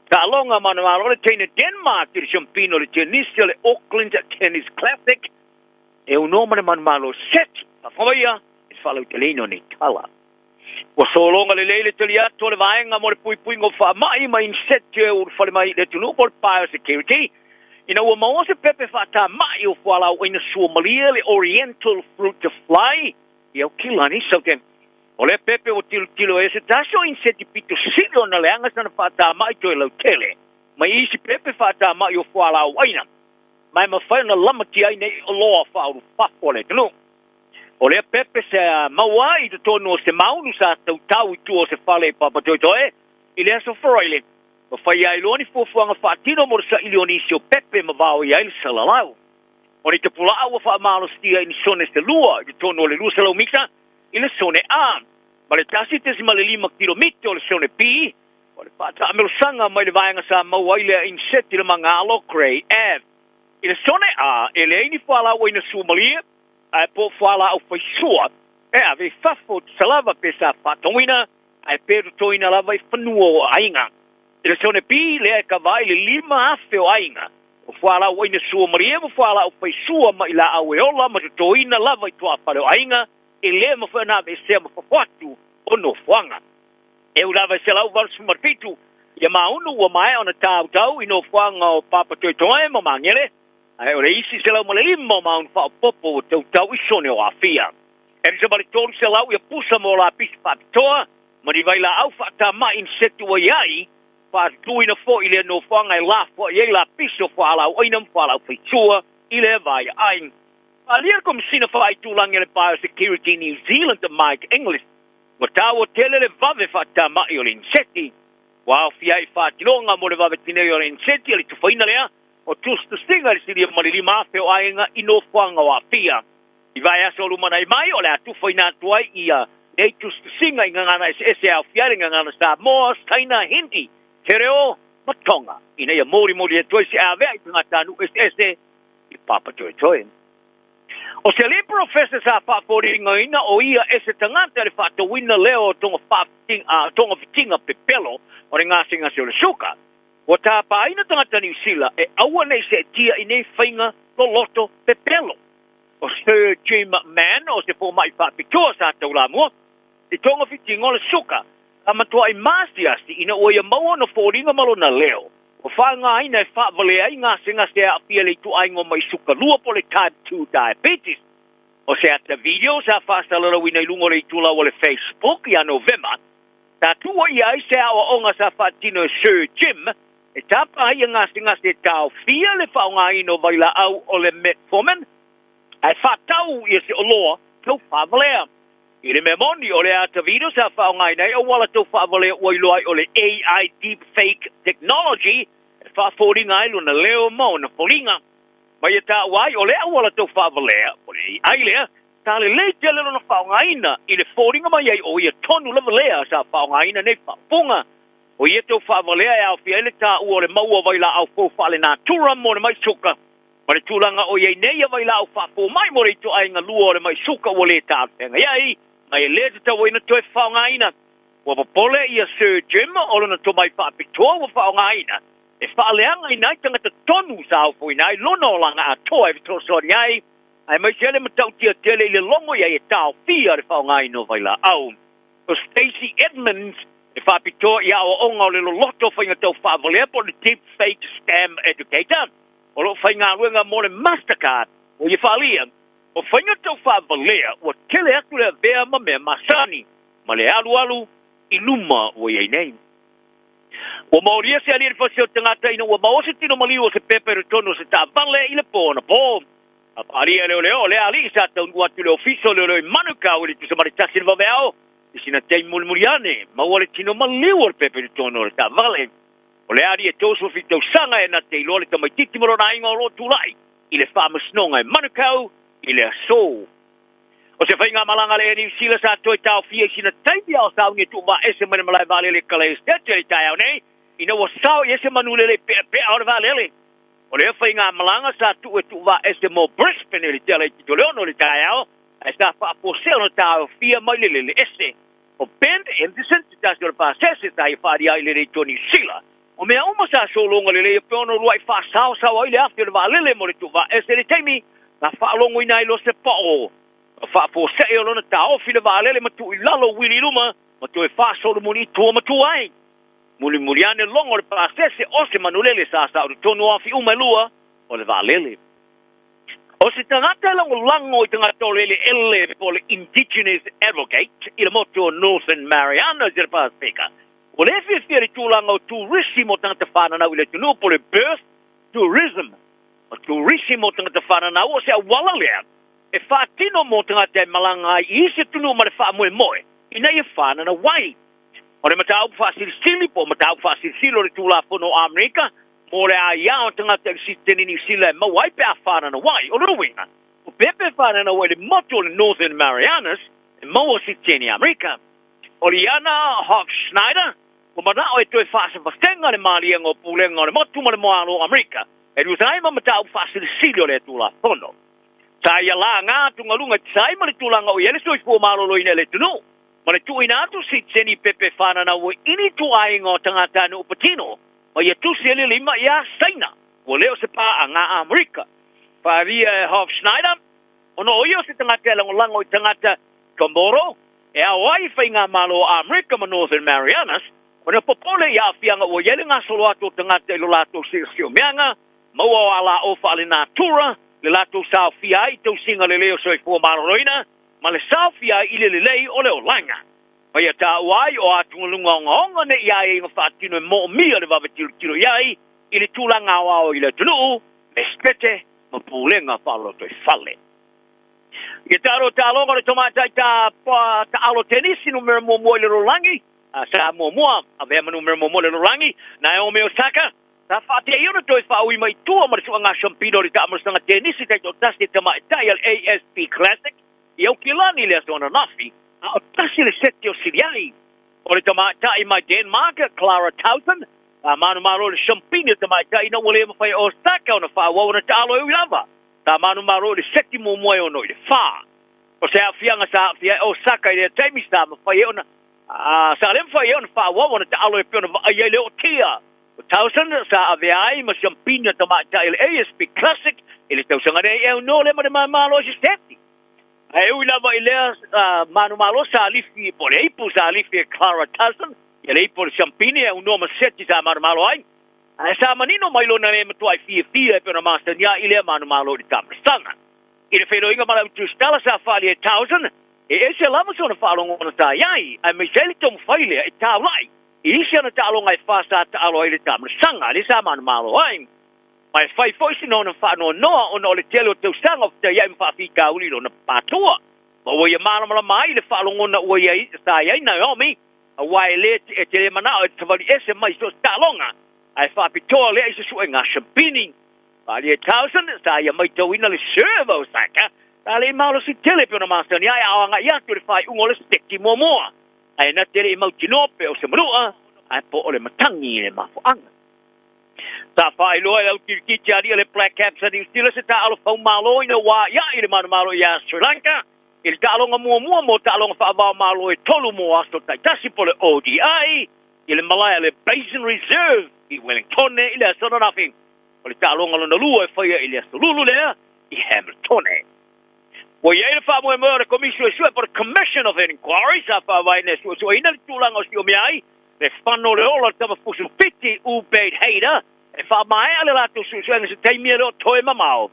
Speaker 13: Ta longa mana le tene Denmark le champino le tennis le Auckland Tennis Classic. E un nome man malo set. Fa fo Follow Telino ni kala. Wa so longa le lele telia to le vaenga mo le pui ngo fa mai in set o fa mai le tunu por biosecurity. Ina wa mo se pepe fa ta mai o fa la ina Somalia le oriental fruit to fly. Yo kilani so ken. O le pepe o tilo ese taso in set pito silo na le anga sana fa ta mai to le tele. Mai isi pepe fa ta mai o fa la ina. Mai ma fa na lamati ai nei o lo fa o fa le tunu. O lea pepe se maua I te tono se maunu sa tau tu o se fale papatoitoe, I lea so froile. O fai ai loni fuafuanga whaatino mo sa ilionisio pepe ma vau I aile salalau. O ni te pula awa wha malo stia I sone se lua, I te tono le lua salau mita, I le sone a. Ma le tasi te si male 5 kilomita o le sone pi, O le pata amelo sanga mai le vaenga sa mau ile inseti le mangalo Grey Ave. Ile sone ele ini fala o ina Somalia, ai po fala au faisua. Ave fafo salava pesa fatowina, ai peru toina lava I fanuo ainga. Ile sone pi le ka vai le lima afe o ainga. O fala o ina Somalia, o fala au faisua ma ila aweola ma toina lava I toa fale o ainga, ele ma fana ve se ma fatu o no fuanga. E ulava se lau val sumarpitu, ia maunu ua mai ona tau ino fuanga o papa toitoe mo mangele, ai ore isi se lau malelimo maun whao popo o tau isone o afia. E risa bali tolu se lau ia pusa mo la pisi papitoa, ma ni vai la au whaata ma insektu o iai, wha tuina fo ile no fuanga e la fo iei la pisi o wha lau oinam wha lau whaitua, ile vai aing. Alia kom sina wha aitulangele Biosecurity New Zealand to Mike English, ma tau o tele le vave whaata mai o le inseti. Wao fia I whaatironga mo le vave tinei o le inseti ali tuwhaina lea, o tustu singa le siria malili mafe o ainga ino whanga wa fia. I vai aso lumana I mai o le atu whaina atuai ia, nei tustu singa I ngangana ese au fiare ngangana sa moa staina hindi, te reo matonga. Ina ia mori e toi se avea I tungatanu ese I papa toi toi. O se li professor sa whaaforinga ina o ia ese tangata le whaatawina leo tonga fitinga pepelo o re ngā singa se o le suka. O tā pāina tangata New Zealand e aua nei se tia I nei whainga lo loto pepelo. O Sir Jim McMahon o se fōmai whaapitoa sa taula mua, I tonga fitinga o le suka, a matua I māsiasi ina o ia maua no whōringa malo na leo. O whaanga aina e whaavalea I ngā singa se a pia le tu aingo mai suka lua po le type 2 diabetes. O se ata video sa whaasalara wina I lungo le tula o le Facebook ia November, ta tua ia I se awa onga sa whaatino Sir Jim, e tapa ia ngā singa se tau fia le whaonga ino vaila au o le metformin, ai whaatau ia se oloa tau whaavalea. I le memoni o le ata video sa whaonga ina o wala tau whaavalea uailoai o le AI deepfake technology, e whaaforinga ilo na leo mo na foringa. Mai e tā wai o lea wala tau whaavalea, o le AI lea, tā le te lelo na whaonga ina, I le foringa mai ai o ia tonu lava lea sa whaonga ina nei whaapunga. O ia tau whaavalea e au fia ele tā ua le maua vaila au fōwhale nā tura mo le mai suka. Ma le tūlanga o iei nei a vaila au whaapo mai mo le to ainga lua o le mai suka o le tā whenga iai, mai e le te tau ina toi whaonga ina. Wa papole ia Sir Jim o lana to mai whaapitoa wa whaonga ina. E whaaleanga ina I tangata tonu sa au fo ina I lona o langa a toa e vito sori ai. Ai mai sele matautia tele I le longo iai e tau fia re whaonga ina vaila au. O Stacey Edmonds e whaapitoa ia o onga o le loto whainga tau whaavalea po le deepfake scam educator. O lo whainga ruenga mo le Mastercard o I whaalia. O whainga tau whaavalea o tele aku le vea ma mea masani. Ma le alu I luma o iei nei. O mauria se alir fasio tangata ina o maose tino maliu se pepe tono se ta vale I le pona po. A paria le ali sa ta un guatu le ofiso le manuka o le tu se maritasi va veo. I sina tei mulmuriane, ma o le tino maliu o pepe tono le ta vale. O le ari e toso fito sanga e na te lo le tamai titimoro na inga o lo tulai. I le fama snonga e manukau, I le aso. O se whainga malanga le New Zealand sa toi tau fia sina taipi au sao nge tu wa ese mani malai vale le kala estete le tai au nei. Ina wa sao ese manule le pe au le vale le. O le whainga malanga sa tu e tu wa ese mo Brisbane le tele ki to leono le tai au. E sa wha poseo no tau fia mai le ese. O Ben Anderson te tasi o le pasese tai whaari ai le to New Zealand. O mea uma sa so longa le e peono ruai wha sao sao ai le afti o le vale le mo le tu wa ese le teimi. Na wha longo ina I lo se pao. Fa po se e lona ta ofile valele matu I lalo wili luma matu e fa solo muni to matu ai muli ane longo le pasese o se manulele sa o tonu afi uma lua o le valele o se tangata lango I tangata lele ele po le indigenous advocate I le moto Northern Marianas I le Pasifika o le fieri tulango turismo tangata whana na wile tunu po le birth tourism o turismo tangata whana na o se awala lea e whaatino mo tangata malanga I se tunu ma le wha moe moe. Ina I whana na wai. O le matau whaasirisili po matau whaasirisili o le tūla whono Amerika. Mo le a iao tangata I siteni New Zealand ma wai pe a whana na wai. O ruinga. O pepe whana na wai le moto le Northern Marianas e maua siteni Amerika. O le Iana Hawk Schneider. ko mana o to fa se fastenga le mali ngo pulenga le motu mo le moalo Amerika e lu sai ma mata fa se silio le tula fono sai la nga tu ngalunga sai ma le tula nga o yele so fu malo lo ine le tunu ma le tu ina tu si seni pepe fana na wo ini tu ai ngo tangata no patino o ye tu se le lima ya saina o leo se pa anga Amerika pa via Hof Schneider ono yo se tangata lango tangata Komboro e a wai whainga malo a Amerika ma Northern Marianas, ona popole ia fianga o yele ngā solo ato tangata ilo lato sio meanga, maua ala o whaale nā tura, le lato sao fia i tau singa le leo soi fua maroina, ma le sao fia i le lei o leo langa. Mai a tā uai o atungalunga o ngaonga ne ia e inga whaatino e mo mia le wawa tiro iai, i le tūlanga o i le tunu, me spete ma pūlenga whaalo toi whale. Ia taro tālonga le tomatai ta alo tenisi numero mo le rolangi, sa mo a vea numero mo le rolangi, Naomi Osaka, ta whate e ona toi whaui mai tua ma le sua ngā shampino le tamarasanga tenisi tai to tasi tamaitai al ASP Classic, i au kilani le asona nafi, a o tasi le seti o siriai, o le tamaitai mai Denmark, Clara Tausen, a manu maro le shampino tamaitai na wale mawhai Osaka ona whaua ona tālo e lava. Ta manu maro le seti mo moe ono i le wha. O se a fianga sa fia o saka i le taimi sa ma whai ona. Sa lem whai ona wha wawana te alo e piona wa ai leo tia. O tausan sa a veai ma shampina ta maita i le ASP Classic i le tausanga ne e no le ma de malo si seti. E ui lava i lea manu malo sa alifi po le ipu sa alifi e Clara Tausan i le ipu le shampini e uno ma seti sa manu malo ai. Sa manino mai lona ne matuai fia e pena master nia i lea manu malo di tamarasanga. I le whelo inga mana utu stala sa whali e tausen, e se lama sona whalonga ona ta iai, a me seli tomu whaile e tau lai. I isi ana ta alonga e whasa ta alo i le tamarasanga, le sa manu malo ai. Mai whai foisi nona whano noa ona o le tele o tau sanga o ta iai mwhafi ka uli lona pātua. Ma ua ia maramala mai le whalonga ona ua iai sa iai Naomi, a wai le e tele mana o e tawali ese mai so ta alonga. Ai whapitoa lea i se sua ngā shampini. Pali e tausen, sa ia mai tau ina le serva o saka, sa le maolo si tele pe ona master ni ai awanga i atu le whai ungo le steki moa. Ai na tele i mau tinope o se manua, ai po o le matangi i le mafuanga. Sa whai loa e au kirikiti aria le Black Caps a New Zealand se ta alo whau malo ina wā ia i le manu malo i a Sri Lanka, i le ta alonga mua mo ta alonga whaavao malo e tolu mo aso taitasi po le ODI, i le Malaya le Basin Reserve, i Wellington i le asona nafi. O le tālonga lona lua e whaia i le asolulu lea i Hamilton. Wa iei le wha moe moe le komisio e sue por Commission of Inquiry sa wha vai ne sua ina le tūlanga o si o meai le whano le ola tama fusu piti Ubaid Haida e wha mai ale lato suenga se teimia leo toe mamao.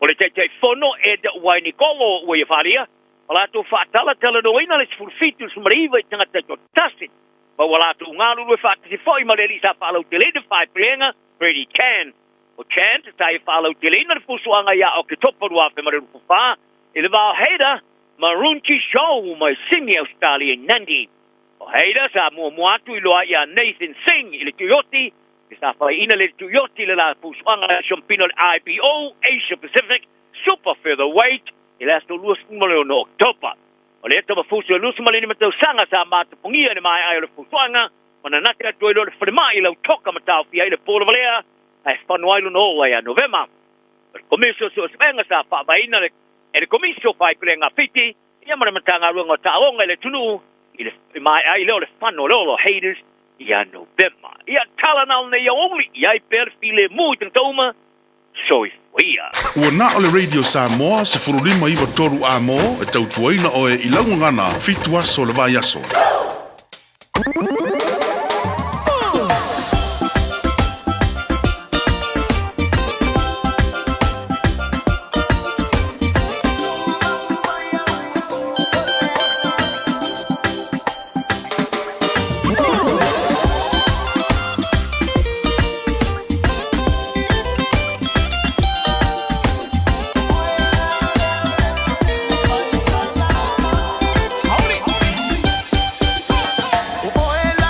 Speaker 13: O le teitei whono e da uai Nikolo ua i whalia o lato whaatala tala no ina le sifurfitu sumariva i tangata to tasi. Ma walato ungalu lue whaatasi fo i maleli sa whalau te le de whai plenga Brady Can. O Can te tai whalau te le ina le fusuanga ia o ke toparua whe mareru whawha i le wao heida Marunki Show mai singi Australia Nandi. O heida sa mua muatu i loa ia Nathan Singh i le Tuyoti i sa whai ina le Tuyoti le la fusuanga shampino le IBO Asia Pacific Super Featherweight i le asto lua sumale o no October. O le tama fusu e lusu malini matau sanga sa mata pungia ni mai ai o le fusuanga mana nati atu ilo le whalemai lau toka matau fia i le Pōla Valea ai whanu ailu no ai a Novema. O le komisio su osmenga sa whaavaina e le komisio whaipere ngā piti ia mana matanga ruanga tāonga i le tunu i le mai ai leo le whanu leo haters i a Novema. Ia tala nao nei aoli i ai per file mui tantauma soi fuia.
Speaker 18: Ua na o le Radio Samoa se furulima iwa toru a mo e tautuaina o e ilaunga ngana fitu aso le vai aso.
Speaker 9: Oela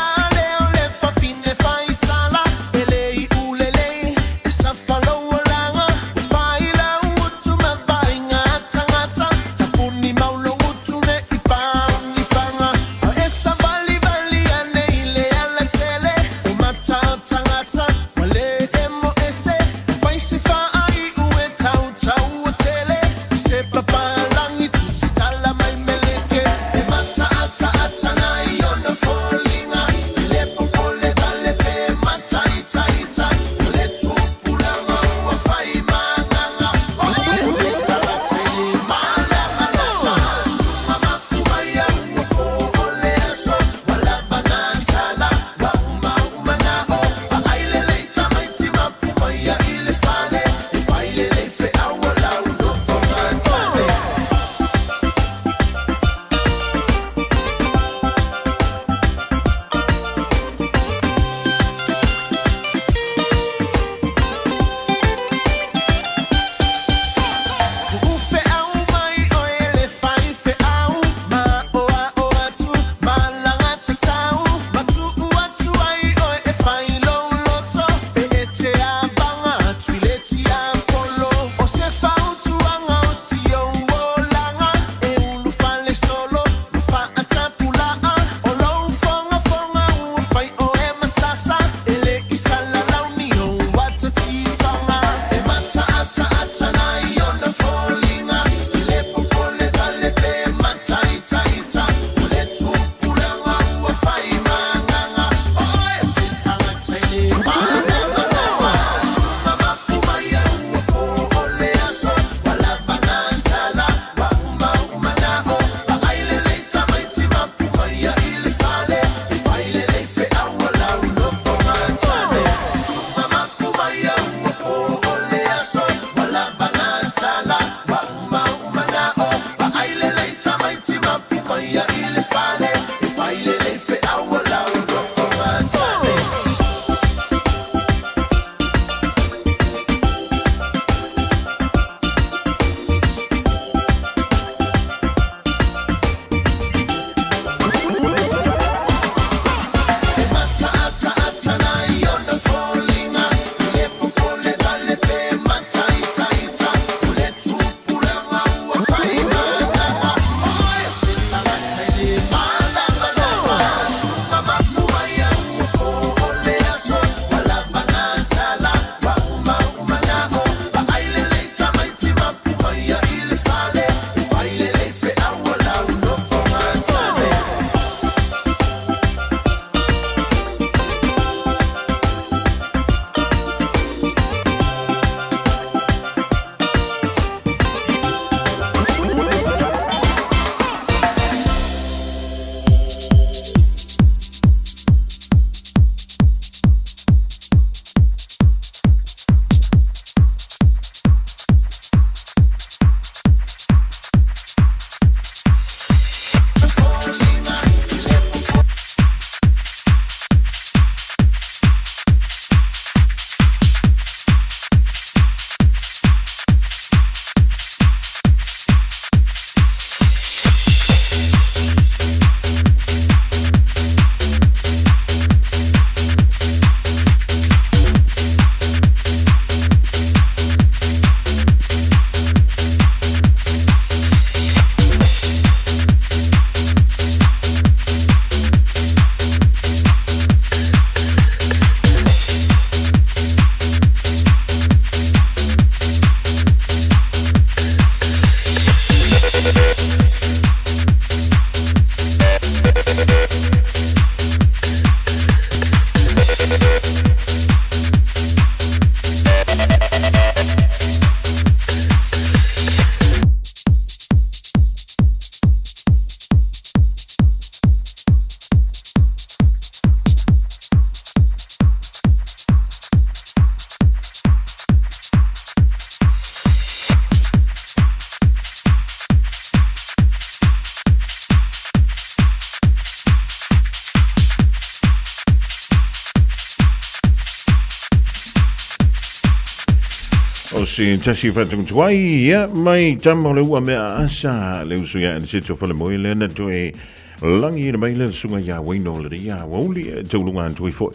Speaker 10: O se tasi whatungutuai, ia, mai tamo le ua mea asa, le usu ia, le sito whale moe, le na toe langi ina mai le sunga ia waino le ia wauli, taulunga antui foi.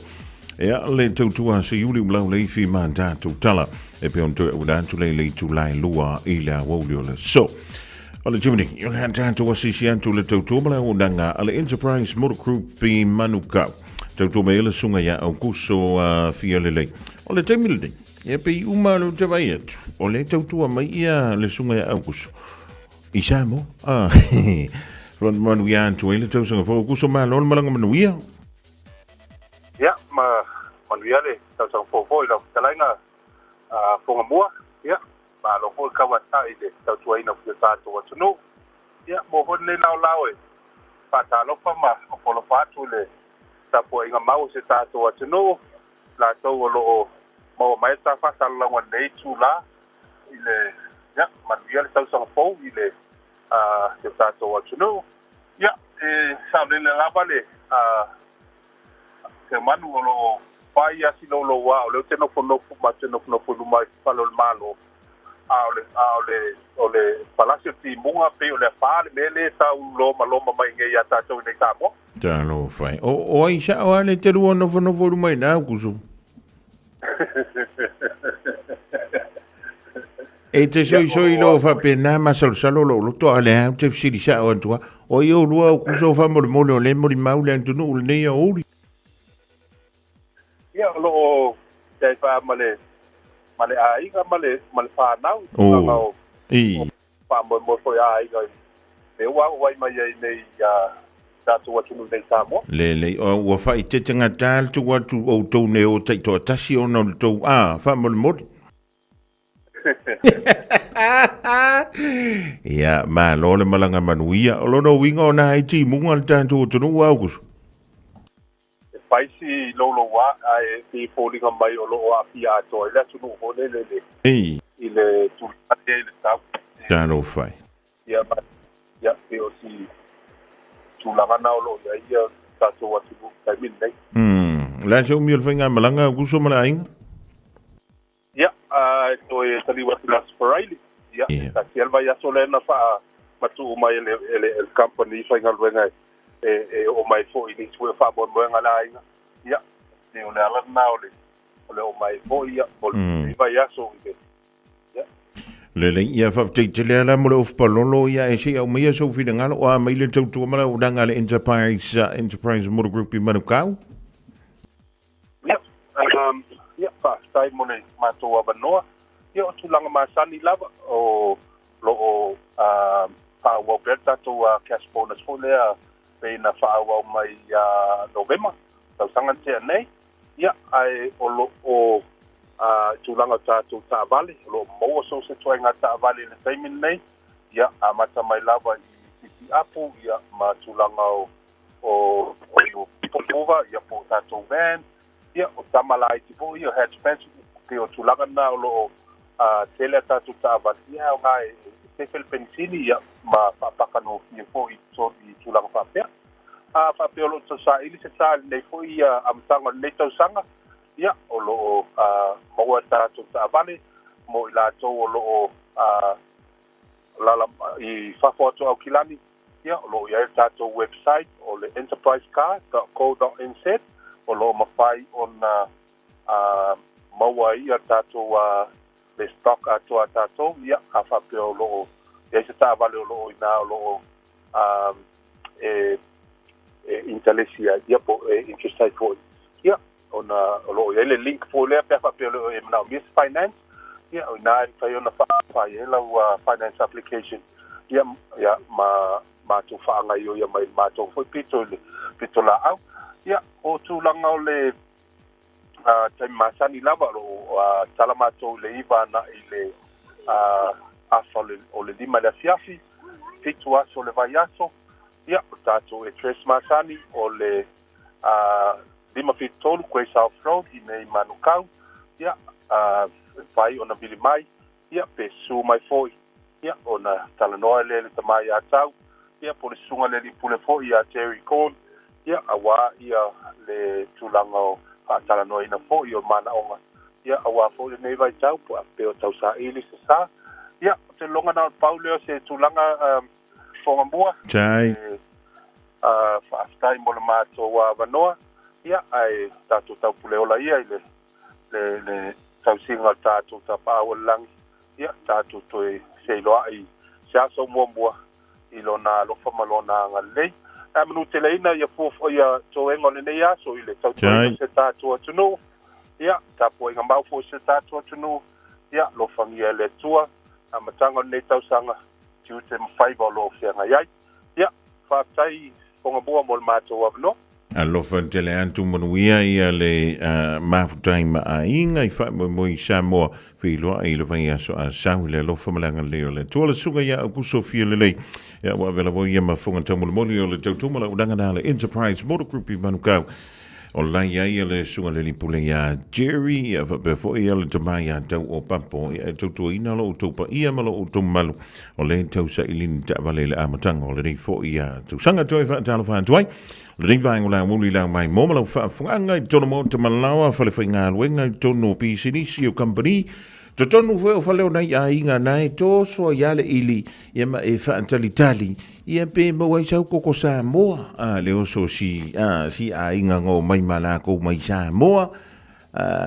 Speaker 10: Ia, le tautua se yuli ulau le ifi maa tātou tala, e pe on toe udantu le le tulai lua i le wauli o le so. O le tumini, i le tātou asisi antu le tautua mala unanga, a le Enterprise Motor Group i Manukau. Tautua me le sunga ia au kuso fia le lei. O le taimile nei. Ia pe umalo te vai atu. O le tautua mai ia le sunga ia aukuso. I sa mo? Ron manu ia antu e le tausanga fo aukuso maa lona malanga manu ia.
Speaker 19: Ia, manu ia le tausanga fo i lau talainga fonga mua. Ia, maa lo fo kawata i le tautua ina fia tātou atunu. Ia, mo hon le lau e. Pata lopa ma o polo patu le tapo inga mau se tātou atunu. La tau o loo mo mai ta fa sala wa nei tula ile ya manuia le tau fo ile se tato wa tuno ya sa le la vale se manu lo pai asi lo wa le teno fono ma teno fono fu mai palo malo ole palacio ti munga pe ole fa le mele ta lo maloma mai nge ya tato nei tamo
Speaker 10: ta lo fai o ai sa o le te ruo no fono fu mai na kusu e te soi lo fa pena ma salo lo to ale te fisi sa o tua o io lo ku so fa mo le maule antu no le nei o
Speaker 19: ya lo te fa male ai ga male fa nau o
Speaker 10: i
Speaker 19: fa mo so ya ai ga e wa mai nei ya tatu watu nei tamo
Speaker 10: le o fa i te tanga tal tu watu o to ne o te to tasi o no to fa mo ia ma lo le malanga manuia o lo no winga ona ai ti munga le tanto to no augus
Speaker 19: paisi lo wa ai ti folinga mai o lo a pia to ile tu no o le ile tu ate le tau
Speaker 10: tano fai
Speaker 19: ia o si tu la gana o lo ia tato watu kai min nei
Speaker 10: la se mi el finga malanga guso mala inga
Speaker 19: to e tali watu las Friday ta selva ya solena fa matu mai el company fa ngal wenga o mai fo ini tu fa bon wenga la inga ne ona la naole o mai fo ia o va ya so
Speaker 10: le ia fa te le la mo of palolo ia e se o mai so fi ngalo o mai le tu mala o danga le Enterprise Motor Group i Manukau
Speaker 19: pa stai mone mato abanoa yo tu langa masani lava o lo pa wa berta to cash bonus for le pe na fa wa mai November so sangan te nei ya ai o lo o tu langa tato ta vale lo mo so se to nga ta vale le time nei ya amata mai lava i apu ya ma tu langa o pova ya po tato van ia o tamalai ti po ia head fence ke o tulaga na lo tele tatu tava ia o ngai te fel pensini ia ma papa no ia po i so i tulaga pa pe fa pe lo so sa ili se sa nei fo ia am tanga nei tau sanga ia o lo mo tatu tavale mo ila to o lo la i fa foto au kilani ia o lo ia tatu website o le enterprisecar.co.nz o lo mafai ona maua ia tātou le stock atua tātou ia a whape o loo ia se tā vale o loo ina o loo intalesia ia po interest rate for ia ona o loo ia le link po lea pe whape o loo e mnau Miss Finance ia o ina e whai ona whapai e lau finance application ia mātou whaanga i o ia mai mātou whai pito la au ia o tūlanga o le taimi masani lava o talamatou le iwa na i le afa o le lima le afiafi fitu aso o le vai aso ia o tātou e tres masani o le lima fitolu Quay South Road i nei Manukau ia vai ona bili mai ia pe su mai foi ia ona talanoa le tamai atau ia po le sunga le lipule foi a Terry Corn ia awa ia le tulanga o talanoa ina fo i o mana onga ia aua fo le nei vai tau po pe o tau sa ili sa ia te longa na Paulio se tulanga fonga bua
Speaker 10: Tai
Speaker 19: fa stai mo le mato wa vanoa ia ai tatu tau puleola ia le tau singa tatu tapa o lang ia tatu toi se loa i sa so mo bua i lona lo fa malona ngalei amanu te leina ia fofo ia toengo le nei aso ile tau se tatu atu ia tapo inga mau fo se tatu atu ia lo fangia le tua amatanga nei tau sanga tiute mfaiva lo fianga iai ia fa tai fonga bua mo le mato wa no
Speaker 10: alofa tele antu manuia ia le mafutai maainga i wha mo i Samoa whiloa i le vai aso a sau le alofa malanga leo le tuala sunga ia akuso fia le lei ia wawela wo ia mafunga taumula moli o le tautumala udanga na le Enterprise Motor Group i manukau o lai ia le sunga le lipule ia Jerry ia whapefo ia le tamai a tau o papo ia tautua ina lo utopa ia malo utomalu o le tausa ilini ta vale le amatanga o le rei fo ia tausanga toi whaatalo whaatuai le rei vaengo la muli la mai momala whaafunganga i tono mo te malawa whale whainga luenga i tono pisinisi o company to tonu fo o faleo nai a inga nai to so ia le ili ia ma e whaantalitali ia pe mo wai sau koko Samoa le oso si a inga ngo mai malako mai Samoa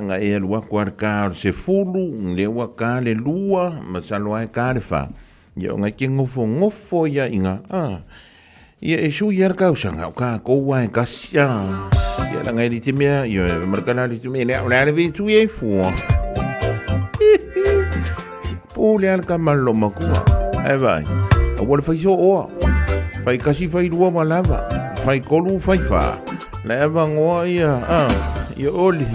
Speaker 10: nga e lua kuarka se fulu le waka le lua masalo ai karfa ia nga ki ngofo ia inga ia e su ia kausanga ka ko wai kasia ia la ngai ditimia ia markana ditimia le vi tu e fu Pule al kamal lo makua. Vai. Awal fai so o. Fai kasi fai dua malava. Fai kolu fai fa. Leva ngoa ia. Ia oli.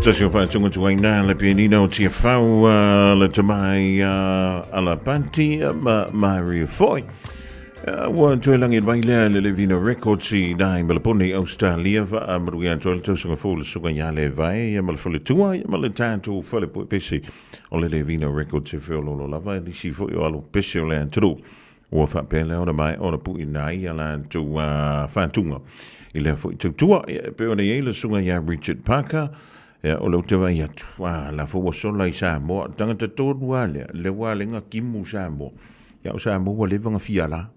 Speaker 10: Stasio whatunga tuaina le pianino tia whau le tamai ala panti Mario Foy. Wa tuelangi bailea le Vino Records i dai malaponi Australia va maruia tuel tusunga fulu sunga yale vai malafole tua malatatu fale pesi o le Vino Records e felo lava di si fo yo alo pesi o le antru o fa pele o mai o pu inai ala tu fantunga ile fo tua pe ona ile sunga ya Richard Parker o lo te vai atu la fo so lai sa mo tanga te to le wale nga kimu sa mo ya sa mo wale vanga fiala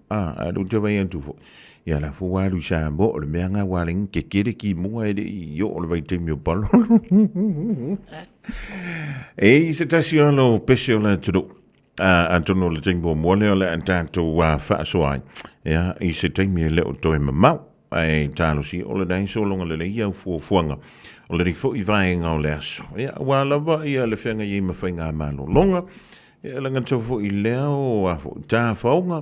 Speaker 10: lo te vai atu fo ya la fo walu sa mo le menga wale ke kere ki mo ele yo le vai te mio palo e se tasio lo pesio la tu Antonio le tengo mo le antanto fa so ai ya i se te mi le o to mamau ai talo si o le dai so longa le ia fu fuanga o le rifo i vai ngā o le aso. Ia, wala wa ia le whenga i ma whainga malo longa. Ia, langa tofo i leo a fo tā whaunga.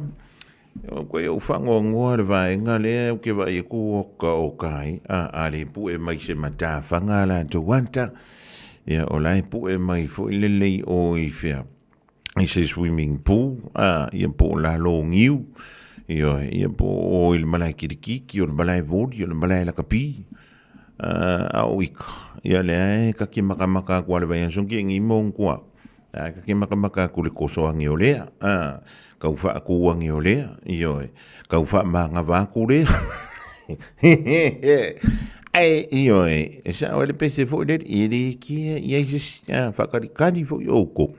Speaker 10: Ia, koe au whango ngoa le vai ngā lea o ke vai e kuoka o kai. A le pu e mai se mata whanga la to wanta. Ia, o lai pu e mai fo i lelei o i whea. I se swimming pool. Ia po la lo ngiu. Ia po o il malai kirikiki, o il malai vodi, o il malai lakapi. Au ika ia le ka ki makamaka kwa le vai songi ngi mong kwa ka ki makamaka ku le koso angi olea ka ufa ku angi olea io ka ufa ma nga va ku le ai io sa ole pese fo le ili ki ia just fa ka di fo yoko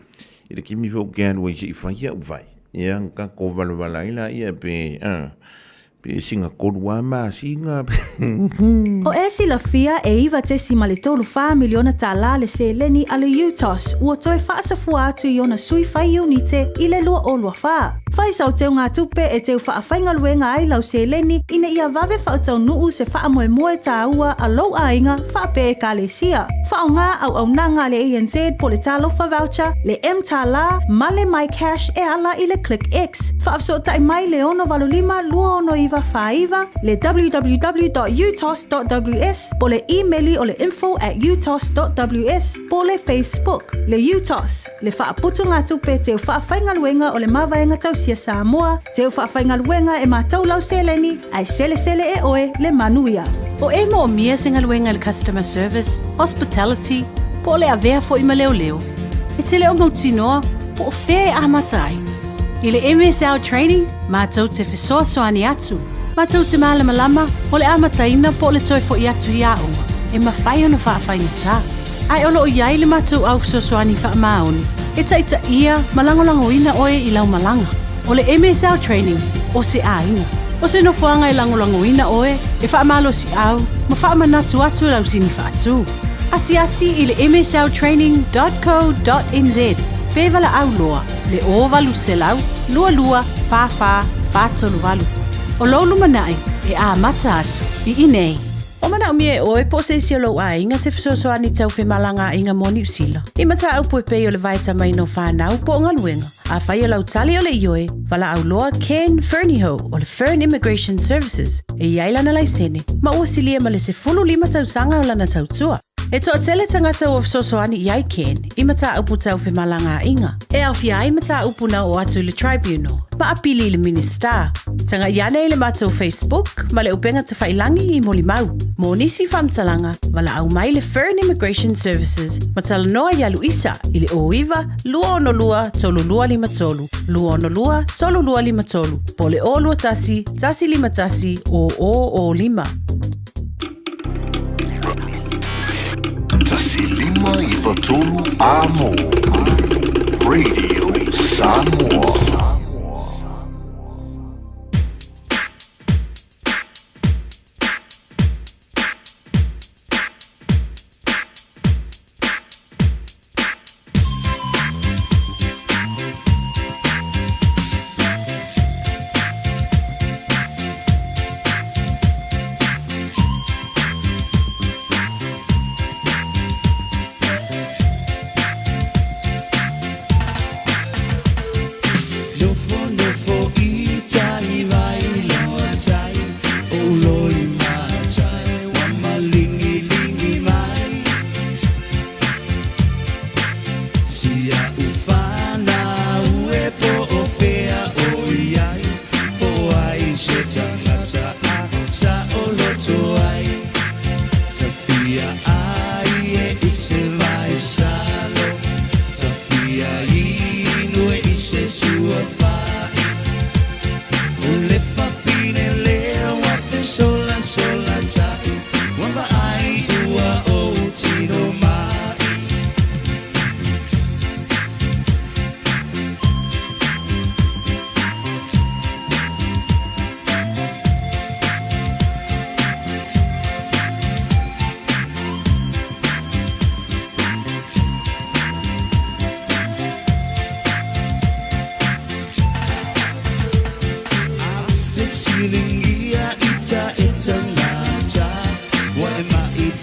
Speaker 10: ile ki mi fo gan we si fa ia vai ia ka ko valvala ila ia pe singa kodua ma singa
Speaker 4: o esi la fia e iwa te si male tolu wha miliona tala le se leni ale UTOS ua toe wha asafua atu i ona sui whai unite i le lua o lua wha. Whai sau teo ngā tupe e teo wha awhainga luenga ai lau se leni ina ia vave wha tau nuu se wha moe moe tā ua a lau a inga wha pe e ka le sia. Wha o ngā au nanga le ANZ po le talo wha voucher le M tala male my cash e ala i le click X. Wha afso tai mai le ono valulima lua ono iwa whaiva le www.utos.ws po le emaili o le info@utos.ws po le Facebook le UTOS le whaaputu ngā tupe teo whaawhainga luenga o le mawaenga tausia Samoa teo whaawhainga luenga e mātou lau seleni ai sele e oe le manuia.
Speaker 14: O e mo mia singa luenga le customer service, hospitality, po le avea fo ima leo. E tele o mautinoa po o whea a matai. I le MSL training, mātou te whesoa soani atu. Mātou te malama o le amataina po le toi fo i atu i aunga. E mawhai ono whaawhainga tā. Ai olo o iai le mātou au whesoani wha maoni. E taita ia malangolango ina oe i lau malanga. O le MSL training, o se ainga. O se no fuanga i langolango ina oe, e wha malo si au, ma wha manatu atu lau sini wha atu. Asi i le msltraining.co.nz. Pevala au loa, le o valu se lau, lua, fa, tolu valu. O lolu manai, e a mata atu, i inei. O mana umie oe po se isi lo a inga se fisoso ani tau fe malanga inga moni usila. I mata au po pe o le vaita mai no whanau po nga luenga. A whai o lau tali o le ioe, wala au loa Ken Ferniho o le Fern Immigration Services. E iailana lai sene, ma ua silia ma le se fulu lima tau sanga o lana tau tua. E toa tele tangata o fisosoani iai Ken, i mata upu tau fe malanga inga. E au fia ai mata upu na o atu le tribunal, ma apili le minister. Tanga iane i le matou Facebook, ma le upenga te whailangi i moli mau. Mo nisi whamtalanga, wala au mai le Fern Immigration Services, ma tala noa ia Luisa, i le oiwa, lua ono lua, tolu lua lima tolu. Lua ono lua, tolu lua lima tolu. Po le o lua tasi, tasi lima tasi, o lima.
Speaker 9: Tasi lima iwa tolu amo. Radio Samoa.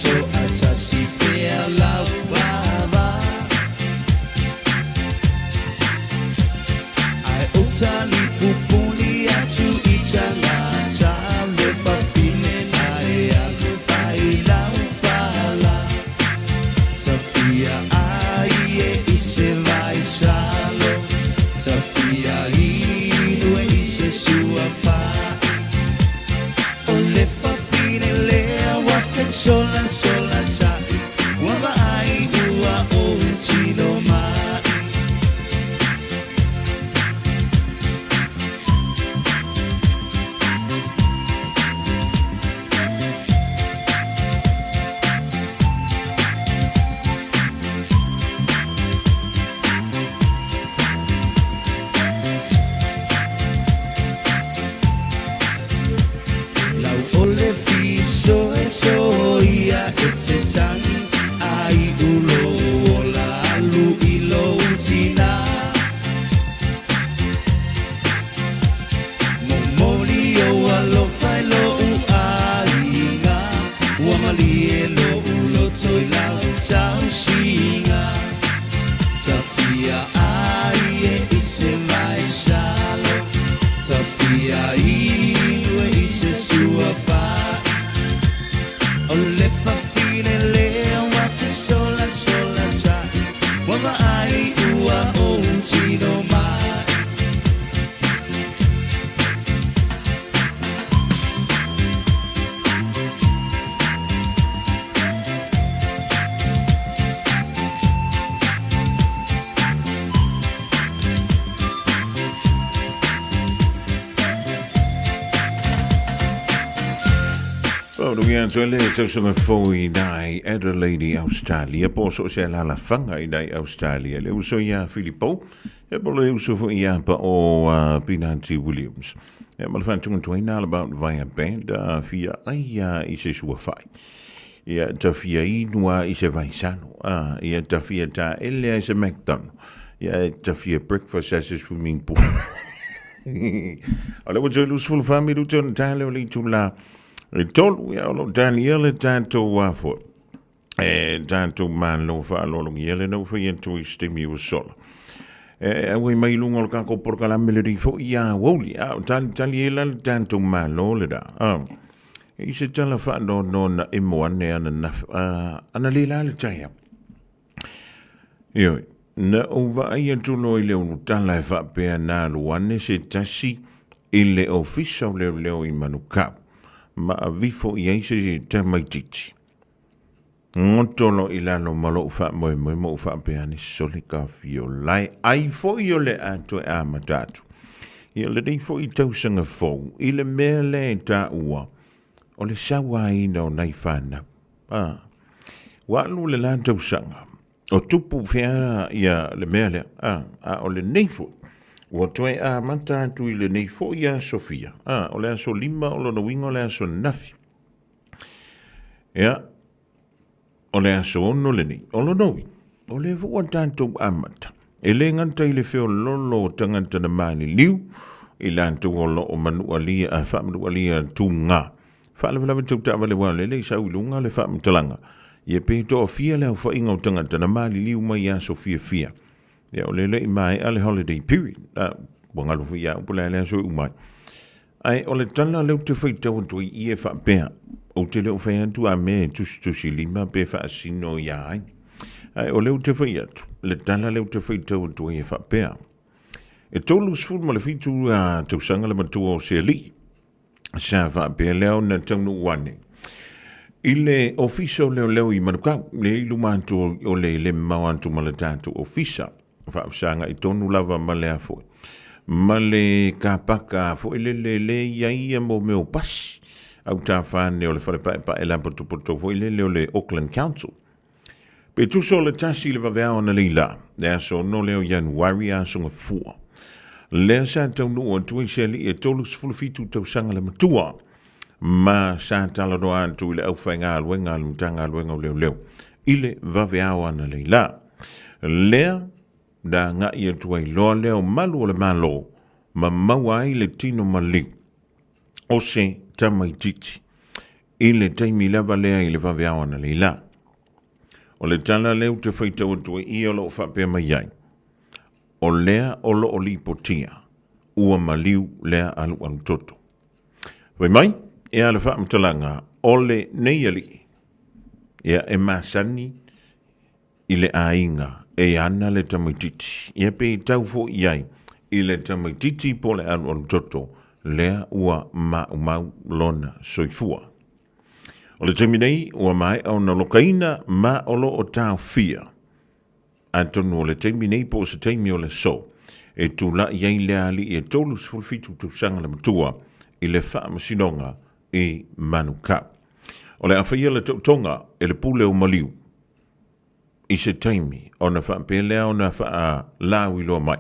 Speaker 17: so atasi pea lau baba ai utali pupuni atu itanga tale papine nai aku pai lau pala Sofia ai e ise vai salo Sofia inu e ise sua pa Ole papine lea waka sola sola tai Wama ai ua o tino mai Lau ole piso e soia e te tangi ai ulo o la alu i lo utina Momoli o alo fai lo u ainga Wamali e lo ulo toi lau tau singa Tafia ai e ise mai salo Tafia inu e ise sua pa Ole papine lea waka sola sola tai Wama ai ua o tino mai
Speaker 10: Ruia tole tausunga foi dai Adelaide Australia poso se la fanga i dai Australia le uso ia Filippo e pole uso fo ia pa o Pinanti Williams e mal fan tunga tuina about via band fia ia i se sua fai ia ta fia inua i se vai sano ia ta fia ta ele se McDonald ia ta fia breakfast as a swimming pool ala wo tolu full family tu tale li tu la tolu ya lo Daniel tanto wafo tanto man lo fa lo ngele no fa yentu istimi wo sol we mai lungo ka ko por kala melodi fo ya woli Daniel tanto man lo le da i se tala fa no na imoane ana ana lila le taya yo na ova ai tu no ile un tala fa pe na luane se tasi ile official le i manuka ma vifo i eise te maititi. Ngotono ilano malo fa mo fa peani solika fio lai ai fo io le ato a matatu. Ia le dei fo i tausanga fo i le mele ta ua o le sawa ina o nai whana. Walu le la tausanga o tupu fea ia le mele o le neifo Ua toe a matatu i le nei fo ia Sofia. O le aso lima o lona wingo o le aso nafi. Ia, o le aso ono le nei. O lo nowi. O le fo tanto amata. E le nganta i le feo lolo o tanganta na mani liu. I lanto o lo o manua lia a whamanu lia tu ngā. Whaalawa tau tawa le wale le sau ilunga le whamu talanga. Ia peto o fia le au whainga o tanganta na mani liu mai a Sofia fia. Ia o le i mai ale holiday period. Wangalu fi ia upula le so umai. Ai o le tala leu te whai tau tu i e wha pēa. O te leu whai antu a me tusi lima pe wha asino ia ai. Ai o leu te whai atu. Le tala leu te whai tau tu i e wha pēa. E tolu sfur ma le fitu tau sanga le matua o se li. Sa wha pēa leo na taunu wane. I le ofisa leo i manukau. Le ilu mantu o le mau antu ma le tātu ofisa. Whaafsanga i tonu lava ma lea foi. Ma le kāpaka foi le ia mo meo pasi. Au tā whāne o le whare pa e lampa tupoto foi le o le Auckland Council. Pe tuso le tasi le waweao na leila. Le aso no leo Januari aso nga fua. Le sa tau nua tui se li e tolu sfulufitu tau sanga le matua. Ma sa tala doa antu i le au whainga aluenga alumtanga aluenga o leo. Ile waweao na leila. Lea da nga ia tuai loa leo malu o le malo, ma maua ai le tino mali. O se tamaititi. I le taimi lava lea I le waweawana le la. O le tala leu te whaita o tue I o lo whapea mai ai. O lea o lo o lipotia. Ua maliu lea alu alu toto. Wai mai, e ala whaamtalanga o le neiali. Ia e masani I le ainga e ana le tamaititi. Ia pe I tau fo iai I le tamaititi po le alu alu toto lea ua mau lona soifua. O le taminei ua mai au na lokaina ma olo o tau fia. Antonu o le taminei po se taimi o le so. E tu la iai le ali e tolu sfulfitu tu sanga le matua I le wha masinonga I manukau. O le awhaia le tonga e le pule o maliu. I se taimi o na wha pelea o na wha lau ilo mai.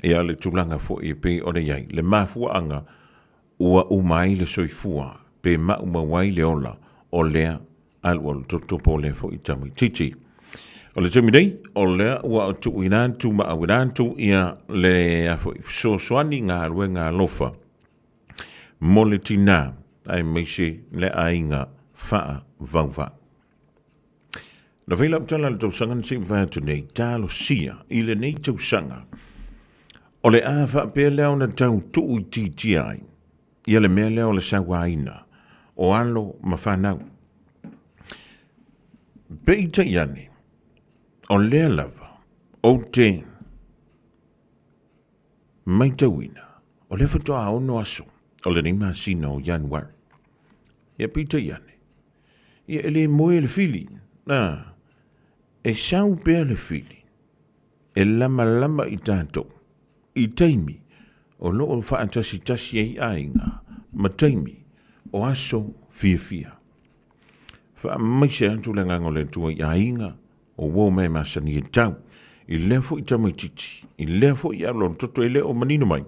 Speaker 10: E a le tulanga fo I pe o le iai. Le mafua anga ua umai le soifua pe mauma wai le ola o lea alu alu totopo le fo I tami titi. O le tami nei, o lea ua tu inantu ma au inantu ia le afo so soani ngā rue ngā lofa. Mo le tina ai meise le ainga faa vauva. Na veila utala le tausanga ni sim vātu nei, tālo sia I le nei tausanga. O le a faa pēr leo na tau tuu I titi ai. Ia le mea leo le sawa aina. O alo ma whanau. Beita iane. O lea lava. O te. Mai tauina. O le whatoa ono aso. O le nima sina o Januari. Ia pita iane. Ia ele moe le fili. E sau pēr le fili. E lama lama I tātou. I taimi. O lo o whaatasi tasi ei ainga. Ma taimi. O aso fia fia. Wha maise antu le ngango le tua I ainga. O wau mai masani e tau. I lefo I tamaititi. I lefo I alon toto ele o manino mai.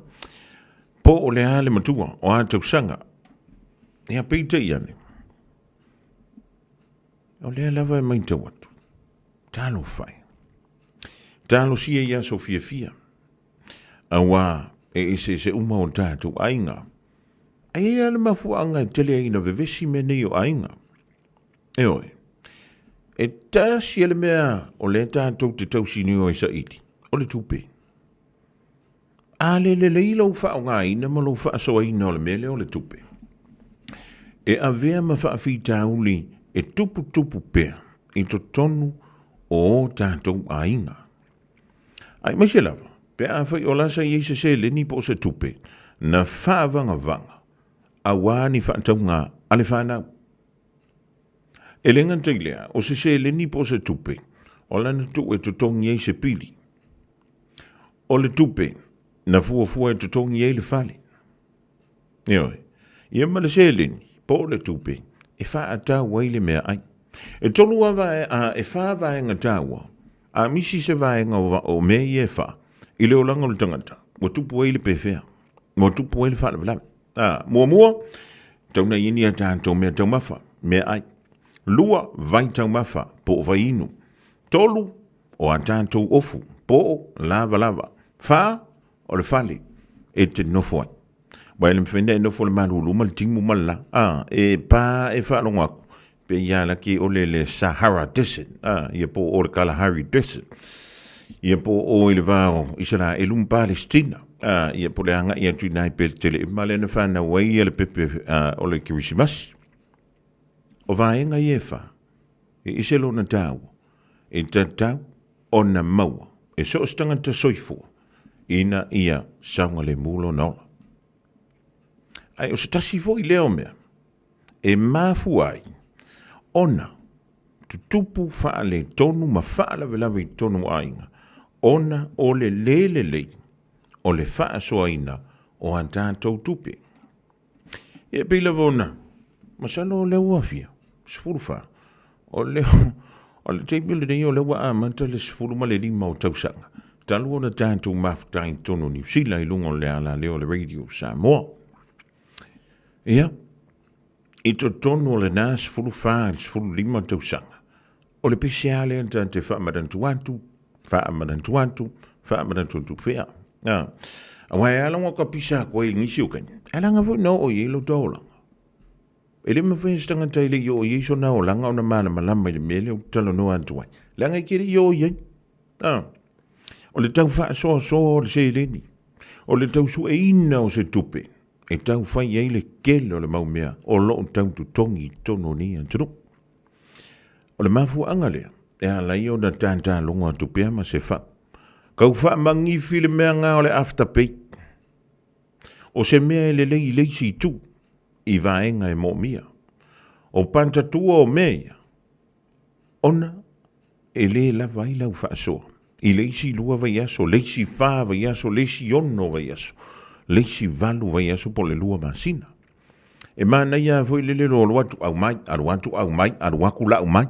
Speaker 10: Po o le ale matua. O atau sanga. Ia peita iane. O le lava e maita watu. Talo fai. Talo sia ia so fia fia. Awa e se uma o tātou ainga. Ai ala mafuanga tele ina vevesi me nei o ainga. E oi. E tasi ele mea o le tātou te tausini o isa iti. O le tupe. Ale le leila u wha o ngā ina ma lo wha so ina o le mele o le tupe. E a vea ma wha fi tauli e tupu pea. I to tonu o tātou ainga. Ai mai se lava. Pe a whai o lasa I eise se leni po se tupe. Na whaavanga vanga. A wani whaataunga ale whanau. E lengan teilea o se leni po se tupe. O lana tu e tutongi e se pili. O le tupe. Na fua e tutongi e le fale. Ioi. Ia ma le se leni po le tupe. E whaata waile mea ai. E tolu awa e whaavaenga tāua. A misi se vaenga o mea I e wha. I leo langa o le tangata. Mo tupu e le pefea. Mo tupu e le wha la mua. Tauna ini a tātou mea tau mafa. Mea ai. Lua vai tau mafa. Po o vai inu. Tolu o a tātou ofu. Po o lava. Wha o le whale. E te nofo ai. Wai le mwhenda e nofo le malulu. Ma le tingu mala. E pa e wha aku. Pe ia la ki o le Sahara Desert. Ia po o le Kalahari Desert. Ia po o le vao Israel elum Palestina. Ia po le anga ia tuinai pe tele. Ma le na whana wai ia le pepe o le Kirisimas. O vaenga i e wha. E iselo na tau. E tatau o na maua. E so stanga ta soifua. Ina ia saunga le mulo naola. Ai o se tasi fo I leo mea. E mafu ai. Ona, tutupu wha le tonu ma wha lawe tonu ainga. Ona o le lei, o le wha so aina o an tātou tupe. E pila vona, masalo o le uafia, sifuru wha. O le teipi le nei o le wa amanta le sifuru ma le lima o tausanga. Talu o na tātou mafutain tonu New Zealand I lungo le ala leo le radio Samoa. Ia. I to tonu o le nā sifuru wha, sifuru lima tausanga. O le pesiale an te whaamadantuantu, whaamadantuantu whea. A wai alanga ka pisa koe ngisi o kani. Alanga vo no o yelo dola. Ele mawhai stanga taile yo yeso na o langa o na mana malama i le mele o talo no antuai. Langa i kere yo yei. O le tau wha so o le se leni. O le tau su e ina o se tupe. E tau whai ei le kele o le maumea. O lo o tau tu tongi tono ni antunu. O le mafu angalea. E a lai o na tanta longa tupea ma se wha. Kau wha mangi file mea ngā o le afterpay. O se mea le lei leisi tu. I vaenga e mo mia. O panta tua o mea. Ona e le la vai lau wha soa. I leisi lua vai aso, leisi wha vai aso, leisi ono vai aso. Leisi valu vai aso po le lua masina. E mana ia foi le lero lo atu au mai, aru aku la au mai.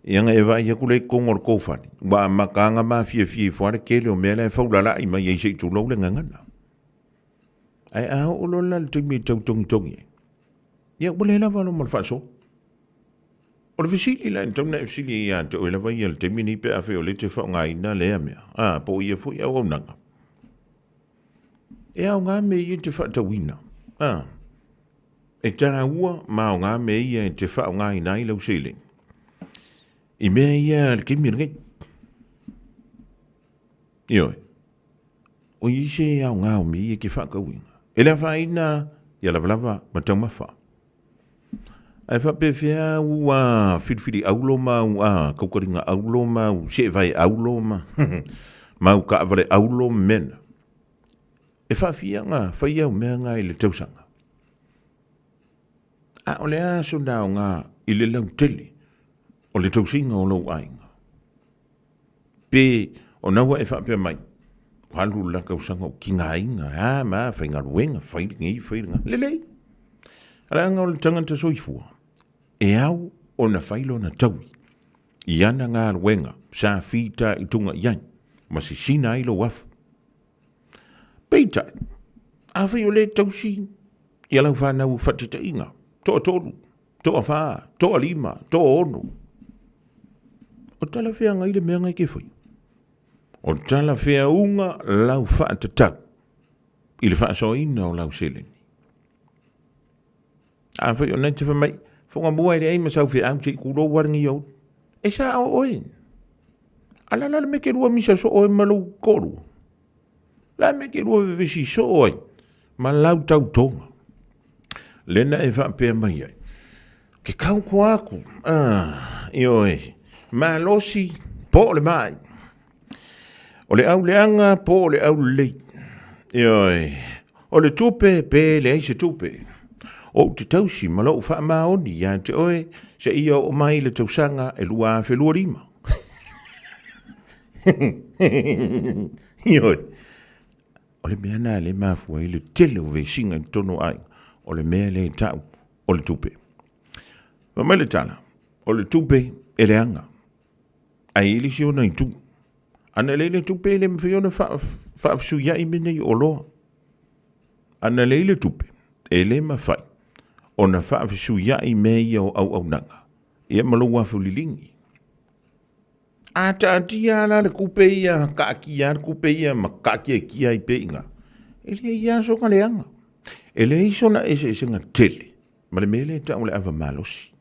Speaker 10: Ianga e vai aku le kongor kofani. Wa makanga ma fie fuare kele o mea le faulala i mai eise tu lau le ngangana. Ai au o lola le tumi tau tongi. Ia ule la valo mal faso. O le visili la tau na visili ia tau e la vai le tumi ni pe afe o le te fa ngai na le mea. Po ia fu ia o nanga. E au ngā me i te fa tawina. E tanga ua ma o ngā me i te fa ngai nai lau sele. I mea ia le kimi ngai. Ioi. O i se au ngā o mi i ke fa kawinga. E la faina ia lava matau mafa. Ai fa pe fia ua filfili aulo mau kaukaringa aulo mau se vai aulo ma. Mau ka vale aulo mena. E fa fia nga fa ia mea nga i le tausanga. O le aso nao nga i le lau tele. O le tausinga o lau ainga. Pe o naua e fa pe mai. Halu la kausanga o kinga inga, ma whainga ruenga, whainga, lelei. Aranga o le tangata soifua. E au o na whailo na taui. I ana ngā ruenga, sa whita i tunga iai, ma si sina ilo wafu. Peita, a whai o le tausi, i alau whanau whatita inga, toa tolu, toa wha, toa lima, toa ono. O tala whea ngai le mea ngai ke whai. O tala whea unga lau whaatatau. I le whaasoina o lau seleni. A whai o nei te whamai. Whonga mua ere eima sau whea au te kuro waringi au. E sa o oe. Ala la me ke rua misa so oe malu koru. La me ke rua vevesi so oe. Ma lau tau tonga. Lena e whaapea mai ai. Ke kau ko aku. I oe. Ma losi po le mai. O le au leanga po le au lei. Ioi. O le tupe pe le aise tupe. O te tausi malo u wha maoni ia te oe se ia o mai le tausanga e lua a whelua rima. Ioi. O le mea nā le mafua i le tele o ve singa i tono ai. O le mea le tau o le tupe. Wa mai le tala. O le tupe e le anga. Ai ili si ona i tu. Ana leile tupe le mwhiona whaafsuia i mene i oloa. Ana leile tupe e le mawhai. O na whaafsuia i me i au nanga. Ia malu wafu lilingi. A ta atia ana le kupe ia ka kia kupe ia ma ka kia i pe inga. E le ia soka le anga. E le iso na ese nga tele. Ma le mele ta ule ava malosi.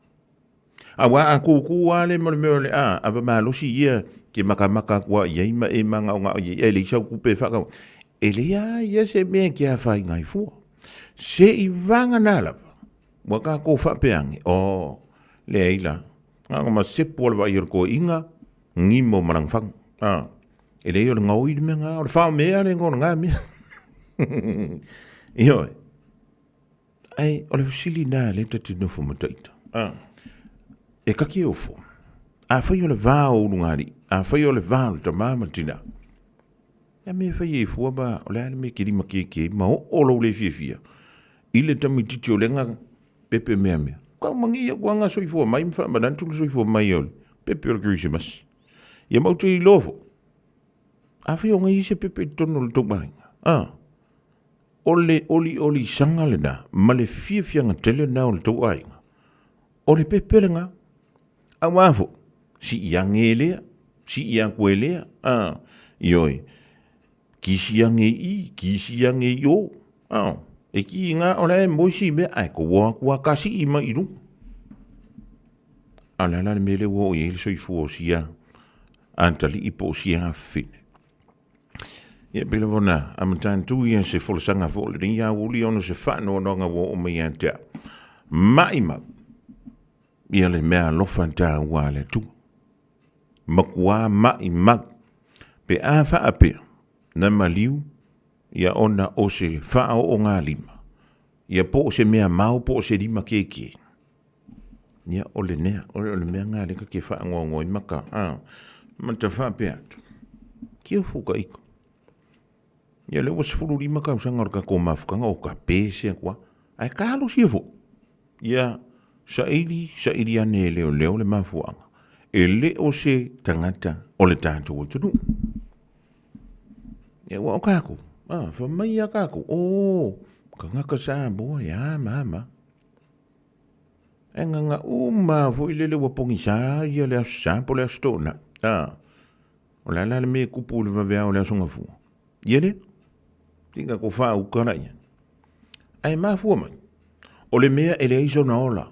Speaker 10: Awa a kukua le mele ava malosi ia ke makamaka kua iei ma e manga o ngā iei e le isau kupe whakau. E le ia se mea ki a whai ngai fua. Se i vanga nālawa. Waka ko whapeangi. Le eila. Ngā ma sepo alwa i orko inga. Ngimo marang whang. E le i ora ngau i me ngā. Ora whao mea le ngōna ngā mea. Ioi. Ai, ole fusili nā le tati nufu mataita. E kaki ofo. A whai ole vāo urungari. A whai ole vāo ta māma tina. Ia me whai e fua ba, o le me kirima ke, ma o lo le fia. I le tami titi o lenga pepe mea mea. Kau mangi ia kua ngā soifua mai, mwha manantulu soifua mai ole. Pepe o le Christmas. Ia mautu i lofo. A whai o ngai se pepe tono le tumaringa. Oli sanga le na, ma le fia ngā tele na o le tuainga. O le pepe le ngā. A wafo. Si iange lea, si iangue lea, ioi, kisi iange i o, E ki ngā o le moisi me ai ko wa kasi I ma iru. Ala la me le wo I le soifu o sia. Antali I po sia fine. Ia pila vona, amatan tu ia se folsanga fo le ia uli ono se whano nonga wo o mea tea. Maima. Ia le mea lofanta ua le tu. Makua maima. Pe a wha apea. Na maliu. Ia ona o se wha o ngā lima. Ia po se mea mau po se lima keke. Ia o le nea. O le mea ngā leka ke wha ngoi maka. Manta wha apea tu. Kia fuka iko. Ia le was fulu lima ka usanga ka ko mafukanga o ka pese kwa. Ai ka lo sia fo. Ia sa ili ane leo le mafuanga. E le o se tangata o le tātou o tunu. Ia wa o kako. Fa mai a kako. Ka ngaka sa boa ya mama. E nganga fo ile le wapongi sa ia le sa po le stona. O la le me kupu le vavea o le songa fu. Ia le tinga ko fa u kana ia. Ai mafu mai. O le mea ele iso na ola.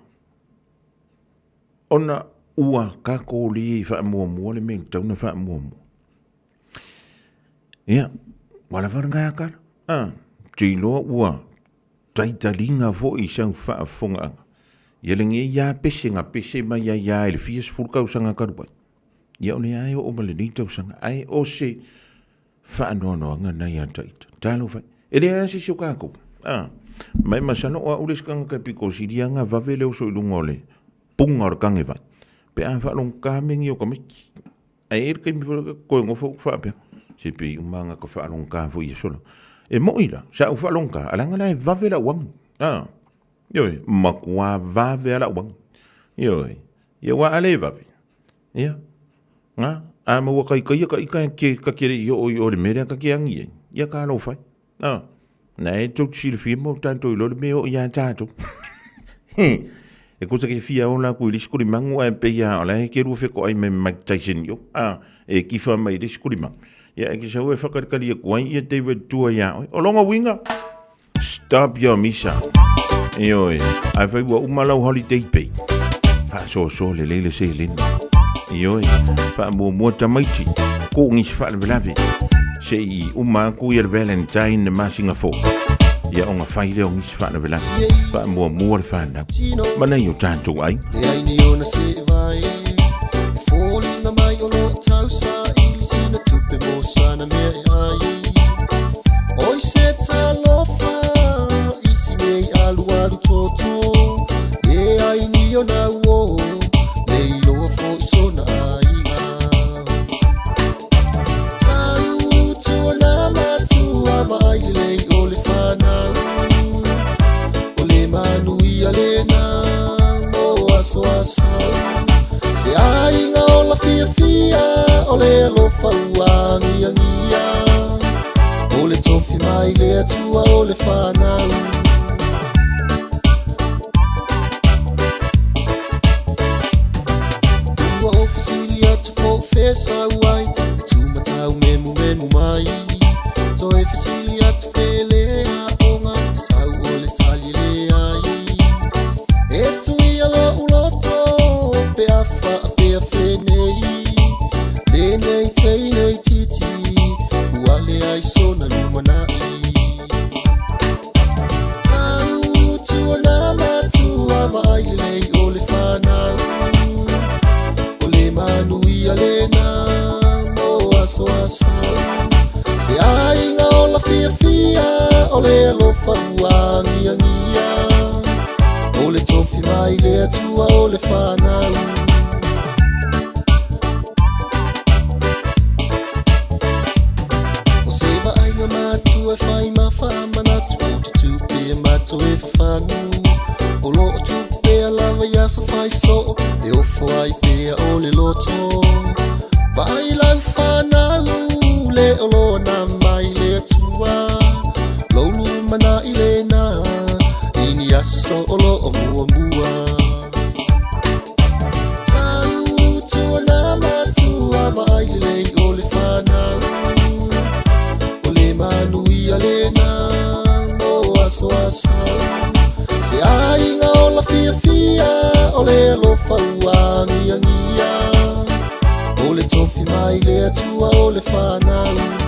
Speaker 10: Ona ua kako li fa mua le meng tau na fa mua. Ia, wala varanga akar. Tilo ua taitalinga fo I sang fa fonga. Ia le nge ia pese mai ia ele fies fulka usanga karupa. Ia o le ai o malenita usanga ai o se fa no nga na ia taita. Talo fai. Ele ai se kako. Mai masano o ules kanga ka piko siria nga vavele o so ilungole. Punga o kange vai. Pe a fa long kamengi o kamiki. Ai ke mi ko ngofo fa pe. Se pe umanga ko fa long ka fo yesolo. E moila, sa fa long ka alanga na vavela wang. Yo, makwa vavela wang. Yo. Ye wa ale vavi. Ya. Nga ama wa kai ka kere yo le mere ka ke angi. Ya ka lo fai. Na e tau tsi le fimo tanto ilo le meo ia tato. E cosa che fia ona ku le skuli mangu e pe ia ola ke ru fe ko ai me Mike Tyson yo. E ki fa mai le skuli mang. Ya e ki sa we fa ka kali ko ai e David tua ya. O longa winga. Stop your misa. Yo e ai fa wa umala holiday pay. Fa so le se linda. Yo e fa mo tamaiti. Ko ngi fa le lavi. Sei uma ku ir Valentine ma Singapore. Ia onga faile o ngisi whana vela. Wha mua le whana. Mana i o tātou ai.
Speaker 20: E ai ni ona se vai. E fōlinga mai o lo tau sa ili sina tupe mo sana mea e ai. Oi se talofa isi mei alu toto. E ai ni ona wo. Le ilo fo isona ai. Mai le ole fana ole manu ia lena mo aso se ai nga ola fia ole lo fauangi angia ole tofi mai le tua ole fana tua ofisilia tu profesa wai tu matau memu mai. So if it's really at pele onga sau ole tali le ai e tu ia lo uloto pe afa pe afenei le nei tei nei titi wale ai sona lumana sau tu na tu vai le ole fana ole manu ia le na mo aso se ai nga ola fia ole lo fauangi angia ole tofi mai le tua ole fana o se va ai nga matu e fai ma fama na tu pe matu e fangu o lo tu pe lava ya so fai so e o fai pe ole loto vai la fana le olo na mai le tua lolu mana ilena ini aso olo mua sau tua na tua mai le ole fana ole manu ia lena mo aso lo fauangia ngia o le tofi mai le atua o le whanau.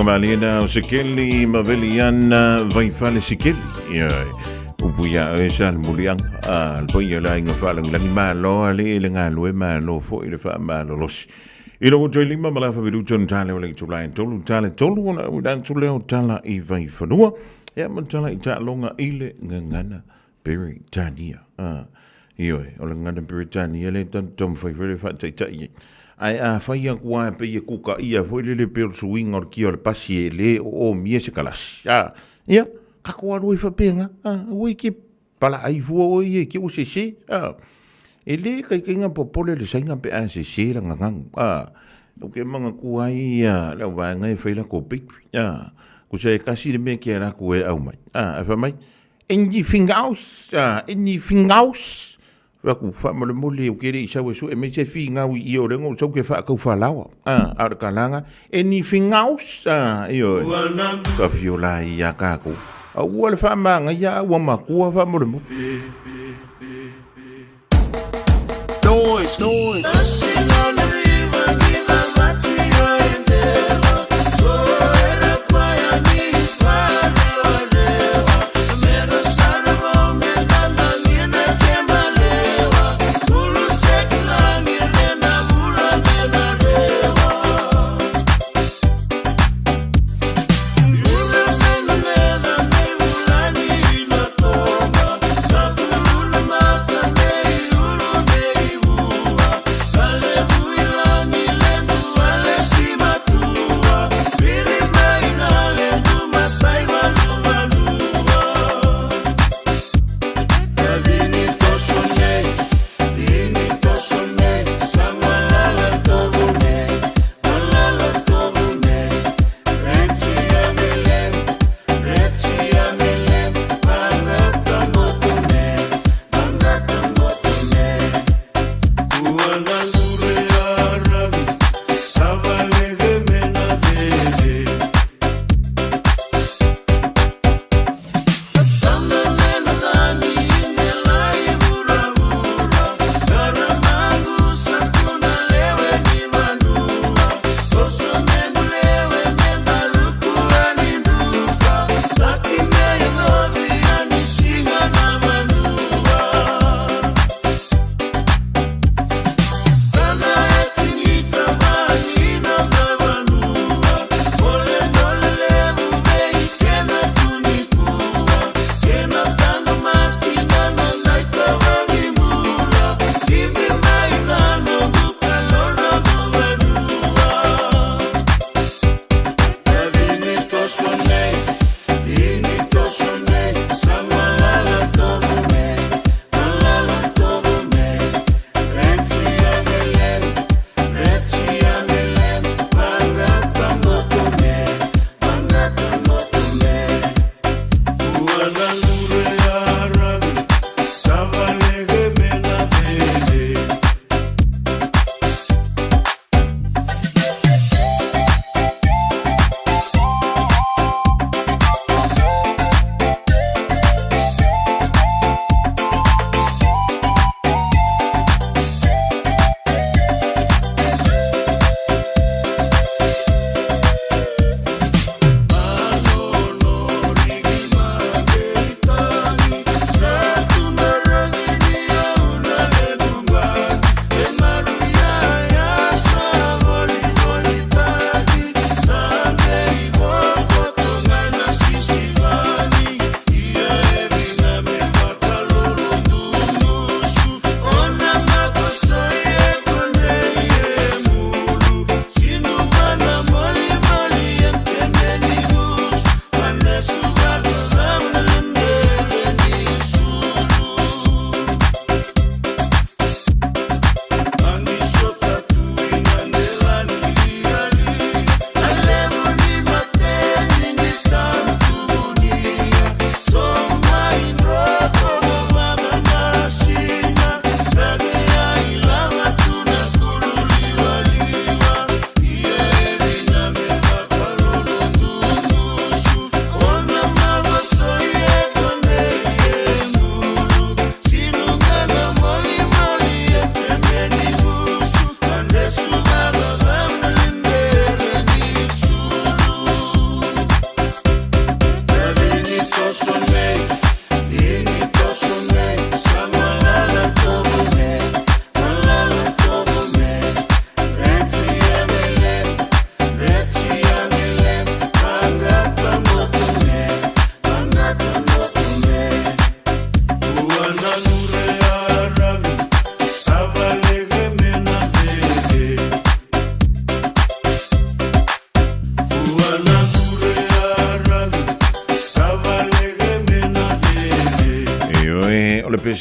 Speaker 10: Malina o sekeli maveliana vai fale sekeli upuya esan muliang alpoia la inga falang langi malo ale lenga loe malo fo ile fa malo los ilo o joili ma mala fa bidu jon tale o le tulai tolu ona udan tuleo tala I vai fanua ya man tala I ta longa ile ngana Britania io o le ngana Britania le tom fa very fa tai ai a fai ang kua pe ye kuka ia foi le pe swing or ki or pasi le o mie se kalas ya ka ko ro fa penga o ki pala ai vo o ye ki o se ele kai kinga popole le sainga pe an se la ngang o ke manga kua ia le wa ngai fai la ko pit ku se kasi le me ki era ku e au mai fa mai engi fingaus ku fa mo le mole o kere isa wesu e me se finga wi o le ngo so ke fa ku fa lawa a kalanga eni fingaus io ka fiola ia ka ku a wala fa ma nga ya wa ma ku fa mo le mo noise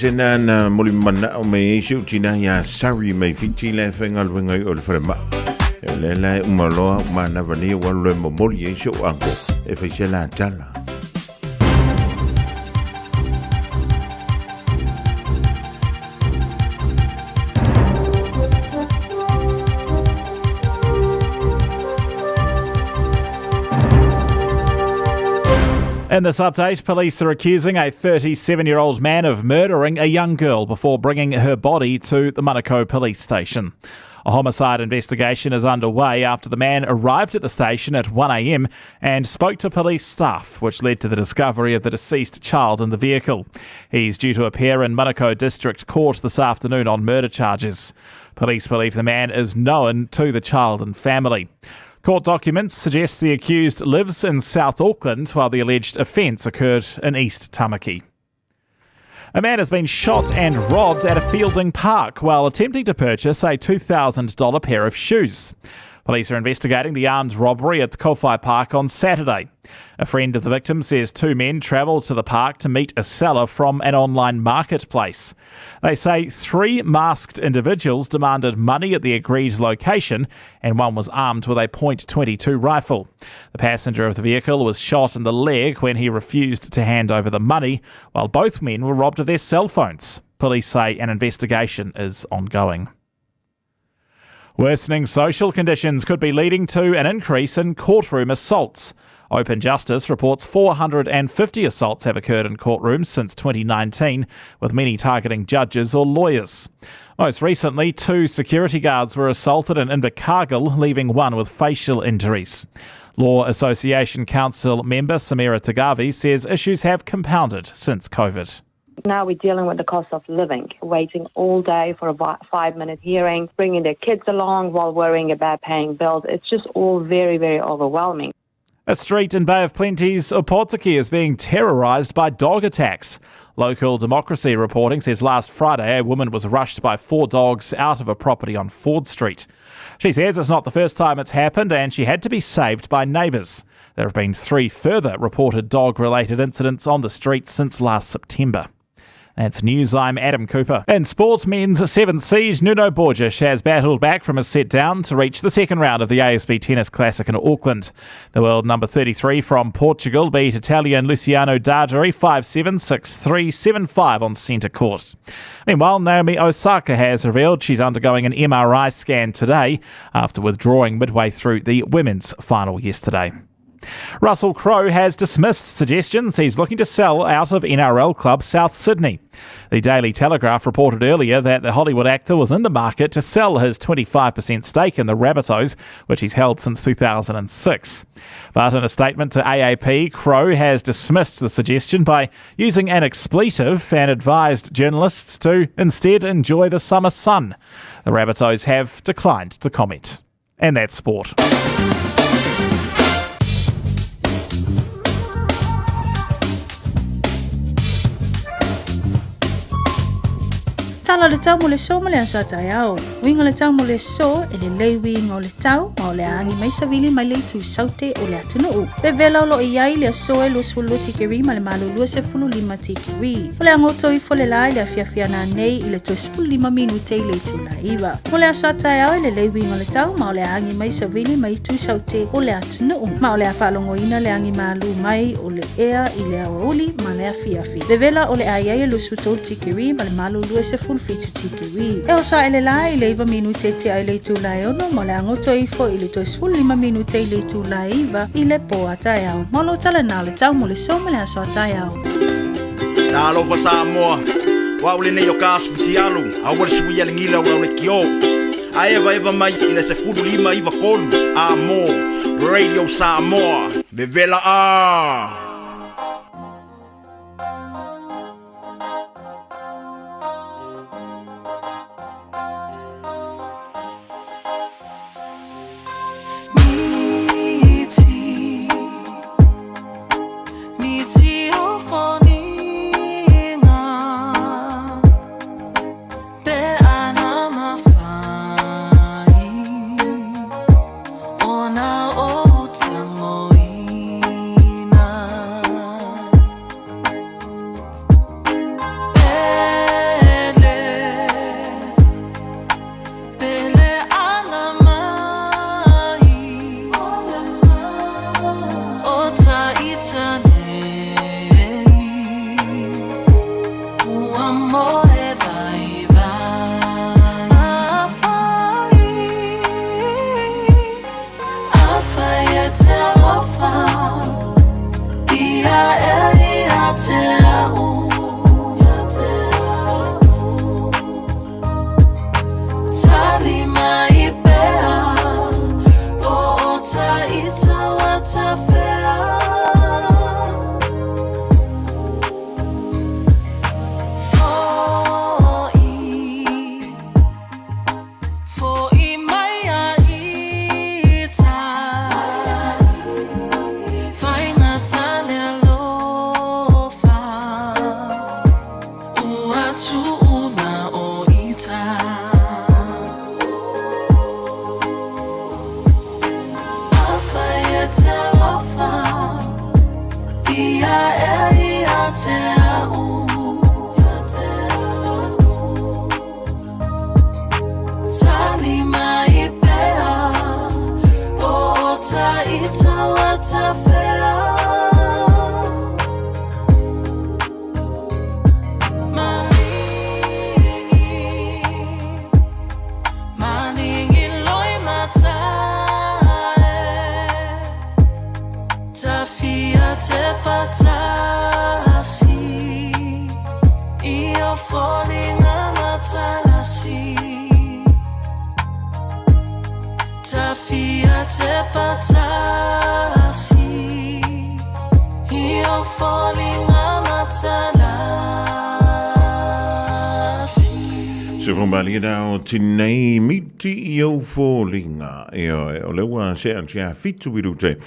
Speaker 10: sena na moli mana o me isu tina ya sari me fiti le fenga luenga o le frema. Le la umaloa mana vani wa le moli isu anko e fechela tala.
Speaker 21: In this update, police are accusing a 37-year-old man of murdering a young girl before bringing her body to the Manukau police station. A homicide investigation is underway after the man arrived at the station at 1 a.m. and spoke to police staff, which led to the discovery of the deceased child in the vehicle. He's due to appear in Manukau District Court this afternoon on murder charges. Police believe the man is known to the child and family. Court documents suggest the accused lives in South Auckland while the alleged offence occurred in East Tamaki. A man has been shot and robbed at a Fielding Park while attempting to purchase a $2,000 pair of shoes. Police are investigating the armed robbery at the Kowhai Park on Saturday. A friend of the victim says two men travelled to the park to meet a seller from an online marketplace. They say three masked individuals demanded money at the agreed location and one was armed with a .22 rifle. The passenger of the vehicle was shot in the leg when he refused to hand over the money, while both men were robbed of their cell phones. Police say an investigation is ongoing. Worsening social conditions could be leading to an increase in courtroom assaults. Open Justice reports 450 assaults have occurred in courtrooms since 2019, with many targeting judges or lawyers. Most recently, 2 security guards were assaulted in Invercargill, leaving one with facial injuries. Law Association Council member Samira Tagavi says issues have compounded since COVID.
Speaker 22: Now we're dealing with the cost of living, waiting all day for a 5-minute hearing, bringing their kids along while worrying about paying bills. It's just all very, very overwhelming.
Speaker 21: A street in Bay of Plenty's Opotiki is being terrorised by dog attacks. Local Democracy reporting says last Friday a woman was rushed by 4 dogs out of a property on Ford Street. She says it's not the first time it's happened and she had to be saved by neighbours. There have been 3 further reported dog-related incidents on the street since last September. That's news. I'm Adam Cooper. In sport, men's 7th seed Nuno Borges has battled back from a set down to reach the second round of the ASB Tennis Classic in Auckland. The world number 33 from Portugal beat Italian Luciano Darderi 5-7, 6-3, 7-5 on centre court. Meanwhile, Naomi Osaka has revealed she's undergoing an MRI scan today after withdrawing midway through the women's final yesterday. Russell Crowe has dismissed suggestions he's looking to sell out of NRL club South Sydney. The Daily Telegraph reported earlier that the Hollywood actor was in the market to sell his 25% stake in the Rabbitohs, which he's held since 2006. But in a statement to AAP, Crowe has dismissed the suggestion by using an expletive and advised journalists to instead enjoy the summer sun. The Rabbitohs have declined to comment. And that's sport.
Speaker 4: Tala le tau mo le so mo le asa tai au. Winga le tau mo le so e le leiwi ngau le tau ma o le angi mai savili mai le tu saute o le atunu. Pe vela lo iai le so e lo sulu tikiri ma le malu lua se fulu lima tikiri. O le angoto i fo le lai le afiafia na nei i le to sfulu lima minute i le tu la iwa. Mo le asa tai au e le leiwi ngau le tau ma o le angi mai savili mai tu saute o le atunu. Ma o le afalongo ina le angi malu mai o le ea i le awauli ma le afiafi. Pe vela o le aiai e lo suto tikiri ma le malu lua se fulu fitu tikiri. E o sa ele la i leiva minute te ai le tu lai ono mo le angoto i fo i le to sfulu lima minute i le tu lai iwa i le po atai au. Molo tala na le tau mo le so mo le aso atai au.
Speaker 23: Na alofa Samoa, wa ule nei o kasu ti alu, a wale sui ale ngila ura ule ki o. A eva mai i le se fulu lima iwa kolu, a mo, Radio Samoa, vevela a.
Speaker 24: Ona o tango ina
Speaker 10: Sefumali na o tinei miti I o fōlinga o lewa se an tia fitu wirute.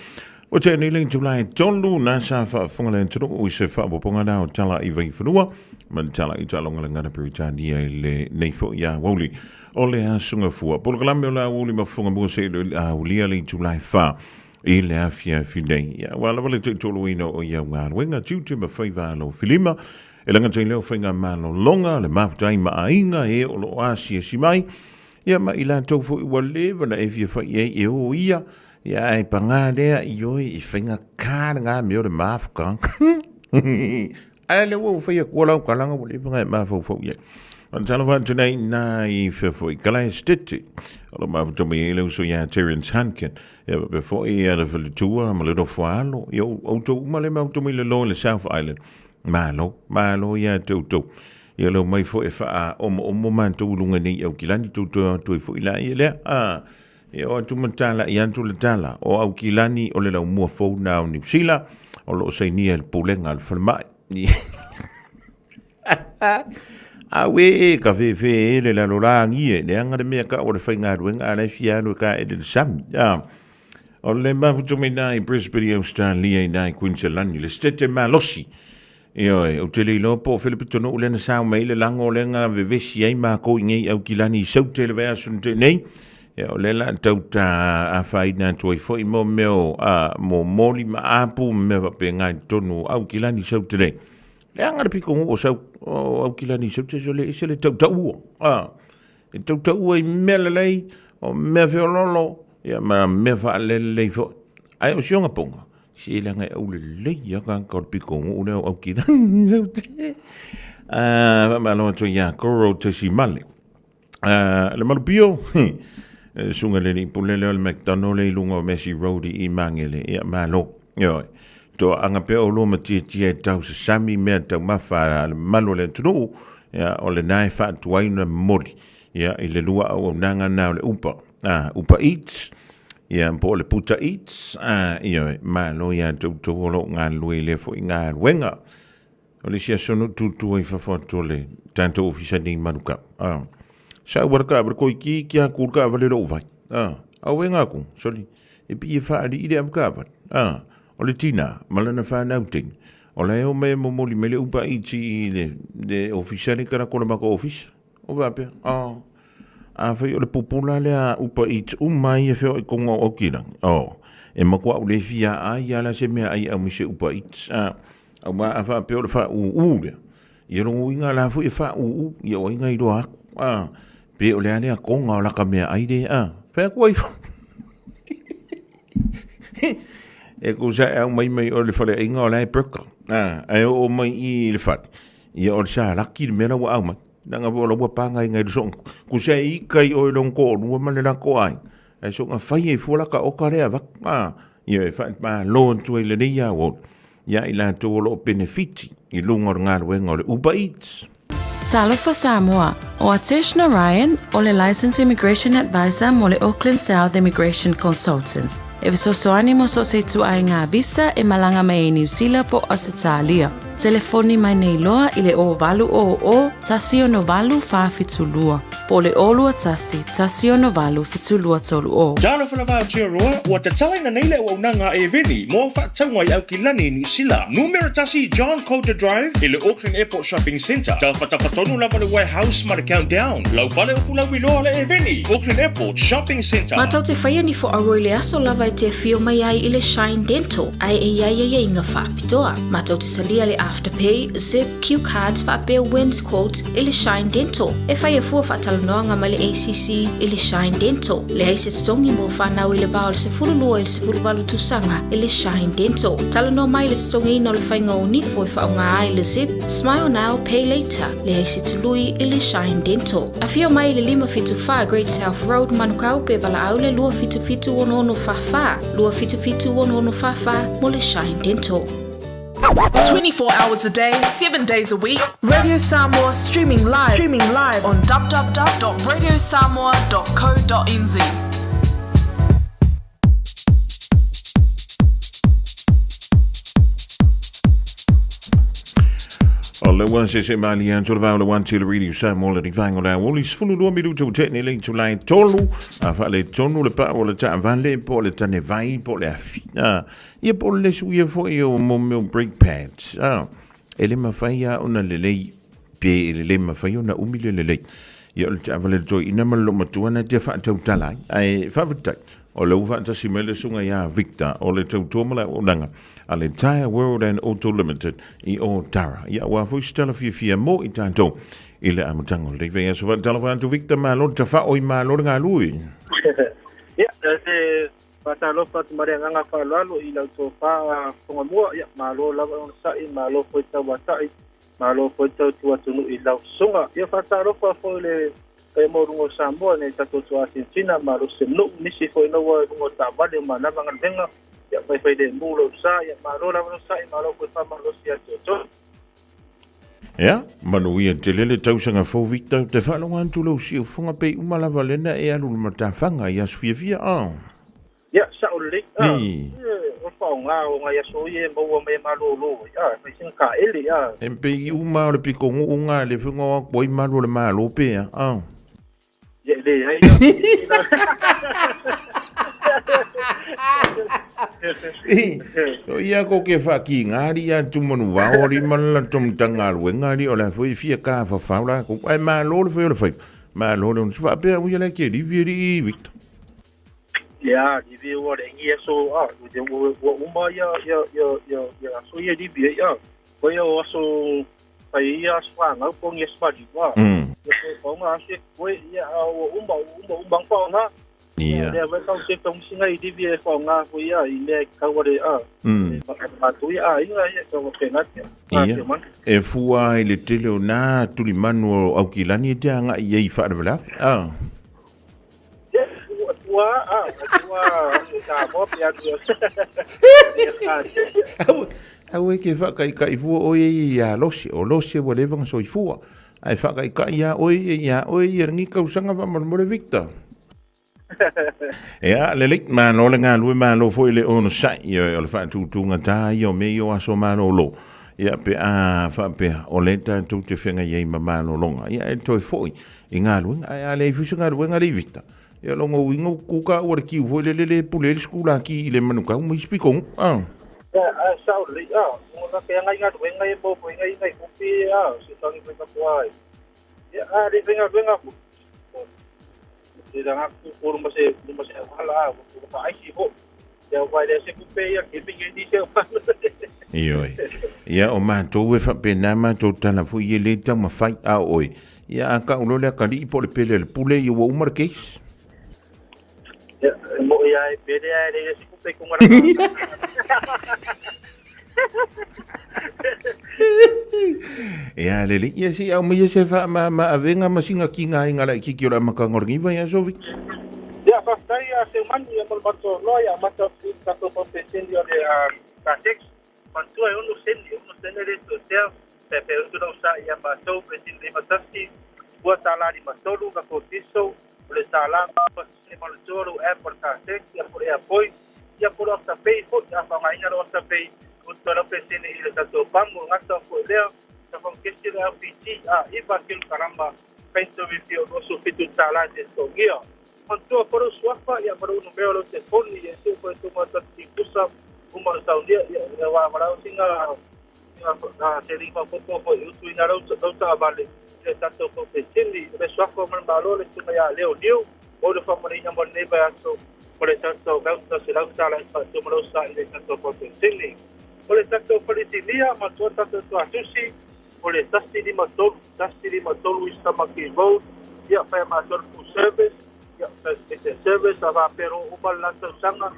Speaker 10: O te niling July tolu na sa whaafungale tunu o se whaapoponga na o tala I vai whanua. Man tala I talonga le ngana Peritania I le neifo ia woli. O le a sunga fua. Polo kalame o la woli mafunga mua se a ulia le July wha. I le a fia finei. Ia wala wale te tolu ino o ia ngā ruenga tiuti ma whaiva alo filima. E langa te leo whainga malo longa, le mafutai maainga e o lo asia si mai. Ia ma ila tofu I walewa na e fia whai e o ia. Ia e panga lea I oi I whainga kāna ngā meo le mafuka. Ai le wau whaia kualau kalanga walewa ngai mafu fau ia. Antala whan tunai nā I whiwhoi kalai stiti. Alo mafutami e leo so ia Terence Hankin. Ia before I ala whalitua ma le do whaalo. Ia o tau umale mafutami le lo le South Island. Malo ia tautou. Ia lau mai fo e wha omo mantou lunga nei au kilani tautou tui fo ila ia lea. Ia o atu matala I antu le tala. O au kilani o le lau mua fau na o New Zealand. O lo sei nia le poulenga al whalmai. Awe ka fe le la lorangi e. Le anga de mea ka o le whainga ruenga a le fiano ka e le sami. O le mafutumi nai Brisbane Australia nai Queensland. Le stete malosi. Ioi, o te leilo po Philippe tono o lena sao mai le langa o lenga vevesi ai mako ingei au kilani sau te le vea sun te nei. O lela tauta a whaina tuai fo I mo meo mo moli ma apu me vape ngai tonu au kilani sau te nei. Le angara piko o sau au kilani sau te sole ise le tauta ua. E tauta ua I mele lei o mea feololo ia ma mea wha lei fo. Ai o sionga ponga. Si la ngai au le leia ka piko o le au kina. Ma lo to ya koro te si male. Le malupio. Sunga le ni pulele al McDonald le lunga Messi Road I mangele ia malo. Yo. To anga pe o lo mati ti tau se sami me tau mafa malo le tunu. Ya o le nai fa tuaina mori. Ya I le lua o nanga na le upa. Upa eats. Ia po le puta eats ia ma no ia to lo nga lui le fo nga wenga o le sia sono tu I fa foto le tanto ofisa ni manuka sa warka ber ko ki kia kurka vale lo vai a wenga ku soli e pi fa ali ide am ka o le tina malana fa nauting o le o me mo moli mele upa ichi de ofisa ni kana ko ma ko office o va pe a fai o le popula le a upa it mai e feo I konga o kina. E makua o le fia ai ala se mea ai au mise upa it. Au maa a wha peo le wha lea. I rongo inga la fu e wha I o inga I roa. Pe o le alea konga o laka mea ai de. Whea kua I wha. E ko sa au mai o le whare inga o lai perka. E o mai I le wha. I o le sa laki le mera wa au mai. Nanga bo lo panga ngai song ku se I kai o long ko no ma le na ko ai ai so nga fai e fola ka o ka rea va ye fa ma lo tu le dia wo ya ila to lo benefit I lungo nga le ngo le Uber Eats.
Speaker 1: Talofa Samoa, o Ateshna Ryan, o le Licensed Immigration Advisor mo le Auckland South Immigration Consultants. E visosoani mo so se tu ai ngā visa e malanga mai New Zealand po Australia. Telefoni mai nei loa I le o valu o tasio no valu fa fitulua. Po le olua tasio no valu fitulua tolu o.
Speaker 3: Jalo fana vau tia roa, ua te tala na neile o nanga e veni, mo fa tangwai au ki lani New Zealand. Numero tasi John Coulter Drive, I le Auckland Airport Shopping Centre. Tau fatapatonu lava le warehouse ma le countdown. Lau vale o kula wiloa le e veni, Auckland Airport Shopping Centre.
Speaker 5: Matau te whaia ni fo aroi le aso lava e te fio mai ai I le Shine Dental. Ai e ia inga whaapitoa. Matau te salia le Afterpay, Zip, Q Cards, whaapea wins quotes I le Shine Dental. E whaia fua whaatalanoanga ma le ACC I le Shine Dental. Le aise tongi mo whanau I le vao le se furulua I le se furuvalu tusanga I le Shine Dental. Talanoa mai le tongi ino le whainga o nipo e whaonga ai le Zip, Smile Now, Pay Later. Le aise tului I le Shine Dental. A fio mai le 5 Great South Road manukau pe vala au le lua fitu ono fafa. Lua fitu ono fafa mo le Shine Dental.
Speaker 6: 24 hours a day, 7 days a week. Radio Samoa streaming live on www.radiosamoa.co.nz.
Speaker 10: Ole wan se mali an tol va le wan til radio Samoa le vango la woli sfunu do mi do tene le tulai tolu a fa le tonu le pa o le ta van le po le tane vai po le afina e po le suie fo e o mo brake pads ele ma faia ona le pe le ma faia ona umile le ia le ta vale to ina ma lo matuana te fa tau talai ai fa vita o le uva ta simele sunga ya Victor o le tau tomala o nanga al entire world and auto limited I o tara ia wa fu stella fia mo I tanto ile amatango le vea so va tala va to Victor ma lo ta fa o ma lo nga lui
Speaker 2: ia se pata lo pat mare nga fa lo I lo to fa ko mo ia ma lo la sa I ma lo ko ta wa ta ma lo ko ta tu atu I lo sunga ia fa ta lo fa fo le e mo rungo Samoa ne tato to Argentina ma lo se no ni si foi no rungo Tabale ma na nga venga ya fai de mulo sa ya ma lo la no sa ma lo ko fa ma lo si to
Speaker 10: ya manu ia te lele tausanga fo Victor te fa lo wan tu lo si fonga pe uma la valena e alu ma ta fanga ya sfia
Speaker 2: ya sa o le o fa nga ya so ye mo me ma lo ya fai sin ka ele ya
Speaker 10: empe uma le piko nga le funga ko I ma lo le ma lo pe
Speaker 2: ya le ai
Speaker 10: o ia ko ke fa ki ngari ya tu monu va ori mala tum tangal we ngari o la foi fia ka fa faula ko ai ma lo le foi ma lo no fa pe u ya ke di viri Victor
Speaker 2: ya di vi o le ngi so de o ma ya so ye di bi ya ko ya o so pai ya swa nga ko ngi spa di wa ko nga se ko ya o bang fa nga
Speaker 10: iya
Speaker 2: ya va ka se tong singa I di vi ko nga ko ya I le ka wa de ma tu ya ya ko pe na
Speaker 10: iya e fua I le tele na tu li manu au kilani te nga I fa vela Awe ke fa kai fu o ya losi wo le vang so fu ai fa kai ya o ngi ka usanga va mo le Victor ya le lik man o le nga lu man lo fo ile ono sai yo le fa tu ngata yo me yo aso man lo ya pe fa pe o le ta tu te fenga ye mama no longa ya e toi foi inga lu ai le fu nga lu nga le Victor ya longo wingo kuka o ki vo le pule le skula ki le manuka mo spikong
Speaker 2: sa o le mo ka nga nga wenga e bo nga nga ku pi se tangi pe ka puai ya le venga ku se danga ku por mo se hala ku pa ai si ho ya vai le se ku pe ya ke pingi di se
Speaker 10: iyo ya o ma to we fa pe na ma to tana fu ye le ta ma fai oi ya ka ulo le ka di po le pele le pule yo o marquês
Speaker 2: mo ya pede ya le se ku pe ku ngara
Speaker 10: ya le ya si au me se fa ma avenga ma singa kinga inga la ki ora ma ka ngorgi va ya so Victor
Speaker 2: ya fa stai ya se mani ya mal bato lo ya ma to ka to po pe sendi le ka tex man tu ai uno sendi le to se pe tu no sa ya ma to pe sendi ma tasti bua tala di ma tolu ka ko tiso le tala pa se ma le tolu e por ka tex ya por ya poi ya por sta pe fo ya fa ma ina ro sta pe utara pesene ile tato pango ngata ko leo sa kon kesti la piti I va kel caramba penso vi fio no so fitu tala de so gio con tu por suafa ya por uno veo lo te poni e tu ko tu mata ti kusa como sa dia ya va para singa na se ri ko ko tu ina ro ta vale le tato ko pesene le suafa man valore tu ya leo dio o de family nya mon ne ba so por tanto gauta se la sala tu mo sa ile tato ko pesene ole tato palitilia ma to tato to asusi ole tasti di matolu istamaki vote ya fa ma to service ya este service ava pero o balanza sanga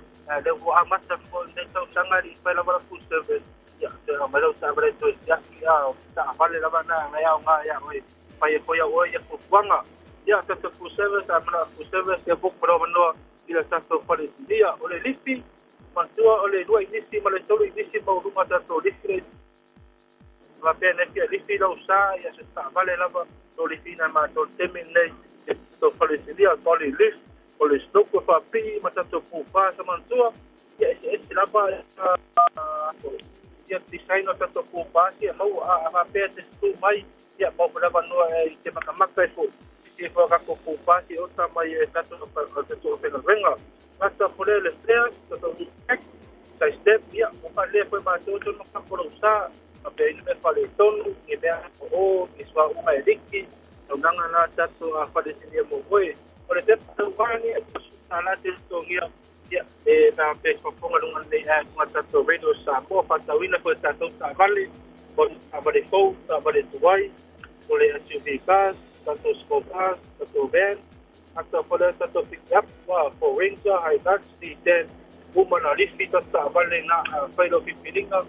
Speaker 2: de o amasa ko de sanga di fa la full service ya ma lo sabre to ya ta vale la bana ya ya oi fa ya oi ya kuanga ya tato full service amna full service ya book pro no ila tato palitilia ole lipi mantua ole dua inisi male tolu inisi mau rumah tato lifi va bene che lifi lo sa ya se sta vale la to lifi na ma to temine to falisilia to li lift ole stoko fa pi ma tato pu fa sa mantua ya se la ba ia design o tato pupasi mau a pe te stu mai ia mo para vanua e te makamaka e fo e fo ka pupasi o ta mai e tato tato pena venga hasta por el estrés tato sai step ia o ka le foi ma to no ka por usar a pe ni me fale tonu e be o e swa uma ediki o nanga na tato a fale sinia mo voi o le te tawani e ala te to ia e na pe ko ponga lunga nei a kuma tato radio Samoa patawina ko tato vale o avale ko avale tuai o le SUV cars tato school cars tato van hasta por tato pick up for Ranger high tax D10 woman alifi tato vale na failo pipilinga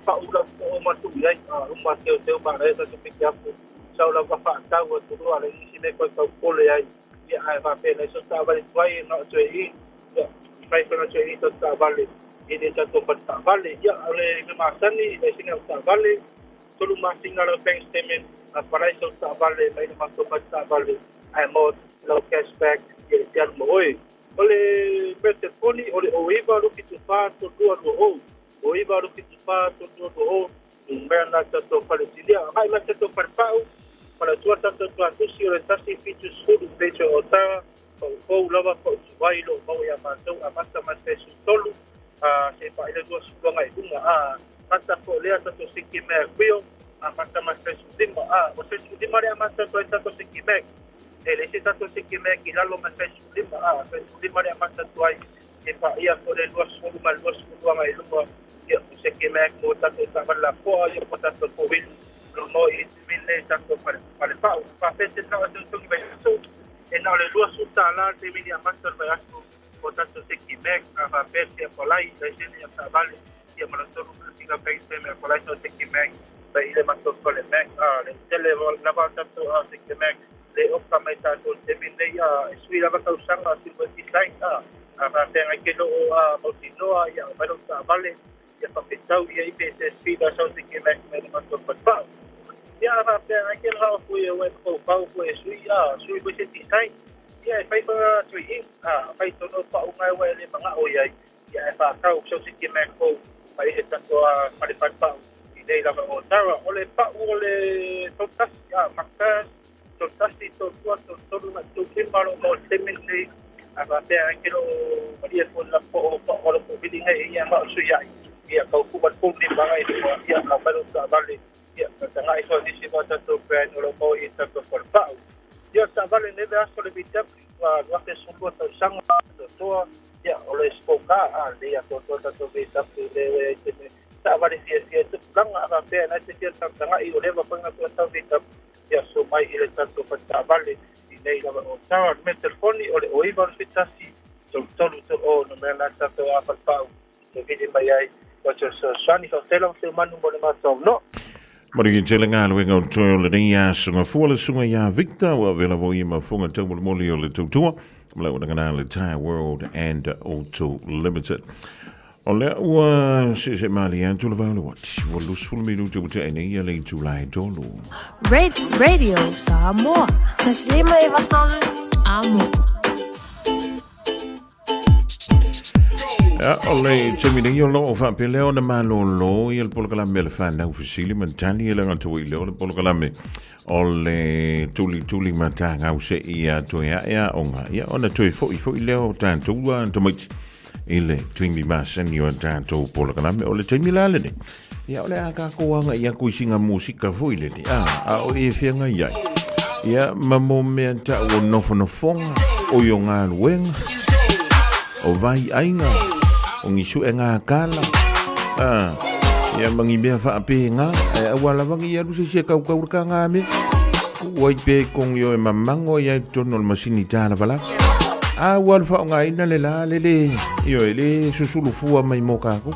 Speaker 2: paula o matu ia uma teu para tato pick up saula va fa tawo tu ale ni ne ko ko le ai ia ai va pe le so tato vale tuai no tuai fai para che ito ta vale ini tato pata vale ya ole masani e sina ta vale tolu masinga lo bank statement para iso ta vale mai ma to pata vale ai mo lo cashback ye tiar mo ole bete poni ole o iba lu kitu pa to do o iba lu kitu pa to do merna tato palestinia mai ma tato parpau para tua tato tua si ole tasi fitu sudu pecho ota ko lava ko vai lo mau ya matou a mata mas pe solo se pa ile duas longa e uma mata ko le ata to siki me kuio a mata mas pe sudima o se sudima le mata to ata to siki me ele se tato siki me ki lalo mas pe sudima se sudima le mata to ai e pa ia ko le duas longa e uma ia siki me mo tato ta la po ia ko tato ko vil no i mille tato para pa pese na to to ki vai so e na le lua suta la te media master vai aso o tanto se Quebec a persia polai da gente a vale e ma non sono critica per me polai so se Quebec vai ile mato con le Mac le tele la volta to a se Quebec le opta mai tanto te minde ya sui la vaca usanga si puoi design a per anche lo a Motinoa ya però sta vale ya fa pensau ya IPSP da so se Quebec me mato per pa ya va per anche lo fui o ko pau ko sui ko se design ya fai para sui fai to no pa unga wa le manga o ya ya fa ka o so se me ko pai esta to para pa idei la o tara o le pa o le totas ya makas totas to na to kimbalo mo temente ava pe anche lo dia con la po o lo vedi ya ma sui ya ka ku ba ko ni banga ya ka pa sa vale ya tanga iso di si bata to brand lo mo ita to por pau ya ta vale ne da so le bitap wa ke so ko to sang to ya o le spoka le ya to bitap le ta vale si to lang ava pe na se ta tanga i o le va panga to bitap ya so mai ile ta to ta vale i nei la o ta me telefoni o le o iba fitasi to o no me na ta to a pau to vidi mai ai ko so sani so telo se manu mo le ma so no
Speaker 10: Mari ki ngā luenga o toi o le nei a sunga fua le sunga ia Victor wa vela vo i ma funga tau moli o le tautua mala o ngana le Tire World and Auto Limited. O le ua se mali an tu le vau le wati wa lusful minuto o te ene ia le July tolu.
Speaker 8: Radio Samoa. Taslima iwa tolu. Amo.
Speaker 10: Ole chemi yo lo fa pe leo na malolo il polkala mele fa na ufisili mantani ele ngato i leo le polkala me ole tuli matanga u se ia to ya onga ya ona to fo i leo tanto wa to mach ile twimi masen yo tanto polkala me ole chemi la le ya ole aka ko nga ya ku singa musika fo ile ni o e fia nga ya mamo me ta o no fo no fonga o yo nga wenga o vai ainga o ngisu e ngā kala ia mangi mea whaapenga awala wangi ia rusi sia kau ka ngā me wai pe kong yo e mamango ia tono le masini tāna wala awal wha o ngā ina le la le io e le susulu fua mai mo kako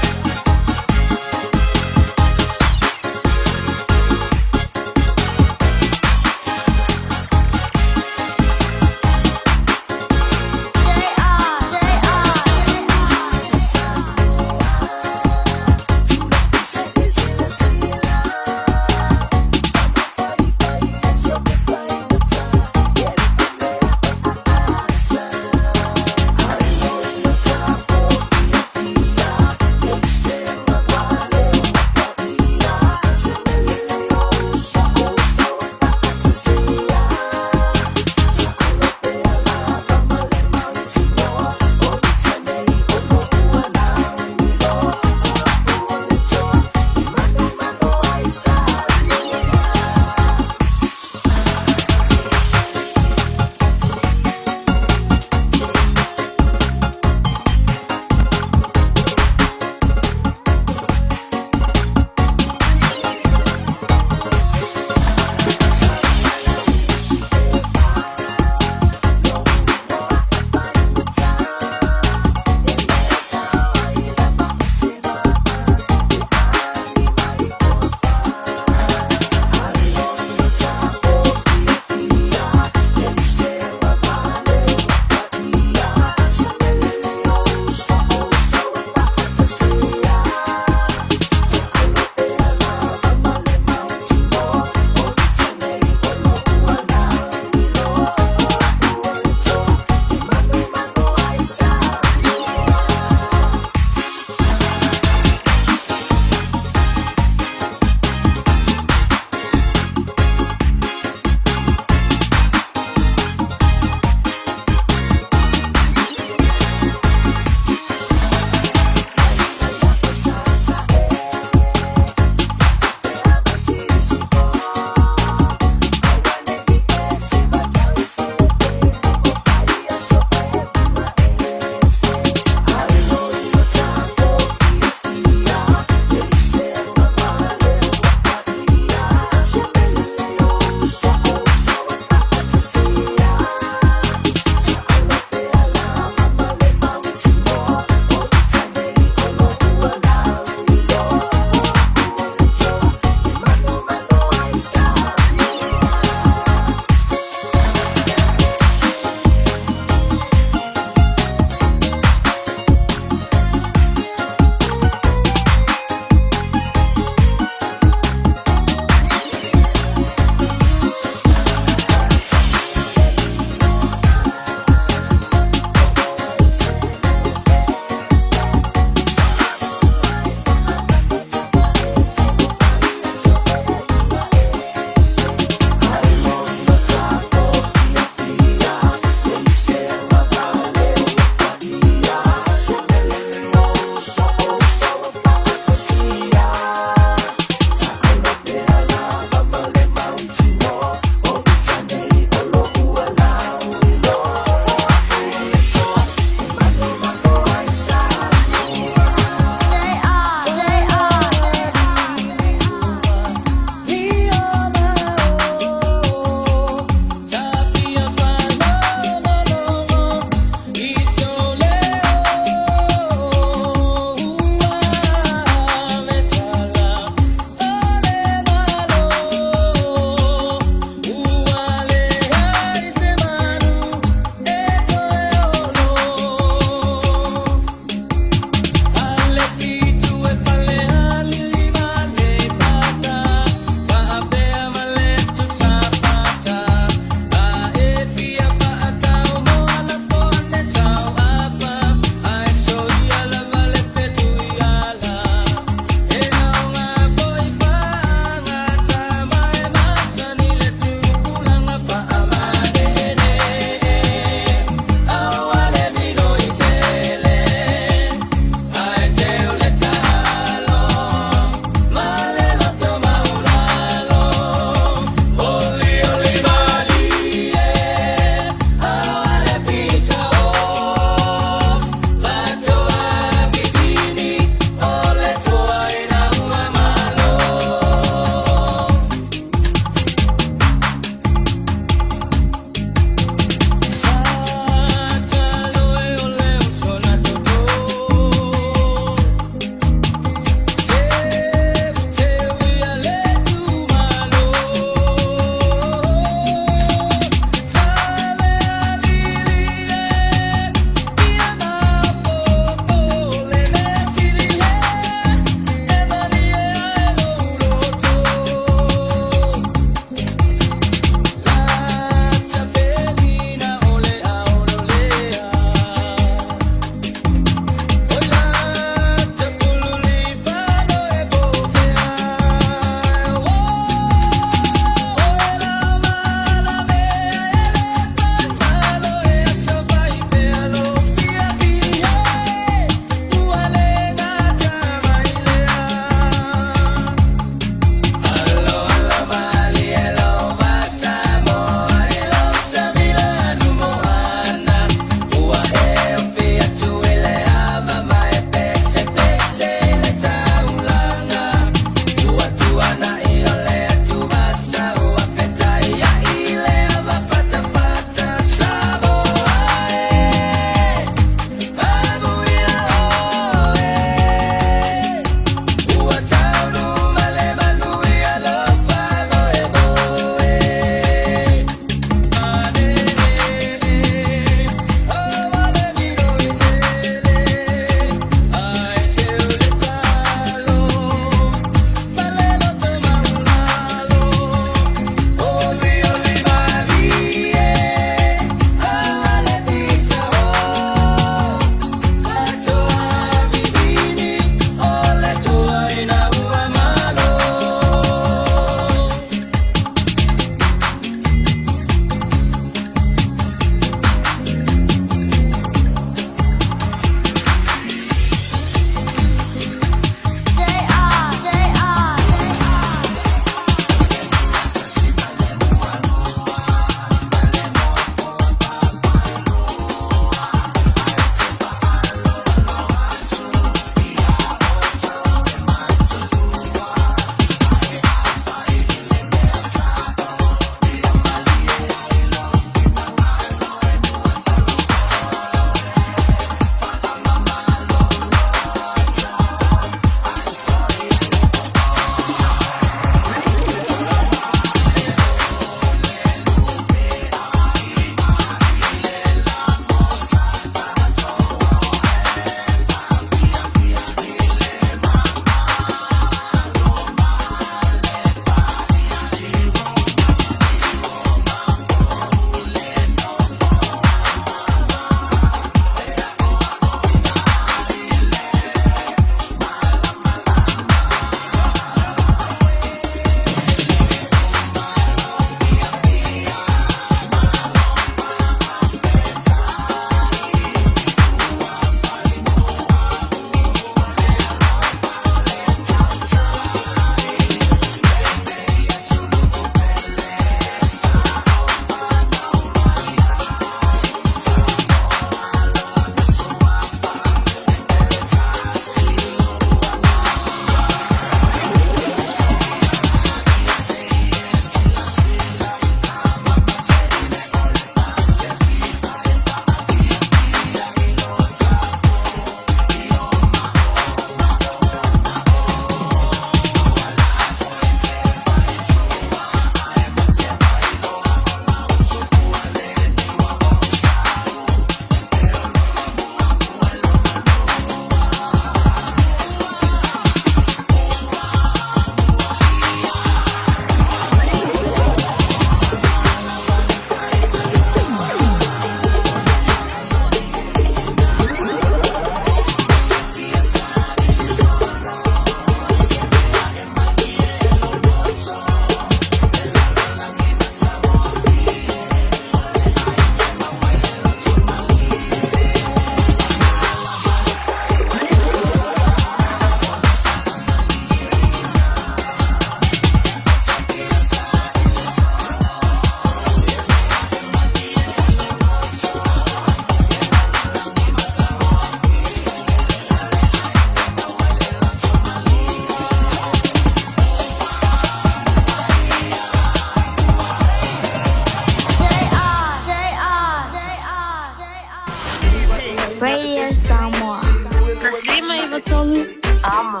Speaker 8: lima I watolu amo.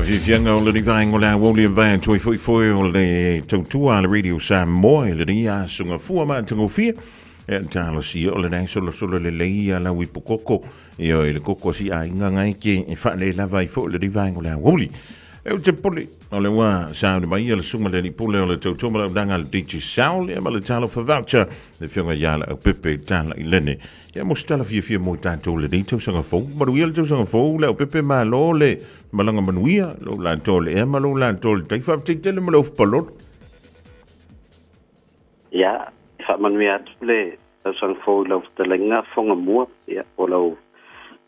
Speaker 10: Vivianga o le vang o la woli van toi foi o le tua le radio Samoa le dia sunga fua ma tungo fia e talo si o le nai solo le leia la wi pokoko e o le koko si a inga ngai ke e fa le lava I fo le vang o la woli e o te poli o le wa sa le mai le sunga le pole o le toma la danga le DJ Saul e ma le talo fa voucher le fionga yala o pepe tala I lene ya mo stala fia mo tanto le dito sanga fo ma wi le sanga fo le o pepe ma lo le malanga manuia lo la tole e ma lo la tole tai fa te tele malo palot
Speaker 11: ya fa manuia le sang fo lo telenga fonga mo ya o lo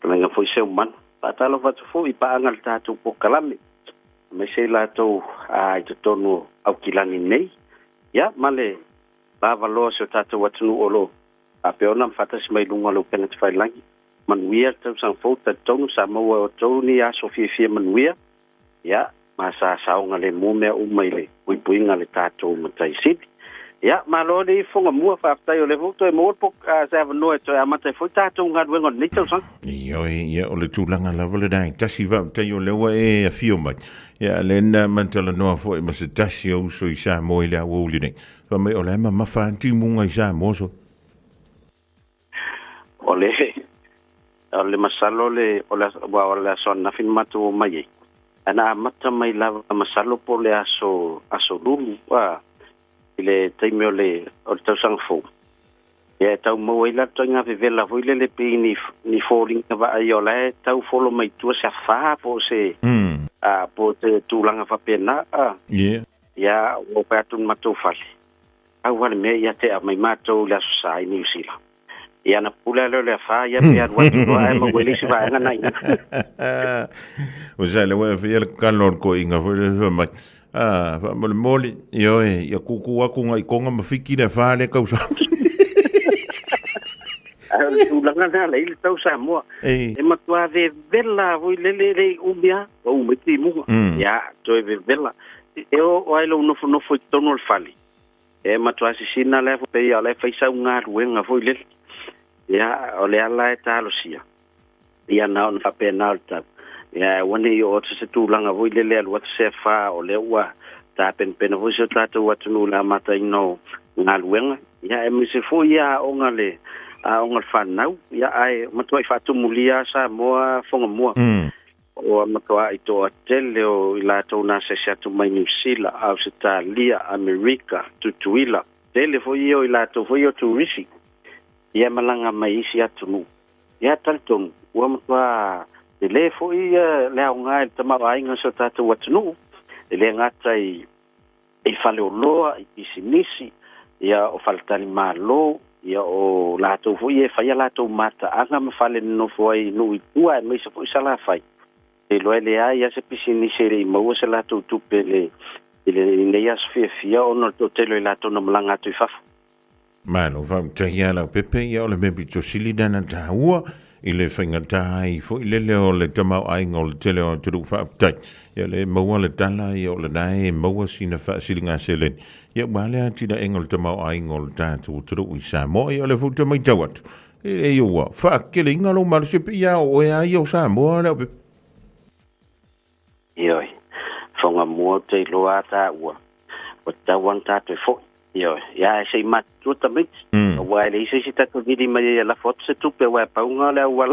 Speaker 11: telenga fo se man patalo fa fo I pa ngal tatu po kalame me se la to ai to tonu au kilani nei ya male lava lo se tatu watunu olo a peona mfata se mai lunga lo penat fai langi manuia tau sang fo ta tonu sa mo o toni a sofia manuia ya masa saunga le mume o maile ui puinga le tatu matai siti ya malo le fonga mua fa tai o le voto e mo pok sa no e to amata fo tatu nga wengo ni tau sang
Speaker 10: yo ya o le tulanga la vole dai tasi va tai o le wa e a fio mai ya le na mantala no fo e mas tasi o so I sa mo ile a woli nei fa mai o le ma fa anti munga I sa mo so
Speaker 11: ole masalo le ole so na fin matu mai ana mata mai la masalo po le aso lulu wa ile taimio le o tau sang fo ya tau mo ila tonga vela voile le pe ni falling va ayola tau folo mai tu sa fa po se po te tulanga fa pena ya o patun matu fali au wale me ya te mai mato la sai New Zealand ya na pula le fa ya pe watu ai mo wele si va ngana ina
Speaker 10: o sa le wa fe el kalon ko inga fo le mai fa mo moli yo ya kuku wa ku ngai konga mafiki le fa le kausa
Speaker 11: tu langa na le tau sa mo e matua de bella voi le ubia o meti mu ya to e bella e o ai lo no fo tono fali e matua si sina le fo pe ya le fa sa nga ruenga voi le ya ole ala eta losia ya na on fa penalta ya woni o se tu langa voi le what se fa ole wa ta pen vo se tata wat no la mata ino nga luenga ya e mi se fo ya o ngale a o ngal fa nau ya ai matoi fa tu mulia sa mo fonga mo o matoi I to tele o la to na se tu mai New Zealand Australia America tuila tele fo io la to fo io tu risi ya malanga mai isi atu ya talton wa mwa le fo ia le nga tama ai nga so tatu watunu le ngata I fale o loa I pisinisi ya o faltani malo ya o la to fo ia fa ya la to mata anga me fale no fo ai no I tua me se fo sala fai e lo ele ai ya se pisinisi re mo se la to tupele ile ya sfia o no to telo la to no malanga tu fa
Speaker 10: Malo va tahia la pepe ya o le mebi to silida na taua I le whainga tai fo I le leo le tamau ai ngol te leo turu whaaptai ya le maua le tala ya o le nae maua sina wha silinga selen ya wale ati na engol tamau ai ngol tātu turu I Samoa ya le futa mai tawatu e ua wha kele ingalo marsepe ya o e ai o Samoa leo pepe
Speaker 11: Ioi whonga mua te loa tā ua o tawang tātu fo Yo, ya sei mat tuta mit. Wa le sei ta ko vidi mai la foto se tupe wa pa unga le wala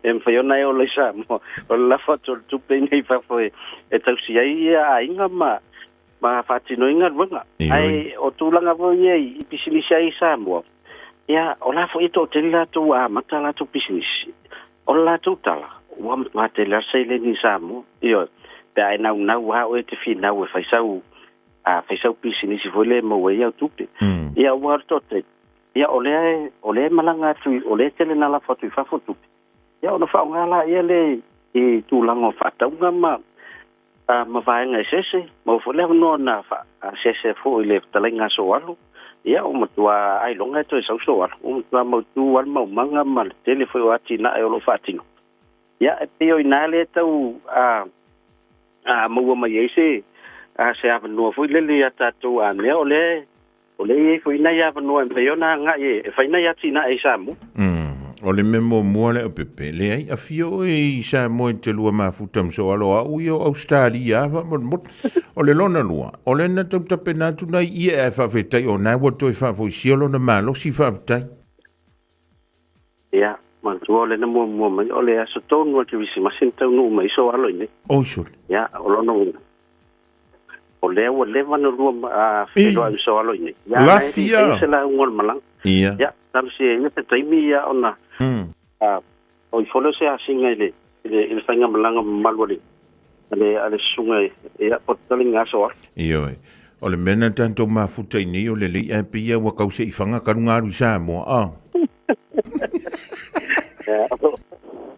Speaker 11: em fayona o le sa mo. O la foto tupe nei fa foi. E tau si ai inga ma fati no inga wanga. Ai o tulanga vo ye I business ai sa mo. Ya o la foi to te la to a mata la to business. O la to tala. Wa mate la sei le ni sa mo. Yo, pe ai na wa o te fi na we fa sa fai sau pisi nisi foi le mo wei au tupe. Ia ua tote. ia ole malanga tu ole tele na la fotu fa fotu ia ona fa ngala ia le e tu lango fa taunga ma vai ngai sese mo fo le no na fa sese fo ile talenga so walu ia o matua ai longa to so so walu o matua mo tu wal mo manga mal tele fo ati na e lo fatino ia e peo ina le tau mo ma yese se ava no fo le ata to a me ole fo ina ya no e peo na nga e fa ina ya tina e samu
Speaker 10: o le memo mua le o pepe le ai a fio e sa mo te lua mafuta mso alo a ui o Australia va mot o le lona lua o le na tau tape natu nai ia e whawhetai o nai wato e whawhoisiolo na malo si whawhetai
Speaker 11: ia mantu o le na mua mai o le aso tonu a kiwisi masin tau nu mai so alo ine
Speaker 10: o iso
Speaker 11: ia o lona una o le o le vana rua a whilo a so alo ine
Speaker 10: la fia
Speaker 11: se la ungol malang
Speaker 10: ia
Speaker 11: tam se ia te taimi ia ona o i folo se asinga ile whainga malanga malwari ale sunga ia potalinga so
Speaker 10: iyo o le mena tanto mafuta ini o le lei e pia wa kause i whanga karungaru sa mo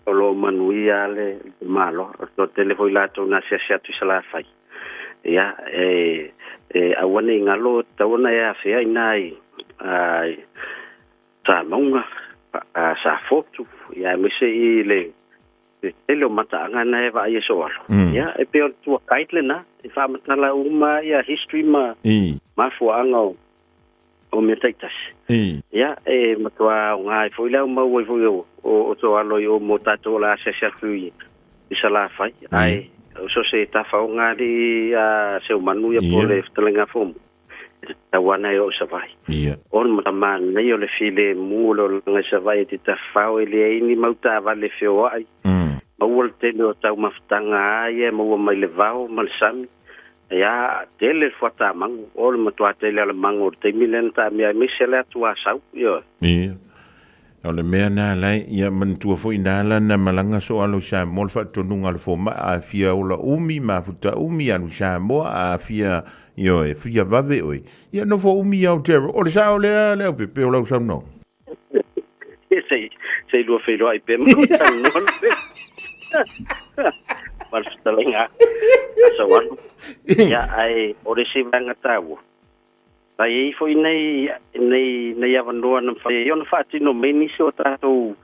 Speaker 11: o lo manui ale malo o telefoi lato na sia tu sala fai ia awane ngalo tawana ia fea inai ta maunga sa fotu ia mese i le tele mata ngana eva ia so ia e pe tu kaitle na e fa matala uma ia history ma fu anga o metaitas ia e matua ngai foi la uma foi o to alo yo motato la se tu isala fai ai so se ta fa ngari se manu ia pole telenga fom tawana yo savai on mama nei o le file mulo nga savai ti ta fao ele ini mauta vale feo ai mawol te no tau maftanga ai mo mai le vao mal sam ya tele fota mang ol matwa tele le mango te milen ta mi misela tua sau yo
Speaker 10: o le mea nā lai ia mantua fo inala na malanga so alo sa mol fa tonunga le fo ma a fia ola umi ma futa umi anu sa mo a fia yo e fia vave oi ia no fo umi au tero o le sa o le pepe o lau sa no
Speaker 11: sei lo felo ai pe mo no mal stalenga so wan ya ai o le si vanga tawo ai foi nei avandoa na fai ona fati no meni so tato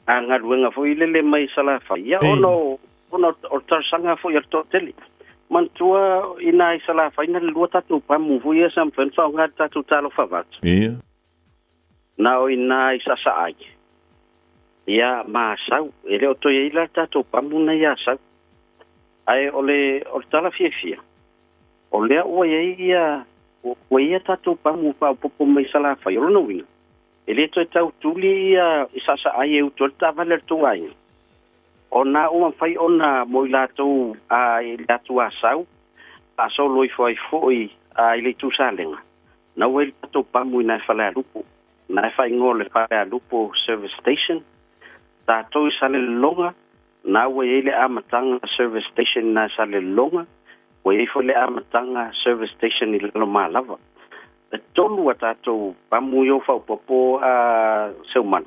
Speaker 11: anga luenga foi lele mai sala fai ya ono o tarsanga foi to tele mantua ina sala fai na lua tato pa mu foi sam fen fa nga tato talo favat na o ina sasa ai ya ma sau ele o to ila tato pa mu na ya sau ai ole o tala fia ole o ia o ia tato pa mu pa popo mai sala fa yo no wina ele to tau tuli isa sa ai eu to ta valer to ai ona o fai ona moila to ai la tu asau a so loi foi ai le tu salenga na o tato pa mu na fala lupo na fai ngole fa lupo service station ta to sale longa na o ele amatanga service station na sale longa o e fo le amatanga service station i lo malava e tolu atato pamuyo fa popo seuman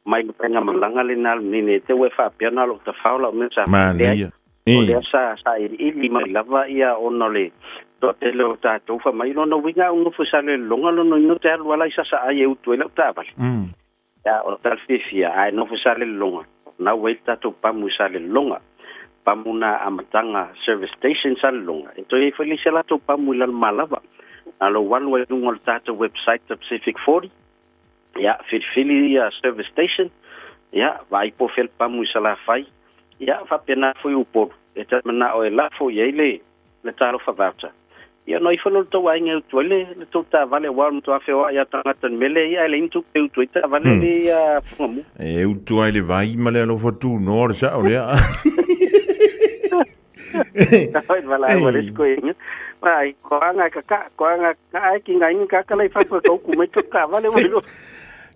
Speaker 11: mai penga malanga le nal nine te we fa piana lo ta faula me sa o le sa i mai lava ia onole to te lo tato fa mai no winga un fo sale longa lo no te lo ala sa ai u tu le ta bal ya o tal fifia ai no fo sale longa na we tato pamu sale longa pamuna amatanga service station salonga ito e felisela to pamula malava alo one way ngol tata website Pacific 40 ya fili service station ya vai po fel pamu sala fai ya fa pena foi upo eta na o la fo yele le talo fa vata ya no ifolo to wa nge tole le to ta vale wa to afeo ya tanga tan mele ya le intu pe to ta vale ya fumu
Speaker 10: e u to ile vai male lo fotu no sa o le
Speaker 11: Ai wala wala skoinga. Ai koanga ai ki ngai ka kala fa ko ku me to ka vale wala.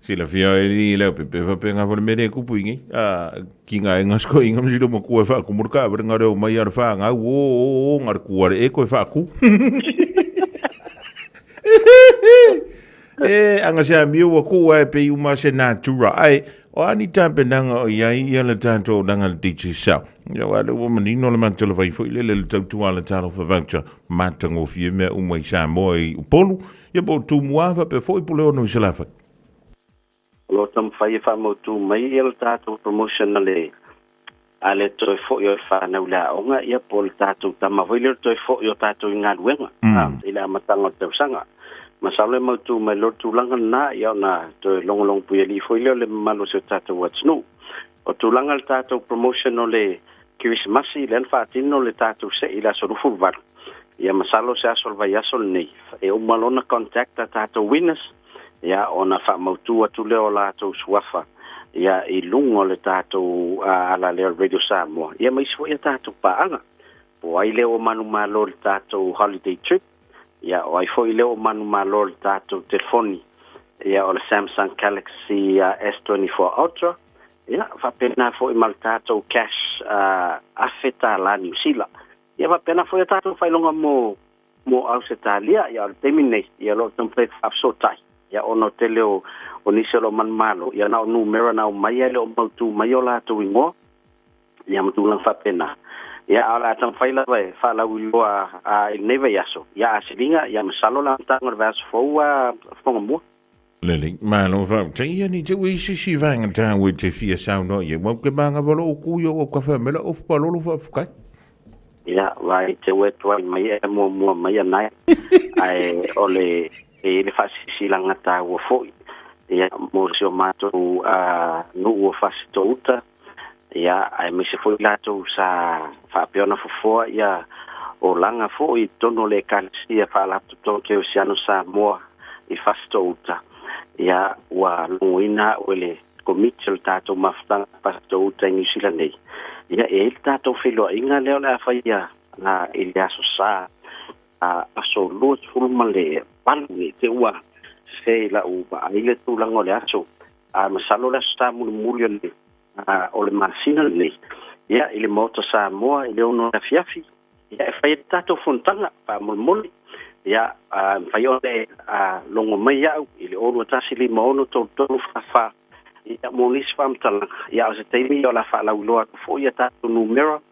Speaker 10: Si la fia e le pepe fa penga for mede ku puingi. Ki ngai nga skoinga msi do mo ku fa ku murka ber nga do mai ar fa nga ngar ku ar e ko fa ku. anga sa miu ku e pe uma se natura ai o ani tampe nanga o iai ia le tanto nanga le teacher sa ia wale o manino le mantolo vai foi le tautua le talo fa voucher matango fie me umai sa moi upolu ia po tu muava pe foi pole ono se lafa
Speaker 11: lo tam fai fa mo tu mai el tato promotionale ale to fo yo fa na ula onga ia pol tato tama foi le to fo yo tato inga wenga ila matango te sanga masale mo tu mai lo tu langa na ia na to long pu li foi le malo se tato what's no o tu langa tato promotionale Christmas le fa tino le tato se ila so fu var ia masalo se asol vai asol nei e o malona contact tato winners ia ona fa mautua tu leo la to swafa ia I lungo le tato ala le radio Samoa ia mai so ia tato paanga o ai leo manu malo le tato holiday trip ia o ai foi leo manu malo le tato telefoni ia o le Samsung Galaxy S24 Ultra ia fa pena foi mal tato cash afeta la New Zealand ia fa pena foi tato fai longa mo Australia ia le terminate ia lo template afsotai ya ono teleo oniselo man malo ya na numero na mai ele o mautu mai ola to ingo ya mtulang fa pena ya ala tam faila vai fa la uloa a neve yaso ya asilinga ya masalo la tangor vas foa fongo
Speaker 10: lele malo va tia ni te wi si vanga ta wi te fia sound no ye mo ke banga volo ku yo o ka fa mela of palolo fa fuka
Speaker 11: ya vai te wetwa mai mo mai nai ai ole le fasi langa ta wo foi ia mo se mato no wo fasi touta ia ai me se foi lato sa fa piona fo ia o langa foi tono le kalsia fa la to ke oceano Samoa I fasi touta ia wa luina ole komitchel tato mafta fasi touta New Zealand ia e tato filo inga leo la fa ia na ilia so sa aso lot fulmale palni te ua se la uba ile tu lango le aso masalo la sta mulio le o le masina le ya ile moto Samoa ile ono la fiafi ya fai tato fontanga pa mulmuli ya fai ole longo mai ya ile ono tasili maono to fa ya molis fam tala ya se temi yo la fa la uloa fo ya tato numero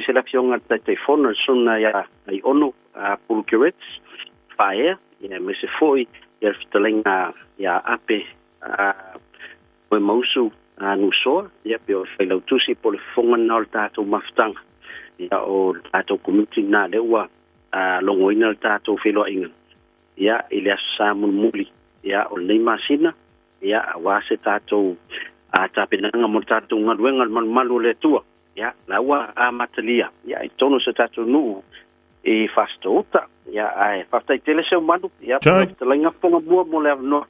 Speaker 11: se la fionga te telefono sona ya ai ono pulkirets fae ya me se foi ya fitalenga ya ape o mausu no so ya pe o fela tusi por fonga na tato maftanga ya o tato community na lewa longo ina tato felo inga ya ile samun muli ya o le masina ya wa se tato tapinanga mo tato ngadwenga malu le tua ya lawa amatalia ya tono se tato nu e fastota ya ai fasta tele se manu ya telenga ponga bua mo le no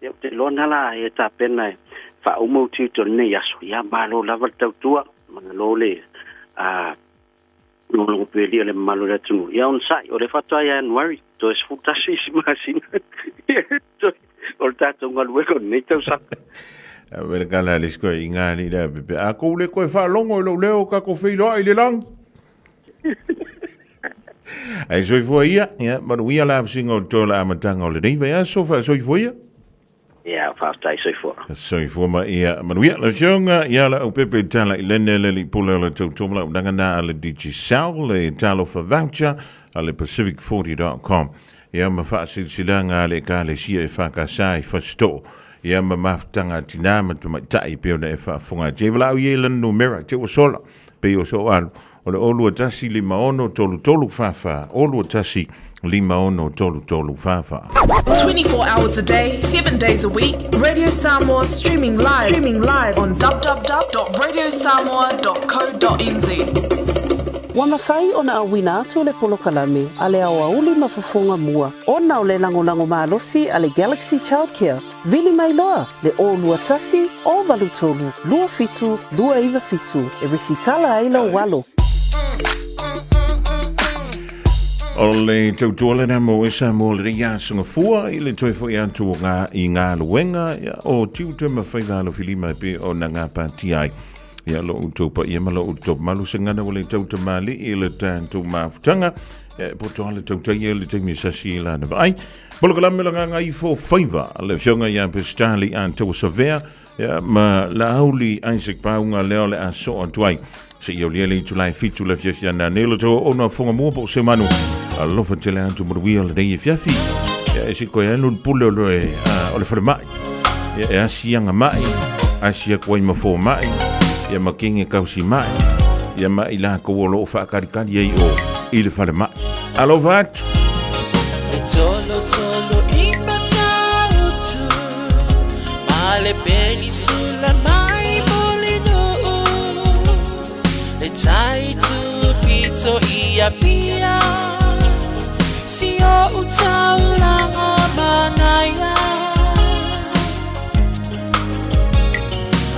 Speaker 11: ya te lona la e tapena fa o mo tito ne ya so ya malo la volta tua malo le no peli le malo le tu ya on sai o le fatwa ya January to es futasi imagina o tato ngalwe con ne tau sa
Speaker 10: Wel gala le sko inga ni da be a ko le ko fa longo lo leo ka ko filo ai le lang ai so ia ja maar we ala singo tola amatanga le ding ja so fa so ia
Speaker 11: ja fa stai so
Speaker 10: for maar ja maar we la jonga ja la op pepe tala le le polo to tomla danga na le digi sal le talo fa voucher ale pacific40.com ja ma fa silanga le ka le sia fa ka sai fa sto ia maftanga tinama tu mai pe ona fa funga jevla yelan numera te o sola pe o so al o le olu tasi lima ono tolu fafa olu tasi lima ono tolu fafa
Speaker 6: 24 hours a day 7 days a week Radio Samoa streaming live on www.radiosamoa.co.nz
Speaker 7: Wa mawhai o na awina atu le polo kalame a le awa uli mafufonga mua o na o le lango malosi a le Galaxy Childcare vili mai loa le o lua tasi o valutolu lua fitu lua iwa fitu e resitala aila walo
Speaker 10: o le tautola na mo esa mo le ia sunga fua i le toi fo ia tu nga i ngā luenga o tiu te mawhai ngā lo filima pe o na ngā pāti ai ia lo utou pa ia malo utou malu sengana wale tau tamali i le tantou mafutanga po toale tau tai le taimi sasi la na vai bolo kala me langa ngai fo faiva le fionga ia pe stali an tau savea ma la auli Isaac Paunga leo le aso atuai se io le tulai fitu le fia na nelo to ona fonga mo po se manu allo fa tele antu mo wi le dei fia fi e si ko enu pulo le o le forma e asianga mai asia ko i mafo mai ia makinge kausi mai ia mai la ko lo fa karikari ai o il forma allo vat
Speaker 12: tolo impatautu male peli sulla mai molino le tai tu pito ia pia si o utaula manaya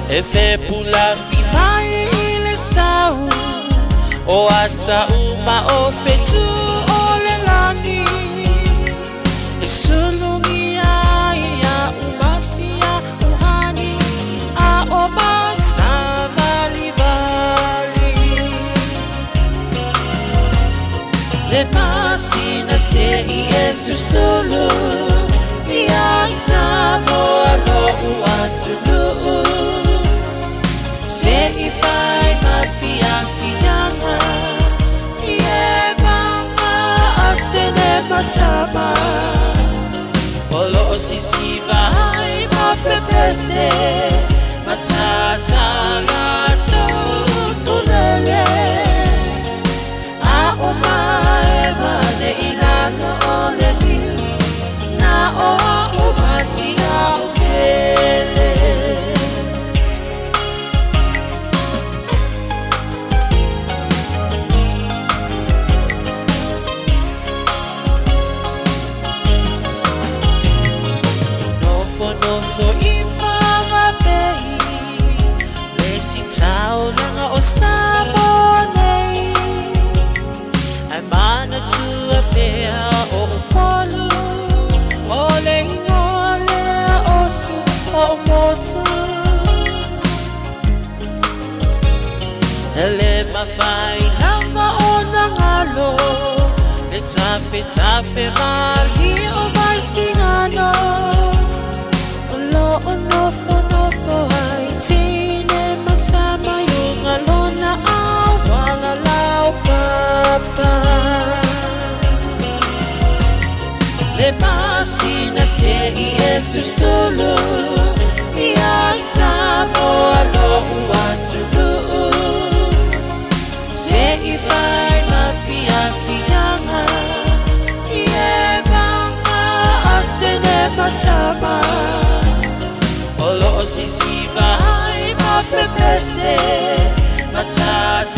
Speaker 12: e fe pula fi mai le sau o ata uma o fetu o le lani e sulungia ia umasia uhani a o basa vali le pasina se Yesu solo ia samo alo uatulu se i fai mafia fianga ie mama atene matama olo si vai ma pepese matata lato tunele a omae mane ilano ole ni na o masia ukele ele mafai nanga ona ngalo le tafe mali o mai singano lo ono ai tine matama yunga lona awala lau papa le pasina se Yesu solo ia samo alo uatulu se i fai mafia fianga ie mama atene matama olo si vai ma pepese matata